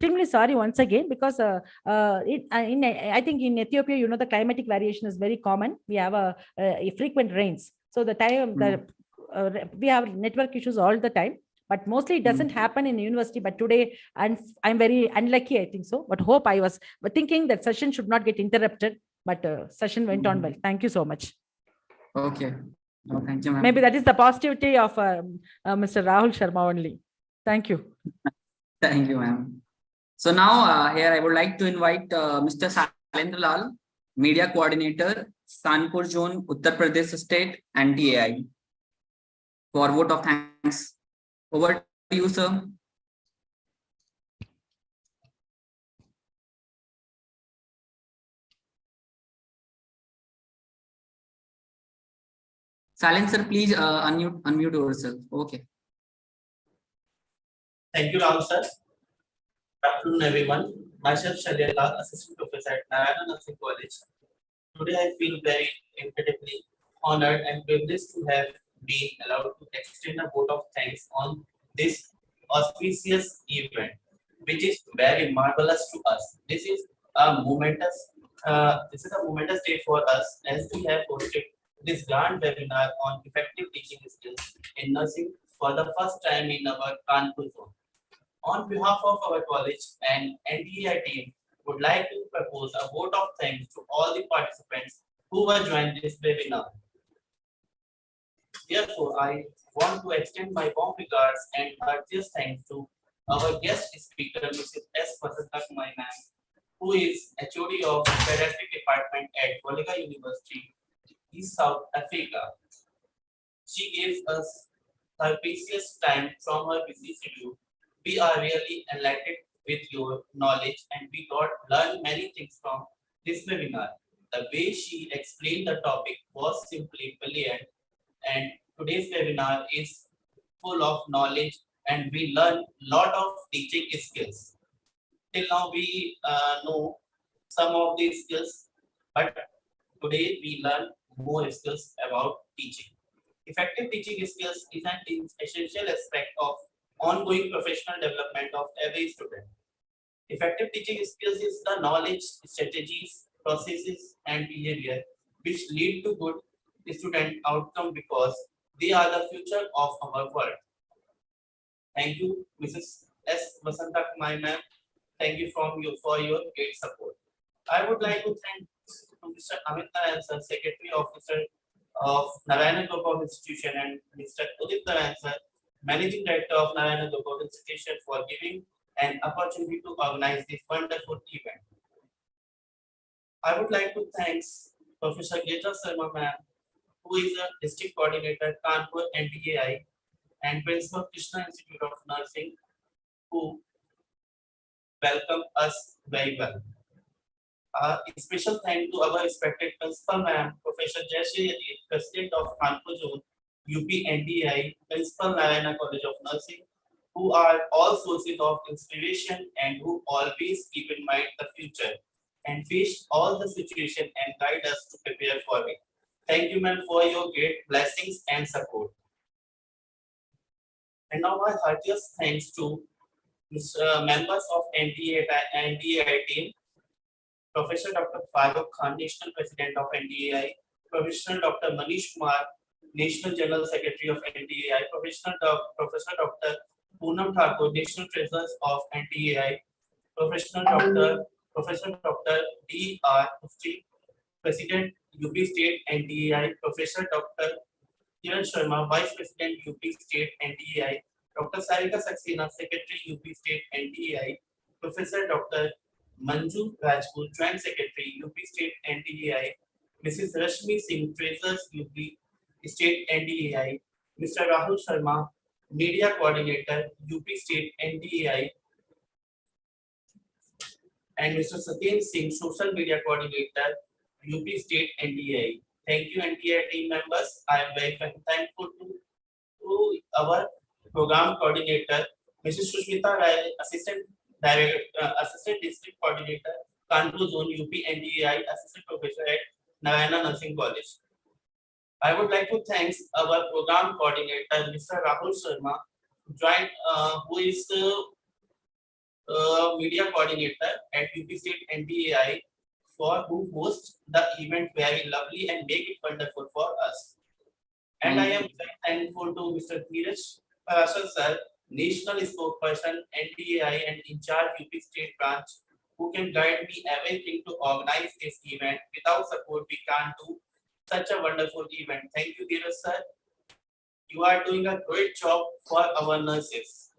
Extremely sorry once again because I think in Ethiopia, you know, the climatic variation is very common. We have a frequent rains, so the time we have network issues all the time. But mostly it doesn't happen in university. But today, I'm very unlucky, I think so. But hope I was thinking that session should not get interrupted. But session went on well. Thank you so much. Okay. No, thank you, ma'am. Maybe that is the positivity of Mr. Rahul Sharma only. Thank you. Thank you, ma'am. So now here I would like to invite Mr. Shailendra Lal, Media Coordinator, Kanpur Zone, Uttar Pradesh State, and TAI, for vote of thanks. Over to you, sir. Silence, sir, please unmute yourself. Okay. Thank you, Ram sir. Good afternoon, everyone. Myself, Shailendra Lal, Assistant Professor at Narayana Nursing College. Today, I feel very incredibly honored and privileged to have been allowed to extend a vote of thanks on this auspicious event, which is very marvelous to us. This is a momentous day for us as we have hosted this grand webinar on effective teaching skills in nursing for the first time in our Kanpur zone. On behalf of our college and NTI team, would like to propose a vote of thanks to all the participants who were joined this webinar. Therefore, I want to extend my warm regards and heartiest thanks to our guest speaker, Mrs. S. Vasanta Kumai ma'am, who is HOD of Pediatric Department at Volga University, East South Africa. She gave us her precious time from her busy schedule. We are really enlightened with your knowledge and we learned many things from this webinar. The way she explained the topic was simply brilliant, and today's webinar is full of knowledge and we learn a lot of teaching skills. Till now we know some of these skills, but today we learn more skills about teaching. Effective teaching skills is an essential aspect of ongoing professional development of every student. Effective teaching skills is the knowledge, strategies, processes, and behavior which lead to good student outcome because they are the future of our world. Thank you, Mrs. S. Vasanta Kumai ma'am. Thank you for your great support. I would like to thank Mr. Amit Narayan, sir, Secretary Officer of Narayana Group of Institution, and Mr. Udit Narayan, sir, Managing Director of Narayana Group of Institution, for giving an opportunity to organize this wonderful event. I would like to thank Professor Geeta Sharma ma'am, who is a District Coordinator, Kanpur NDAI, and Principal Krishna Institute of Nursing, who welcomed us very well. A special thank to our respected principal ma'am, Professor Jayashree Ajit, President of Kanpur Zone, UP NDI, Principal Narayana College of Nursing, who are all sources of inspiration and who always keep in mind the future and face all the situation and guide us to prepare for it. Thank you, ma'am, for your great blessings and support. And now my heartiest thanks to members of NDAI team, Professor Dr. Farooq Khan, National President of NDAI, Professor Dr. Manish Kumar, National General Secretary of NDAI, Professor Dr. Poonam Thakur, National Treasurer of NDAI, Professor Dr. D.R. Mufti, President UP State NDAI, Professor Dr. Kiran Sharma, Vice President UP State NDAI, Dr. Sarika Saxena, Secretary UP State NDAI, Professor Dr. Manju Rajput, Joint Secretary UP State NDAI, Mrs. Rashmi Singh, Treasurer UP State NDAI, Mr. Rahul Sharma, Media Coordinator UP State NDAI, and Mr. Satyen Singh, Social Media Coordinator UP State NDAI. Thank you, NDAI team members. I am very thankful to our program coordinator, Mrs. Sushmita Rai, Assistant District Coordinator, Kanpur Zone UP NDAI, Assistant Professor at Narayana Nursing College. I would like to thank our program coordinator, Mr. Rahul Sharma, who is media coordinator at UP State NDAI, who hosts the event very lovely and make it wonderful for us. And I am very thankful to Mr. Dheeraj Parashar sir, National Spokesperson NDAI and in charge UP State branch, who can guide me everything to organize this event. Without support, we can't do such a wonderful event. Thank you, Dheeraj sir. You are doing a great job for our nurses.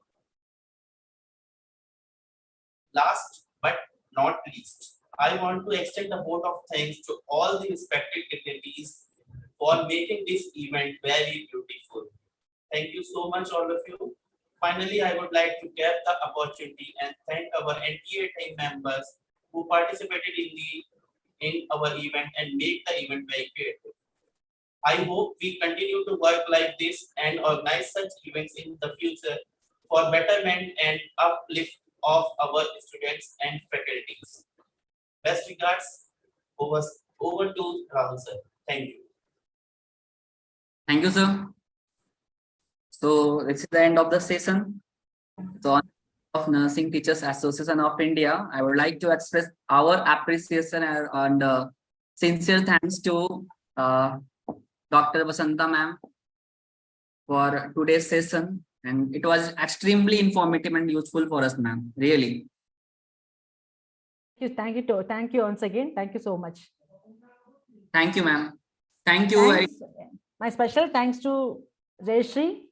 Last but not least, I want to extend a vote of thanks to all the respected dignitaries for making this event very beautiful. Thank you so much, all of you. Finally, I would like to get the opportunity and thank our NDAI team members who participated in our event and make the event very creative. I hope we continue to work like this and organize such events in the future for betterment and uplift of our students and faculties. Best regards. Over to Rahul sir. Thank you. Thank you, sir. So this is the end of the session. So on behalf of Nursing Teachers Association of India, I would like to express our appreciation and sincere thanks to Dr. Vasanta ma'am for today's session, and it was extremely informative and useful for us, ma'am. Really. Thank you once again. Thank you so much. Thank you, ma'am. Thank you. Thanks. My special thanks to Jayashree,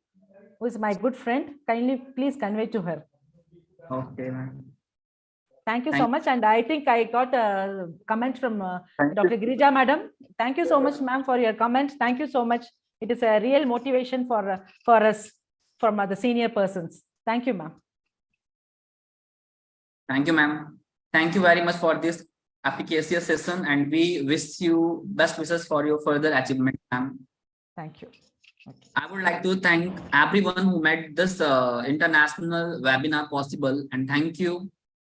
who is my good friend. Kindly please convey to her. Okay, ma'am. Thank you so much. And I think I got a comment from Dr. Girija madam. Thank you so much, ma'am, for your comment. Thank you so much. It is a real motivation for us from the senior persons. Thank you, ma'am. Thank you, ma'am. Thank you very much for this efficacious session, and we wish you best wishes for your further achievement, ma'am. Thank you. Okay. I would like to thank everyone who made this international webinar possible, and thank you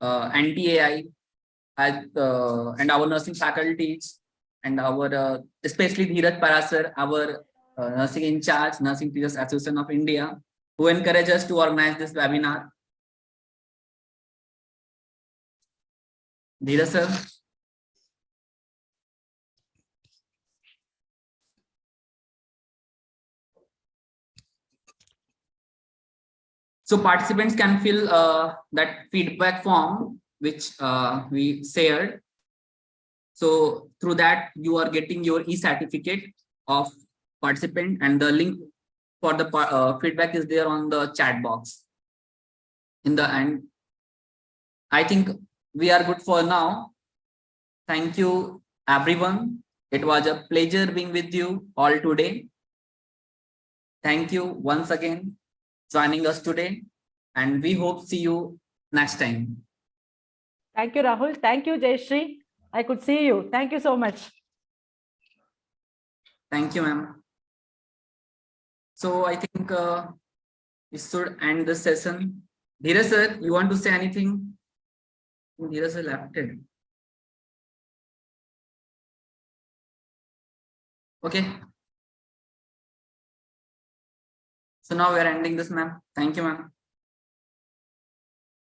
NDAI and our nursing faculties and our especially Dheeraj Parashar, our nursing in charge, Nursing Teachers Association of India, who encouraged us to organize this webinar. Dheeraj sir. So participants can fill that feedback form which we shared. So through that you are getting your e-certificate of participant, and the link for the feedback is there on the chat box. In the end, I think we are good for now. Thank you, everyone. It was a pleasure being with you all today. Thank you once again joining us today, and we hope see you next time. Thank you, Rahul. Thank you, Jayashree. I could see you. Thank you so much. Thank you, ma'am. So I think we should end the session. Dheeraj sir, you want to say anything? Dheeraj sir left it. Okay. So now we are ending this, ma'am. Thank you, ma'am.